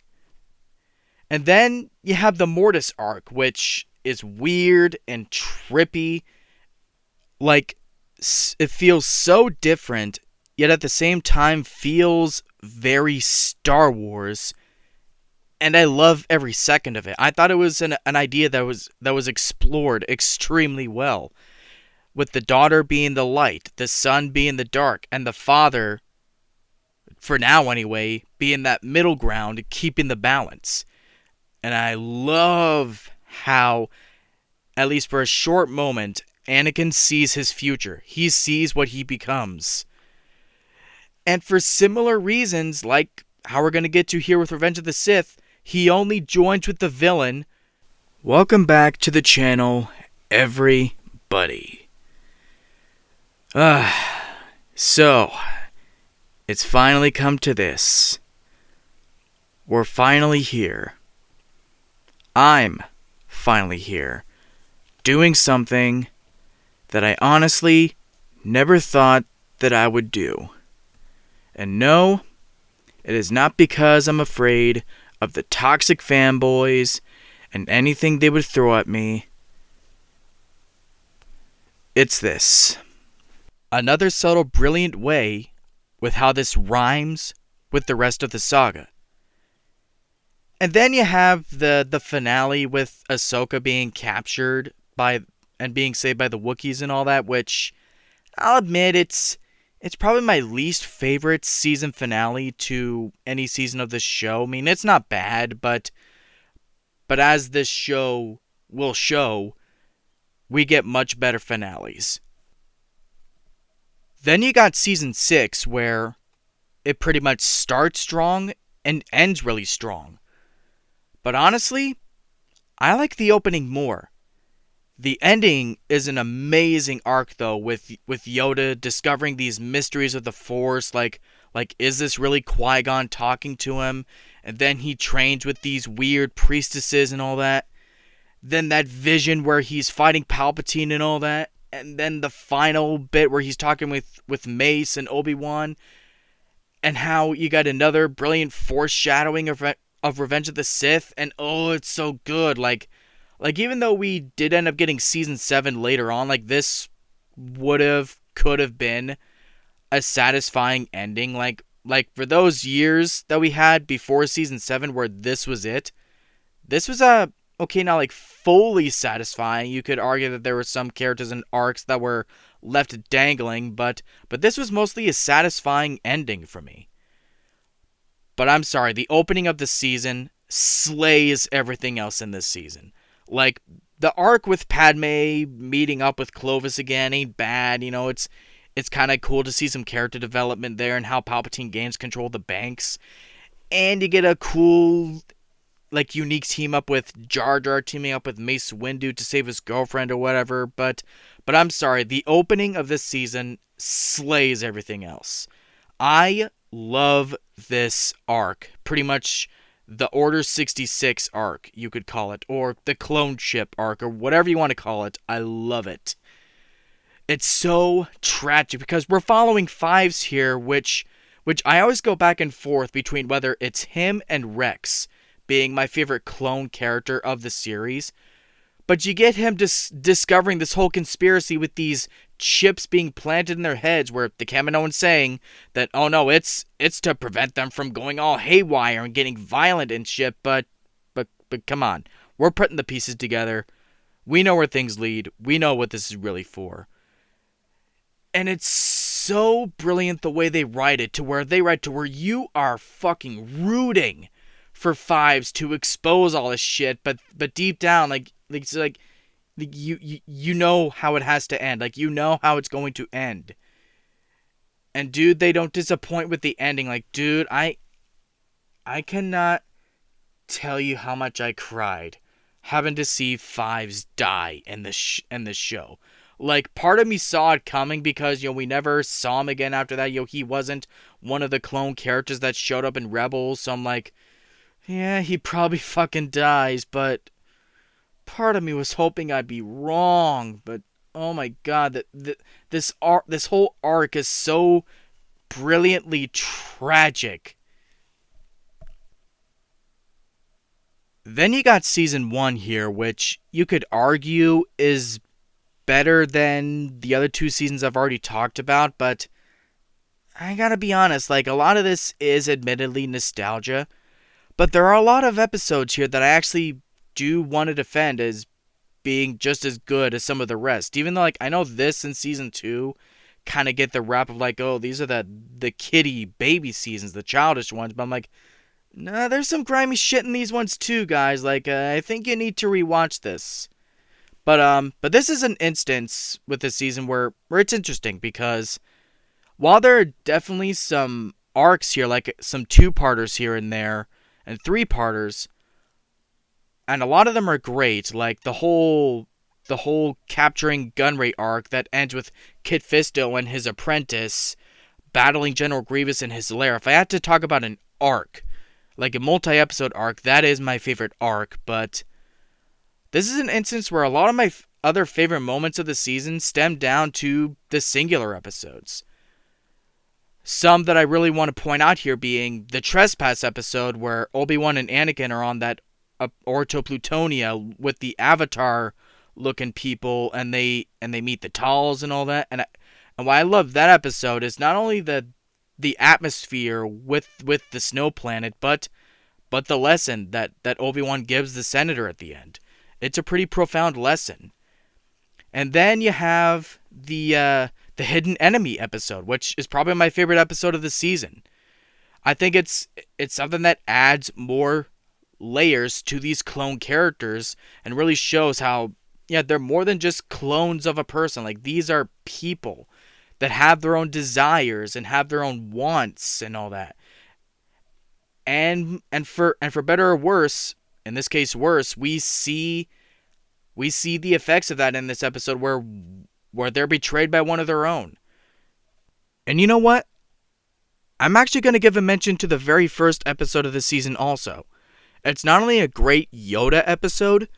And then you have the Mortis arc, which is weird and trippy. It feels so different, yet at the same time feels very Star Wars. And I love every second of it. I thought it was an idea that was explored extremely well. With the daughter being the light, the son being the dark, and the father, for now anyway, being that middle ground, keeping the balance. And I love how, at least for a short moment, Anakin sees his future. He sees what he becomes. And for similar reasons, like how we're going to get to here with Revenge of the Sith, he only joins with the villain. Welcome back to the channel, everybody. So, it's finally come to this. We're finally here. I'm finally here, doing something that I honestly never thought that I would do. And no, it is not because I'm afraid of the toxic fanboys and anything they would throw at me. It's this. Another subtle, brilliant way with how this rhymes with the rest of the saga. And then you have the finale with Ahsoka being captured and being saved by the Wookiees and all that, which I'll admit it's probably my least favorite season finale to any season of this show. I mean, it's not bad, but But as this show will show, we get much better finales. Then you got season 6, where it pretty much starts strong and ends really strong. But honestly, I like the opening more. The ending is an amazing arc though, with Yoda discovering these mysteries of the Force, like is this really Qui-Gon talking to him? And then he trains with these weird priestesses and all that. Then that vision where he's fighting Palpatine and all that. And then the final bit where he's talking with Mace and Obi-Wan. And how you got another brilliant foreshadowing of Revenge of the Sith. And oh, it's so good. Like even though we did end up getting season 7 later on, like this could have been a satisfying ending. Like for those years that we had before season 7 where this was it. This was okay, now like fully satisfying. You could argue that there were some characters and arcs that were left dangling, but this was mostly a satisfying ending for me. But I'm sorry, the opening of the season slays everything else in this season. Like, the arc with Padme meeting up with Clovis again ain't bad, you know, it's kind of cool to see some character development there and how Palpatine gains control of the banks. And you get a cool, like, unique team up with Jar Jar teaming up with Mace Windu to save his girlfriend or whatever. But I'm sorry, the opening of this season slays everything else. I love this arc. Pretty much the Order 66 arc, you could call it, or the Clone Ship arc, or whatever you want to call it. I love it. It's so tragic because we're following Fives here, which I always go back and forth between whether it's him and Rex being my favorite clone character of the series. But you get him discovering this whole conspiracy with these chips being planted in their heads, where the Kaminoans saying that, oh no, it's to prevent them from going all haywire and getting violent and shit. But come on, we're putting the pieces together. We know where things lead. We know what this is really for. And it's so brilliant the way they write it, to where you are fucking rooting for Fives to expose all this shit, but deep down, you know how it has to end. Like, you know how it's going to end. And dude, they don't disappoint with the ending. Like, dude, I cannot tell you how much I cried having to see Fives die in this show. Like, part of me saw it coming because, we never saw him again after that. He wasn't one of the clone characters that showed up in Rebels, so I'm like, yeah, he probably fucking dies, but part of me was hoping I'd be wrong. But oh my god, this whole arc is so brilliantly tragic. Then you got season 1 here, which you could argue is better than the other 2 seasons I've already talked about, but I gotta be honest, like, a lot of this is admittedly nostalgia. But there are a lot of episodes here that I actually do want to defend as being just as good as some of the rest. Even though, like, I know this and season 2 kind of get the rap of, like, oh, these are the kiddie baby seasons, the childish ones. But I'm like, nah, there's some grimy shit in these ones too, guys. Like, I think you need to rewatch this. But this is an instance with this season where it's interesting because while there are definitely some arcs here, like some 2-parters here and there, and 3-parters, and a lot of them are great, like the whole capturing Gunray arc that ends with Kit Fisto and his apprentice battling General Grievous in his lair. If I had to talk about an arc, like a multi-episode arc, that is my favorite arc. But this is an instance where a lot of my other favorite moments of the season stem down to the singular episodes. Some that I really want to point out here being the Trespass episode where Obi-Wan and Anakin are on that Orto Plutonia with the Avatar-looking people, and they meet the Talls and all that. And why I love that episode is not only the atmosphere with the snow planet, but the lesson that Obi-Wan gives the Senator at the end. It's a pretty profound lesson. And then you have the Hidden Enemy episode, which is probably my favorite episode of the season. I think it's something that adds more layers to these clone characters and really shows how, yeah, they're more than just clones of a person. Like, these are people that have their own desires and have their own wants and all that. And for better or worse, in this case worse, we see the effects of that in this episode where they're betrayed by one of their own. And you know what? I'm actually going to give a mention to the very first episode of the season also. It's not only a great Yoda episode,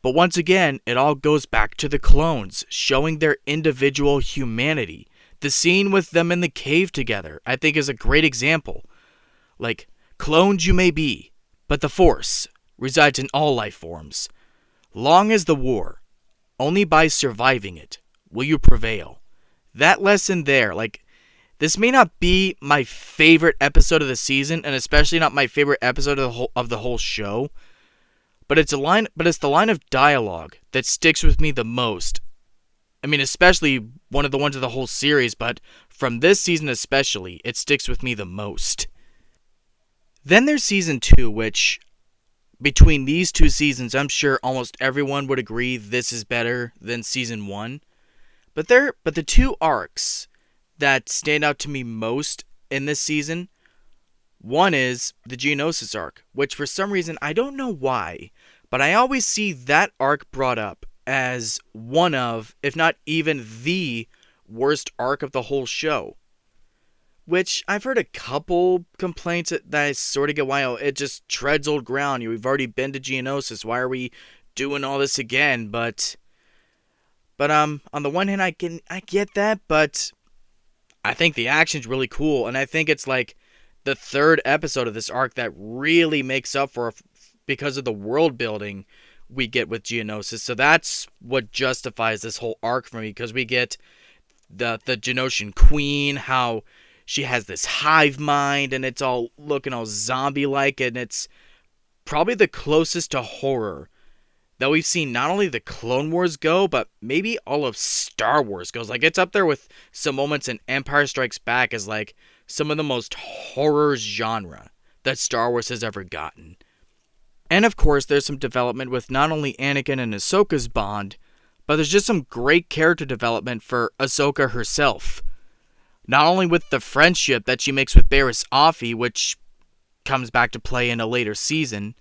but once again, it all goes back to the clones, showing their individual humanity. The scene with them in the cave together, I think, is a great example. Like, clones you may be, but the Force resides in all life forms. Long as the war, only by surviving it will you prevail. That lesson there, like, this may not be my favorite episode of the season, and especially not my favorite episode of the whole show, but it's the line of dialogue that sticks with me the most. I mean, especially one of the ones of the whole series, but from this season especially, it sticks with me the most. Then there's season 2, which, between these two seasons, I'm sure almost everyone would agree this is better than season 1. But the two arcs that stand out to me most in this season, one is the Geonosis arc, which for some reason, I don't know why, but I always see that arc brought up as one of, if not even the worst arc of the whole show. Which I've heard a couple complaints that I sort of get why it just treads old ground. We've already been to Geonosis. Why are we doing all this again? But on the one hand, I get that, but I think the action's really cool, and I think it's like the third episode of this arc that really makes up for because of the world building we get with Geonosis. So that's what justifies this whole arc for me, because we get the Geonosian Queen, how she has this hive mind, and it's all looking all zombie-like, and it's probably the closest to horror that we've seen not only the Clone Wars go, but maybe all of Star Wars goes. Like, it's up there with some moments in Empire Strikes Back as, like, some of the most horror genre that Star Wars has ever gotten. And of course, there's some development with not only Anakin and Ahsoka's bond, but there's just some great character development for Ahsoka herself. Not only with the friendship that she makes with Barriss Offee, which comes back to play in a later season,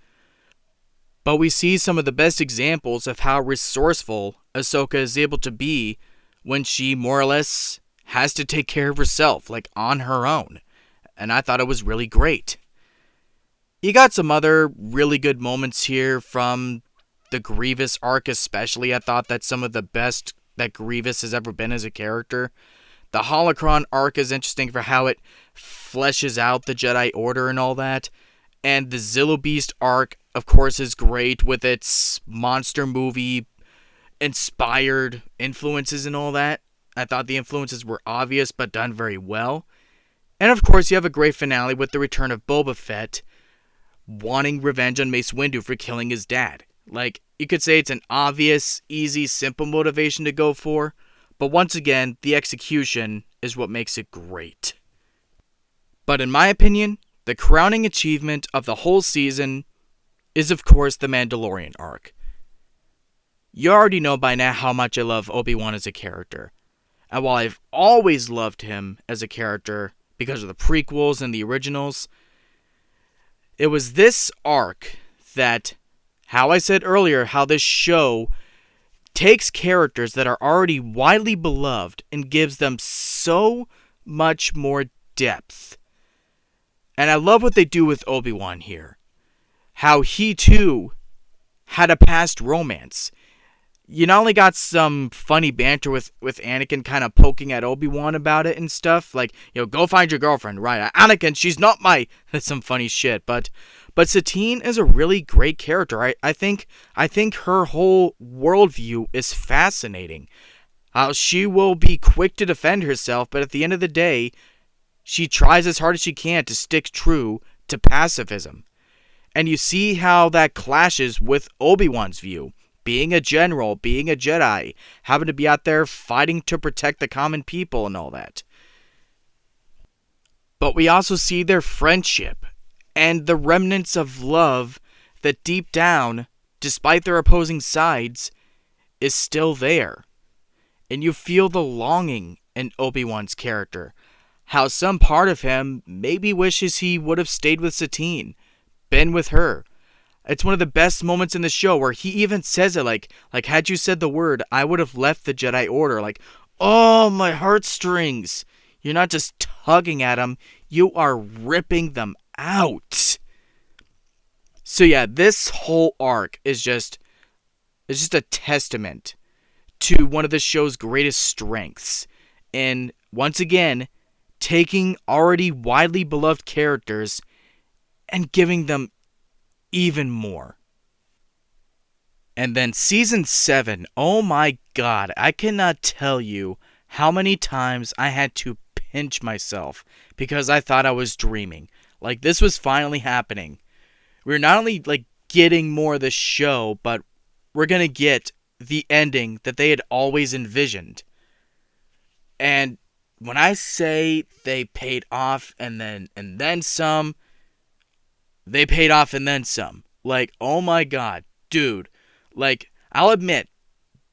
but we see some of the best examples of how resourceful Ahsoka is able to be when she more or less has to take care of herself, like on her own. And I thought it was really great. You got some other really good moments here from the Grievous arc especially. I thought that's some of the best that Grievous has ever been as a character. The Holocron arc is interesting for how it fleshes out the Jedi Order and all that. And the Zillo Beast arc, of course, is great with its monster movie inspired influences and all that. I thought the influences were obvious but done very well. And of course, you have a great finale with the return of Boba Fett wanting revenge on Mace Windu for killing his dad. Like, you could say it's an obvious, easy, simple motivation to go for, but once again, the execution is what makes it great. But in my opinion, the crowning achievement of the whole season is, of course, the Mandalorian arc. You already know by now how much I love Obi-Wan as a character. And while I've always loved him as a character because of the prequels and the originals, it was this arc that, how I said earlier, how this show takes characters that are already widely beloved and gives them so much more depth. And I love what they do with Obi-Wan here. How he, too, had a past romance. You not only got some funny banter with Anakin kind of poking at Obi-Wan about it and stuff. Like, go find your girlfriend. Right, Anakin, she's not my... That's some funny shit. But Satine is a really great character. I think her whole worldview is fascinating. How she will be quick to defend herself, but at the end of the day, she tries as hard as she can to stick true to pacifism. And you see how that clashes with Obi-Wan's view. Being a general, being a Jedi, having to be out there fighting to protect the common people and all that. But we also see their friendship and the remnants of love that deep down, despite their opposing sides, is still there. And you feel the longing in Obi-Wan's character. How some part of him maybe wishes he would have stayed with Satine, been with her. It's one of the best moments in the show where he even says it like had you said the word, I would have left the Jedi Order. Like, oh, my heartstrings. You're not just tugging at them, you are ripping them out. So yeah, this whole arc is just a testament to one of the show's greatest strengths. And once again, taking already widely beloved characters and giving them even more. And then season 7, oh my god, I cannot tell you how many times I had to pinch myself because I thought I was dreaming. Like, this was finally happening. We're not only getting more of the show, but we're gonna get the ending that they had always envisioned. And when I say they paid off and then some, they paid off and then some. Like, oh my god, dude. Like, I'll admit,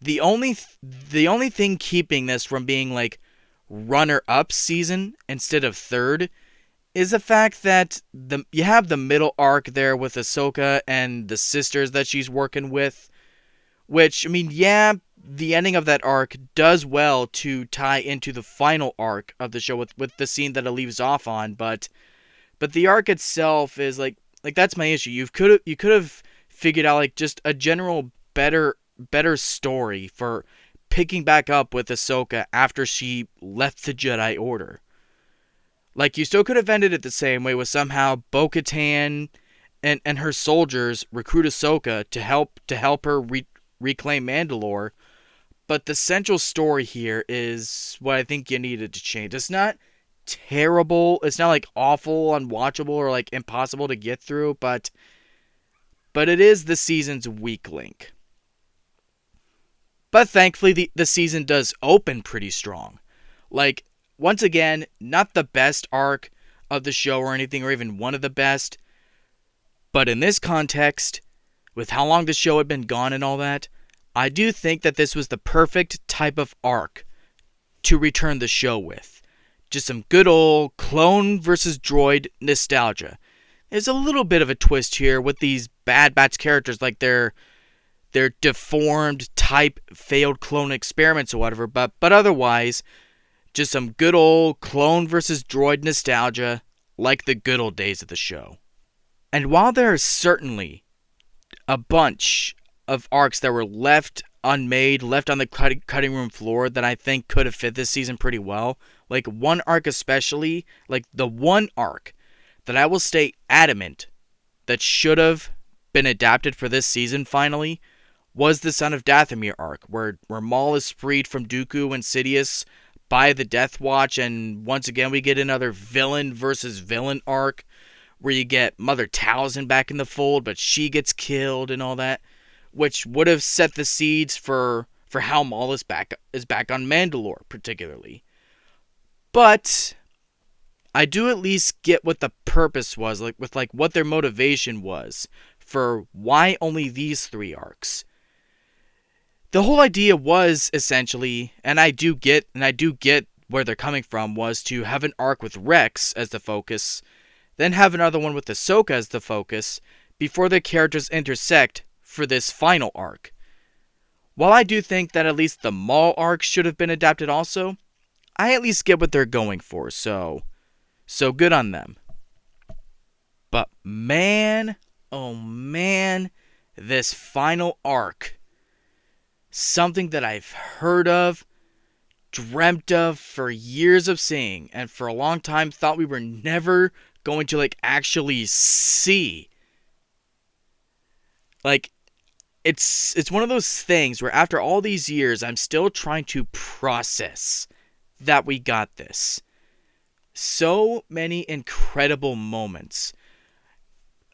the only thing keeping this from being runner-up season instead of third is the fact that you have the middle arc there with Ahsoka and the sisters that she's working with, which, I mean, yeah, the ending of that arc does well to tie into the final arc of the show with the scene that it leaves off on, but the arc itself is like that's my issue. You could have figured out just a general better story for picking back up with Ahsoka after she left the Jedi Order. You still could have ended it the same way, with somehow Bo-Katan and her soldiers recruit Ahsoka to help her reclaim Mandalore. But the central story here is what I think you needed to change. It's not terrible. It's not awful, unwatchable, or impossible to get through, but it is the season's weak link. But thankfully, the season does open pretty strong. Once again, not the best arc of the show or anything, or even one of the best. But in this context, with how long the show had been gone and all that, I do think that this was the perfect type of arc to return the show with. Just some good old clone versus droid nostalgia. There's a little bit of a twist here with these Bad Batch characters, they're deformed type failed clone experiments or whatever, but otherwise, just some good old clone versus droid nostalgia, like the good old days of the show. And while there is certainly a bunch of arcs that were left unmade, left on the cutting room floor that I think could have fit this season pretty well, one arc especially, the one arc that I will stay adamant that should have been adapted for this season finally, was the Son of Dathomir arc, where Maul is freed from Dooku and Sidious by the Death Watch, and once again we get another villain versus villain arc, where you get Mother Talzin back in the fold, but she gets killed and all that, which would have set the seeds for how Maul is back on Mandalore, particularly. But I do at least get what the purpose was, with what their motivation was for why only these 3 arcs. The whole idea was essentially, and I do get where they're coming from, was to have an arc with Rex as the focus, then have another one with Ahsoka as the focus, before the characters intersect for this final arc. While I do think that at least the Maul arc should have been adapted also, I at least get what they're going for, so good on them. But man, oh man, this final arc, something that I've heard of, dreamt of for years of seeing, and for a long time thought we were never going to actually see. It's one of those things where after all these years, I'm still trying to process that we got this. So many incredible moments.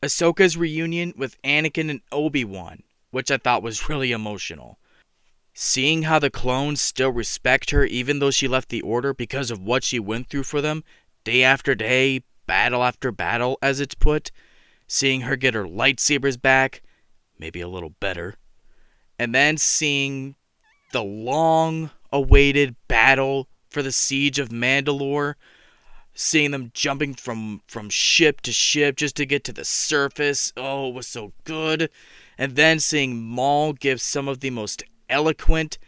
Ahsoka's reunion with Anakin and Obi-Wan, which I thought was really emotional. Seeing how the clones still respect her even though she left the Order because of what she went through for them, day after day, battle after battle, as it's put. seeing her get her lightsabers back, maybe a little better, and then seeing the long-awaited battle for the siege of Mandalore, seeing them jumping from ship to ship just to get to the surface. Oh, it was so good. And then seeing Maul give some of the most eloquent,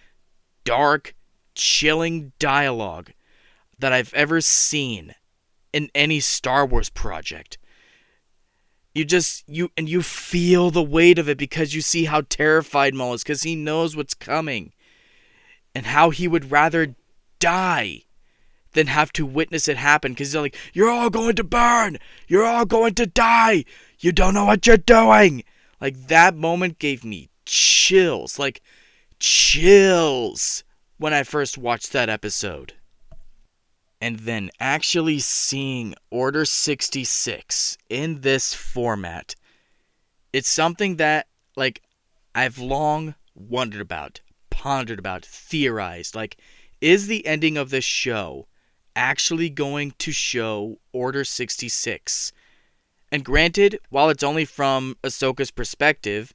dark, chilling dialogue that I've ever seen in any Star Wars project. You feel the weight of it because you see how terrified Maul is, because he knows what's coming and how he would rather die than have to witness it happen, because they're like, you're all going to burn, you're all going to die, you don't know what you're doing. Like, that moment gave me chills, like chills, when I first watched that episode. And then actually seeing Order 66 in this format, it's something that, like, I've long wondered about, pondered about, theorized. Like, is the ending of this show actually going to show Order 66? And granted, while it's only from Ahsoka's perspective,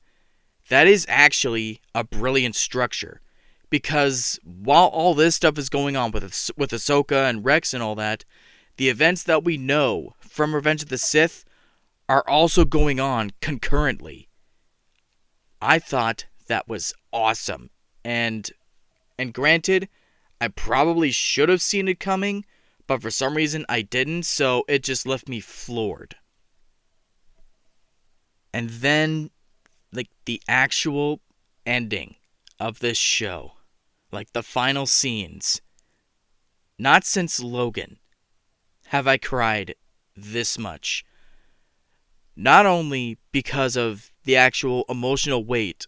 that is actually a brilliant structure. Because while all this stuff is going on with Ahsoka and Rex and all that, the events that we know from Revenge of the Sith are also going on concurrently. I thought that was awesome. And granted, I probably should have seen it coming, but for some reason I didn't, so it just left me floored. And then, like, the actual ending of this show, like the final scenes, not since Logan have I cried this much. Not only because of the actual emotional weight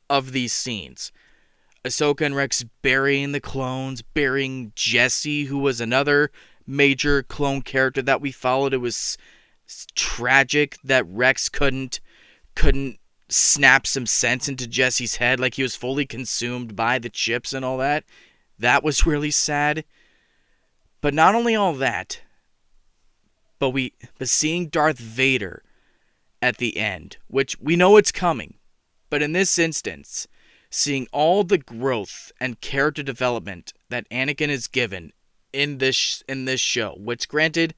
of these scenes, Ahsoka and Rex burying the clones, burying Jesse, who was another major clone character that we followed. It was tragic that Rex couldn't snap some sense into Jesse's head, like he was fully consumed by the chips and all that. That was really sad. But not only all that, but seeing Darth Vader at the end, which we know it's coming, but in this instance, seeing all the growth and character development that Anakin is given in this show, which granted,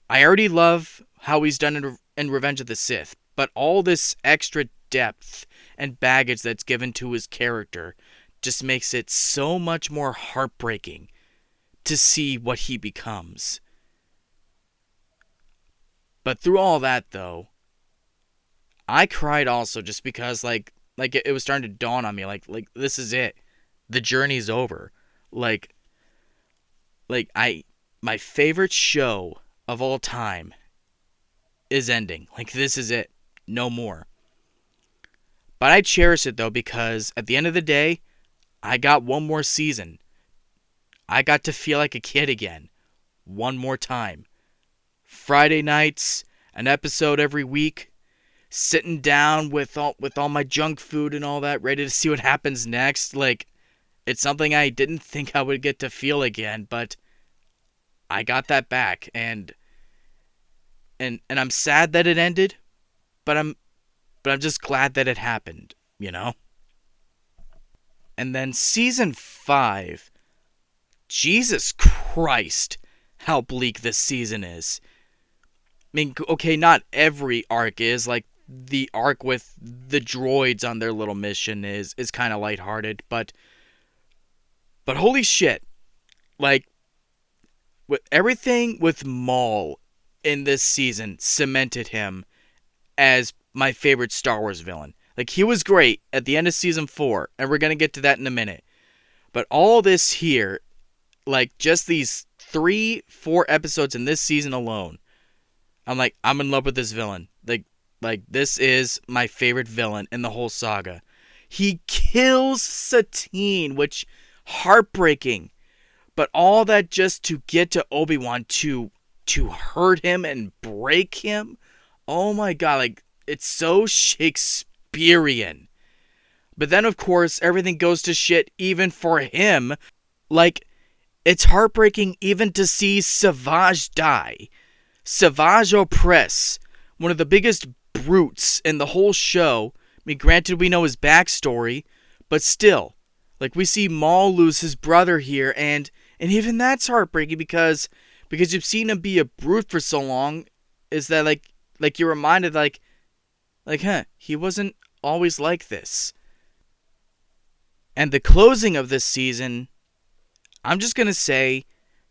I already love how he's done in Revenge of the Sith, but all this extra depth and baggage that's given to his character just makes it so much more heartbreaking to see what he becomes. But through all that, though, I cried also just because, like it was starting to dawn on me, like this is it. The journey's over. My favorite show of all time is ending. Like, this is it. No more. But I cherish it, though, because at the end of the day, I got one more season. I got to feel like a kid again. One more time. Friday nights, an episode every week, sitting down with all my junk food and all that, ready to see what happens next. Like, it's something I didn't think I would get to feel again, but I got that back, and I'm sad that it ended, but I'm just glad that it happened, you know? And then season 5, Jesus Christ, how bleak this season is. I mean, okay, not every arc is, like, the arc with the droids on their little mission is kind of lighthearted, but holy shit, like, with everything with Maul in this season cemented him as my favorite Star Wars villain. Like, he was great at the end of season 4, and we're gonna get to that in a minute. But all this here, like, just these 3-4 episodes in this season alone, I'm like, I'm in love with this villain. Like, this is my favorite villain in the whole saga. He kills Satine, which, heartbreaking. But all that just to get to Obi-Wan, to hurt him and break him. Oh my god, like, it's so Shakespearean. But then, of course, everything goes to shit even for him. Like, it's heartbreaking even to see Savage die. Savage Opress, one of the biggest brutes in the whole show. I mean, granted, we know his backstory, but still, like, we see Maul lose his brother here, and even that's heartbreaking because you've seen him be a brute for so long. Is that like you're reminded he wasn't always like this. And the closing of this season, I'm just gonna say,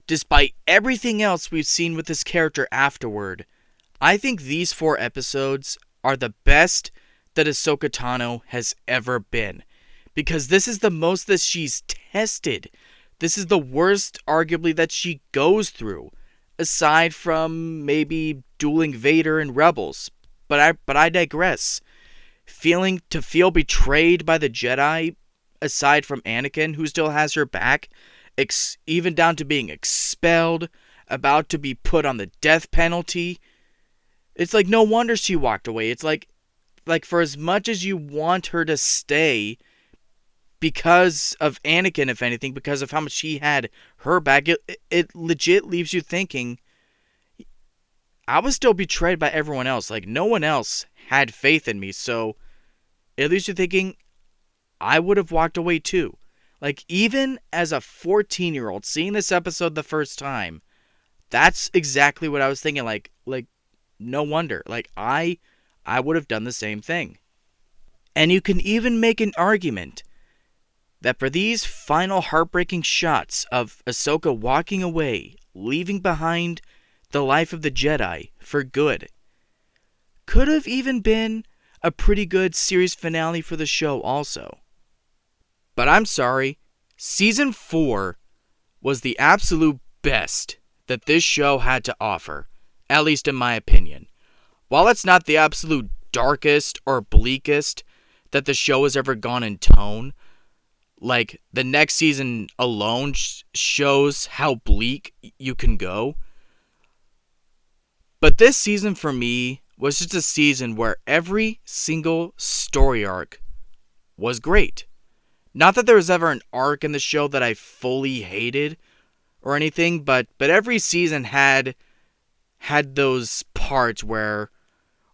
despite everything else we've seen with this character afterward, I think these 4 episodes are the best that Ahsoka Tano has ever been. Because this is the most that she's tested. This is the worst, arguably, that she goes through. Aside from maybe dueling Vader and Rebels. But I digress. To feel betrayed by the Jedi, aside from Anakin, who still has her back, even down to being expelled, about to be put on the death penalty. It's like, no wonder she walked away. It's like for as much as you want her to stay, because of Anakin, if anything, because of how much he had her back, it legit leaves you thinking, I was still betrayed by everyone else. Like, no one else had faith in me, so it leaves you thinking, I would have walked away too. Like, even as a 14-year-old, seeing this episode the first time, that's exactly what I was thinking. Like, no wonder. Like, I would have done the same thing. And you can even make an argument that for these final heartbreaking shots of Ahsoka walking away, leaving behind the life of the Jedi for good, could have even been a pretty good series finale for the show also. But I'm sorry, Season 4 was the absolute best that this show had to offer, at least in my opinion. While it's not the absolute darkest or bleakest that the show has ever gone in tone, like, the next season alone shows how bleak you can go. But this season for me was just a season where every single story arc was great. Not that there was ever an arc in the show that I fully hated or anything, but every season had those parts where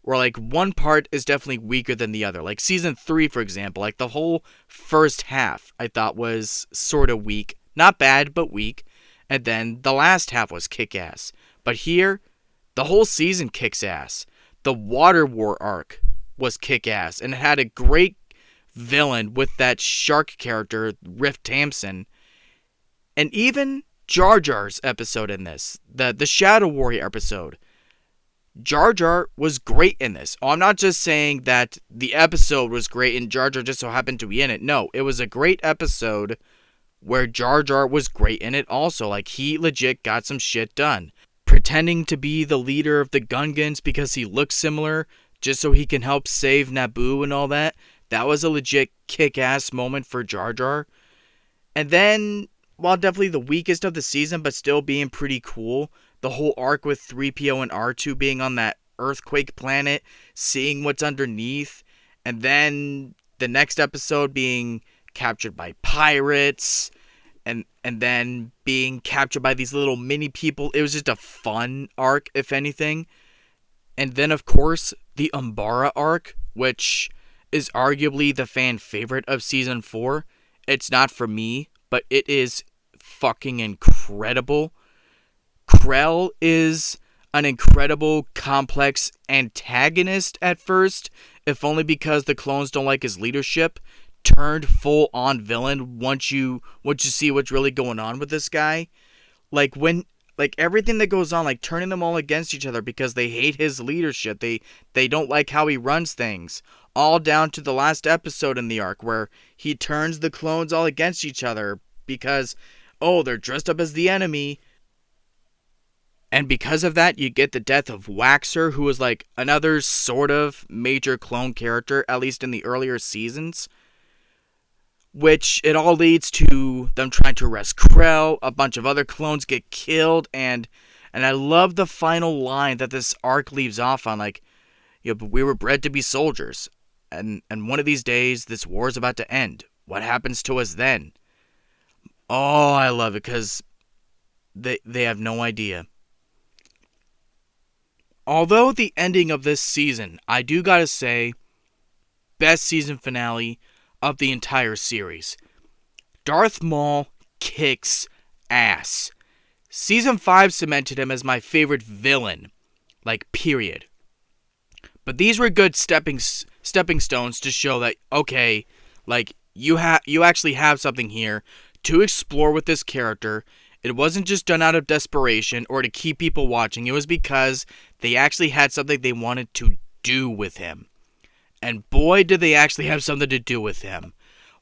like one part is definitely weaker than the other. Like season 3, for example, like the whole first half I thought was sort of weak. Not bad, but weak. And then the last half was kick-ass. But here, the whole season kicks ass. The Water War arc was kick-ass, and it had a great villain with that shark character, Riff Tamson. And even Jar Jar's episode in this, the Shadow Warrior episode, Jar Jar was great in this. Oh, I'm not just saying that the episode was great and Jar Jar just so happened to be in it. No, it was a great episode where Jar Jar was great in it also. Like, he legit got some shit done. Pretending to be the leader of the Gungans because he looks similar, just so he can help save Naboo and all that. That was a legit kick-ass moment for Jar Jar. And then, while definitely the weakest of the season, but still being pretty cool, the whole arc with 3PO and R2 being on that earthquake planet, seeing what's underneath, and then the next episode being captured by pirates, and then being captured by these little mini people. It was just a fun arc, if anything. And then, of course, the Umbara arc, which is arguably the fan favorite of Season 4. It's not for me, but it is fucking incredible. Krell is an incredible, complex antagonist at first, if only because the clones don't like his leadership, turned full-on villain once you see what's really going on with this guy. Like, everything that goes on, like turning them all against each other because they hate his leadership, they don't like how he runs things, all down to the last episode in the arc where he turns the clones all against each other because, oh, they're dressed up as the enemy. And because of that, you get the death of Waxer, who was like another sort of major clone character, at least in the earlier seasons. Which it all leads to them trying to arrest Krell, a bunch of other clones get killed, and I love the final line that this arc leaves off on, like, but we were bred to be soldiers, and one of these days this war is about to end. What happens to us then? Oh, I love it, because they have no idea. Although the ending of this season, I do gotta say, best season finale of the entire series. Darth Maul kicks ass. Season 5 cemented him as my favorite villain. Period. But these were good stepping stones to show that, okay, you actually have something here to explore with this character. It wasn't just done out of desperation or to keep people watching. It was because they actually had something they wanted to do with him. And boy, did they actually have something to do with him.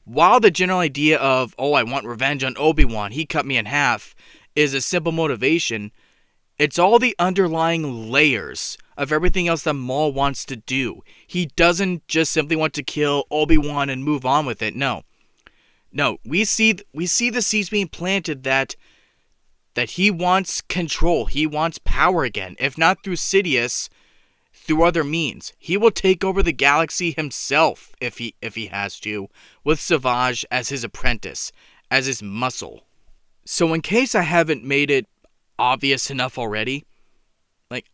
While the general idea of, I want revenge on Obi-Wan, he cut me in half, is a simple motivation, it's all the underlying layers of everything else that Maul wants to do. He doesn't just simply want to kill Obi-Wan and move on with it. No, we see the seeds being planted that he wants control. He wants power again. If not through Sidious, through other means. He will take over the galaxy himself if he has to, with Savage as his apprentice, as his muscle. So in case I haven't made it obvious enough already,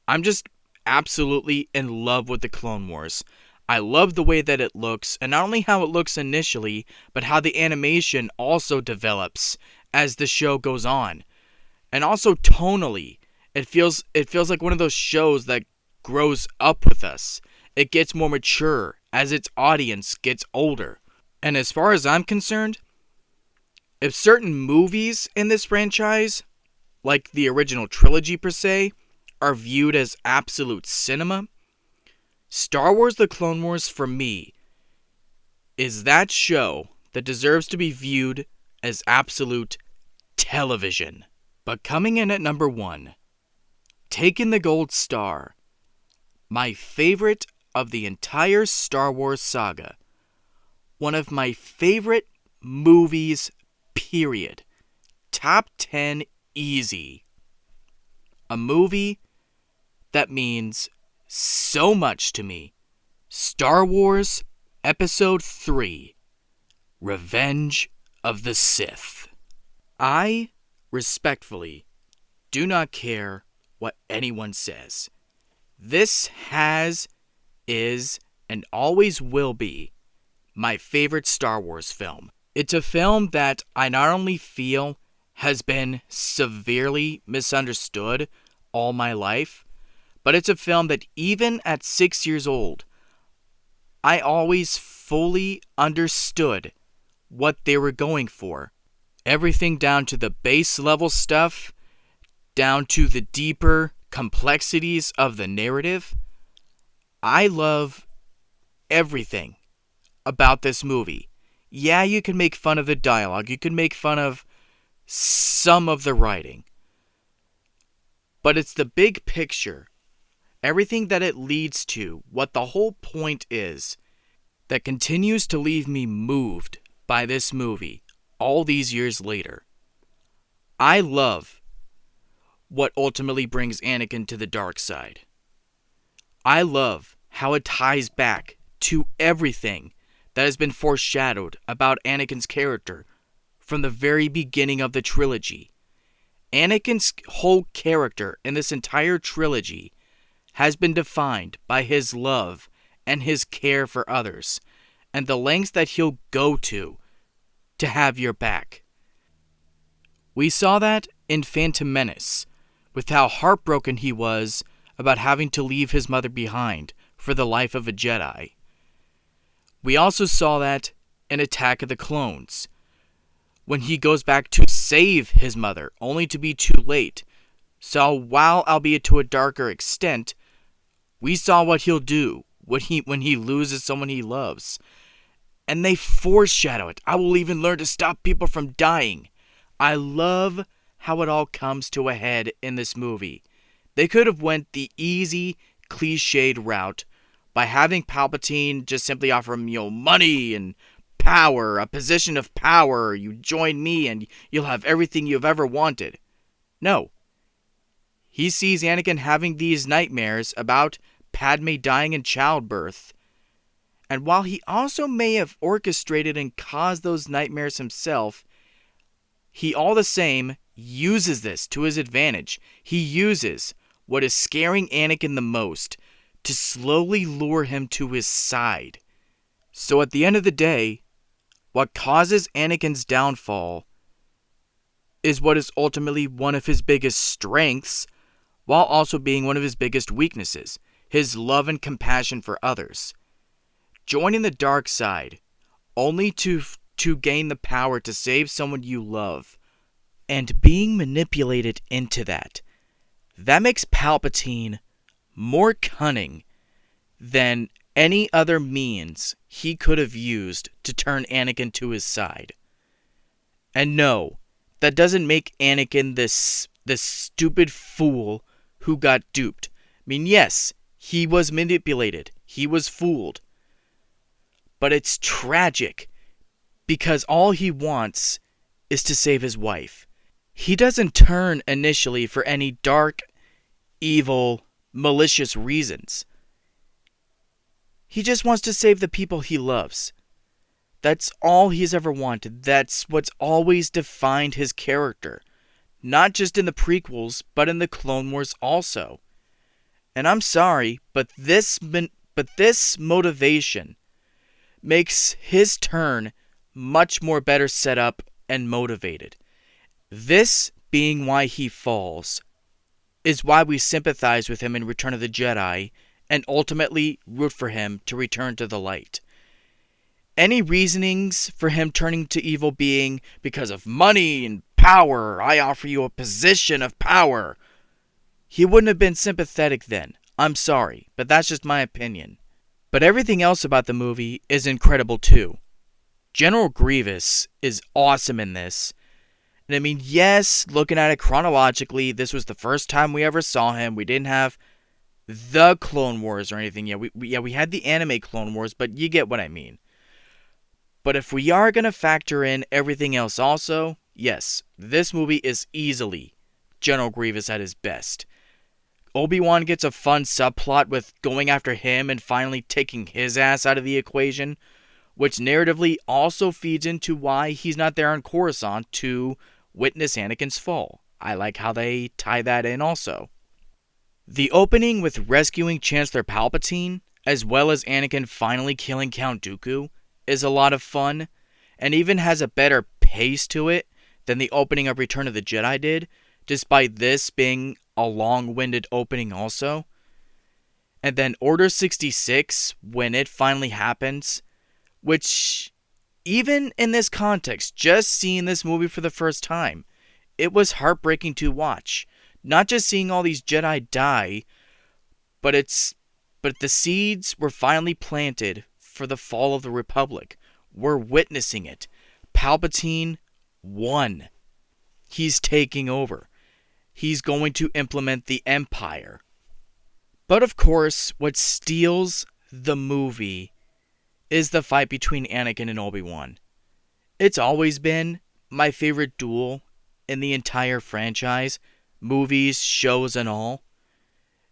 I'm just absolutely in love with the Clone Wars. I love the way that it looks, and not only how it looks initially, but how the animation also develops as the show goes on. And also tonally, it feels like one of those shows that grows up with us. It gets more mature as its audience gets older. And as far as I'm concerned, if certain movies in this franchise, like the original trilogy per se, are viewed as absolute cinema, Star Wars The Clone Wars for me is that show that deserves to be viewed as absolute television. But coming in at number 1, taking the gold star, my favorite of the entire Star Wars saga, one of my favorite movies, period. Top 10 easy. A movie that means so much to me. Star Wars Episode 3, Revenge of the Sith. I respectfully do not care what anyone says. This is, and always will be my favorite Star Wars film. It's a film that I not only feel has been severely misunderstood all my life, but it's a film that even at 6 years old, I always fully understood what they were going for. Everything down to the base level stuff, down to the deeper complexities of the narrative. I love everything about this movie. Yeah, you can make fun of the dialogue, you can make fun of some of the writing, but it's the big picture, everything that it leads to, what the whole point is, that continues to leave me moved by this movie all these years later. I love what ultimately brings Anakin to the dark side. I love how it ties back to everything that has been foreshadowed about Anakin's character from the very beginning of the trilogy. Anakin's whole character in this entire trilogy has been defined by his love and his care for others, and the lengths that he'll go to have your back. We saw that in Phantom Menace, with how heartbroken he was about having to leave his mother behind for the life of a Jedi. We also saw that in Attack of the Clones, when he goes back to save his mother, only to be too late. So while, albeit to a darker extent, we saw what he'll do when he loses someone he loves. And they foreshadow it. I will even learn to stop people from dying. I love how it all comes to a head in this movie. They could have went the easy, cliched route by having Palpatine just simply offer him, money and power, a position of power. You join me and you'll have everything you've ever wanted. No. He sees Anakin having these nightmares about Padme dying in childbirth. And while he also may have orchestrated and caused those nightmares himself, he all the same uses this to his advantage. He uses what is scaring Anakin the most to slowly lure him to his side. So at the end of the day, what causes Anakin's downfall is what is ultimately one of his biggest strengths, while also being one of his biggest weaknesses, his love and compassion for others. Joining the dark side, only to gain the power to save someone you love, and being manipulated into that. That makes Palpatine more cunning than any other means he could have used to turn Anakin to his side. And no, that doesn't make Anakin this stupid fool who got duped. I mean, yes, he was manipulated. He was fooled. But it's tragic because all he wants is to save his wife. He doesn't turn initially for any dark, evil, malicious reasons. He just wants to save the people he loves. That's all he's ever wanted. That's what's always defined his character. Not just in the prequels, but in the Clone Wars also. And I'm sorry, but this motivation makes his turn much more better set up and motivated. This being why he falls is why we sympathize with him in Return of the Jedi and ultimately root for him to return to the light. Any reasonings for him turning to evil being because of money and power, I offer you a position of power, he wouldn't have been sympathetic then. I'm sorry, but that's just my opinion. But everything else about the movie is incredible too. General Grievous is awesome in this. And I mean, yes, looking at it chronologically, this was the first time we ever saw him. We didn't have the Clone Wars or anything yet. We had the anime Clone Wars, but you get what I mean. But if we are going to factor in everything else also, yes, this movie is easily General Grievous at his best. Obi-Wan gets a fun subplot with going after him and finally taking his ass out of the equation, which narratively also feeds into why he's not there on Coruscant to witness Anakin's fall. I like how they tie that in also. The opening with rescuing Chancellor Palpatine, as well as Anakin finally killing Count Dooku, is a lot of fun, and even has a better pace to it than the opening of Return of the Jedi did, despite this being a long-winded opening also. And then Order 66, when it finally happens, which, even in this context, just seeing this movie for the first time, it was heartbreaking to watch. Not just seeing all these Jedi die, but the seeds were finally planted for the fall of the Republic. We're witnessing it. Palpatine won. He's taking over. He's going to implement the Empire. But of course, what steals the movie is the fight between Anakin and Obi-Wan. It's always been my favorite duel in the entire franchise, movies, shows, and all.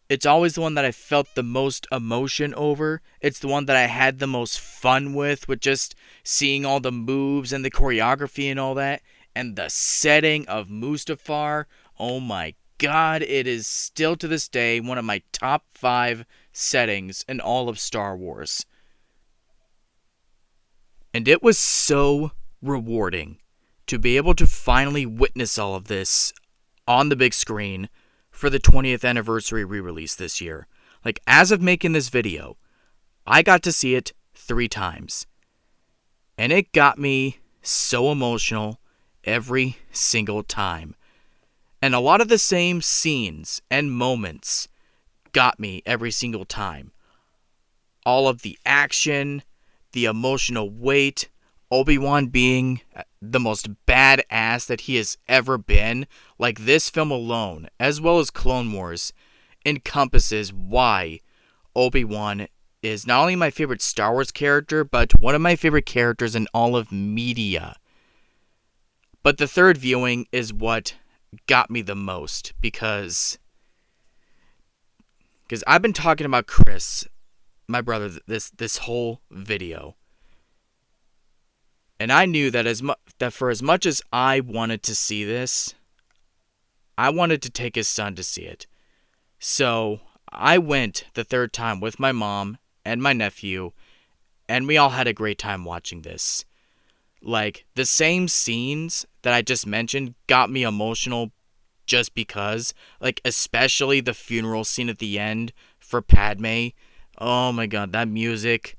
It's always the one that I felt the most emotion over. It's the one that I had the most fun with just seeing all the moves and the choreography and all that. And the setting of Mustafar, oh my god, it is still to this day one of my top 5 settings in all of Star Wars. And it was so rewarding to be able to finally witness all of this on the big screen for the 20th anniversary re-release this year. Like, as of making this video, I got to see it 3 times. And it got me so emotional every single time. And a lot of the same scenes and moments got me every single time. All of the action, the emotional weight, Obi-Wan being the most badass that he has ever been. Like, this film alone, as well as Clone Wars, encompasses why Obi-Wan is not only my favorite Star Wars character, but one of my favorite characters in all of media. But the third viewing is what got me the most, because I've been talking about Chris, my brother, this whole video. And I knew that for as much as I wanted to see this, I wanted to take his son to see it. So I went the third time with my mom and my nephew, and we all had a great time watching this. Like, the same scenes that I just mentioned got me emotional just because. Like, especially the funeral scene at the end for Padme. Oh my god, that music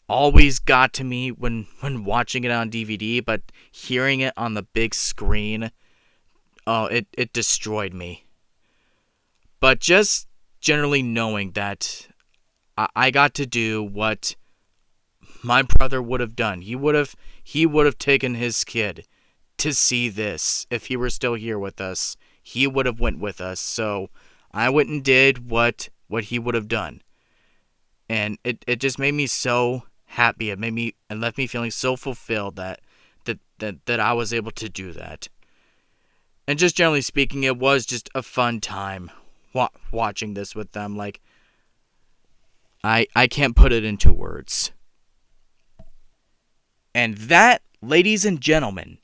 always got to me when watching it on DVD, but hearing it on the big screen, oh, it destroyed me. But just generally knowing that I got to do what my brother would have done. He would have taken his kid to see this if he were still here with us. He would have went with us. So I went and did what he would have done. And it just made me so happy. It left me feeling so fulfilled that I was able to do that. And just generally speaking, it was just a fun time watching this with them. Like, I can't put it into words. And that, ladies and gentlemen,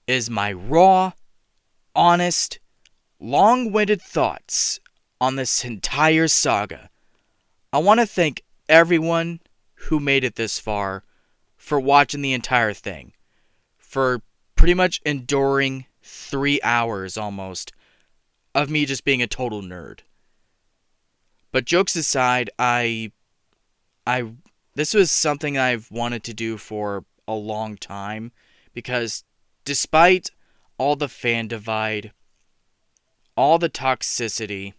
is my raw, honest, long-winded thoughts on this entire saga. I want to thank everyone who made it this far for watching the entire thing, for pretty much enduring 3 hours almost of me just being a total nerd. But jokes aside, this was something I've wanted to do for a long time, because despite all the fan divide, all the toxicity,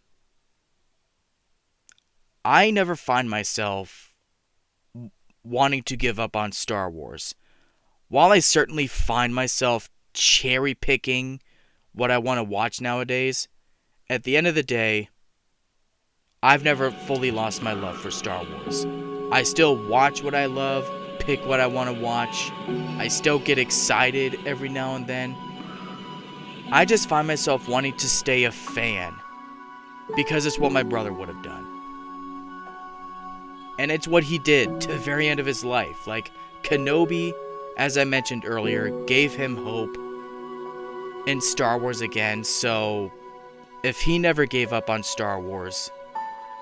I never find myself wanting to give up on Star Wars. While I certainly find myself cherry picking what I want to watch nowadays, at the end of the day, I've never fully lost my love for Star Wars. I still watch what I love, pick what I want to watch. I still get excited every now and then. I just find myself wanting to stay a fan because it's what my brother would have done. And it's what he did to the very end of his life. Like, Kenobi, as I mentioned earlier, gave him hope in Star Wars again. So if he never gave up on Star Wars,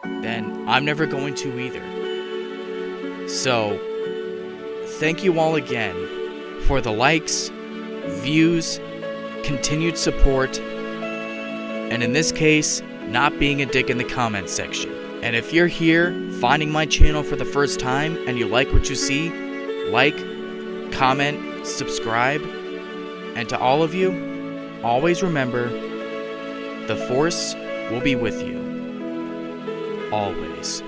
then I'm never going to either. So, thank you all again for the likes, views, continued support, and in this case, not being a dick in the comments section. And if you're here, finding my channel for the first time, and you like what you see, like, comment, subscribe, and to all of you, always remember, the Force will be with you. Always.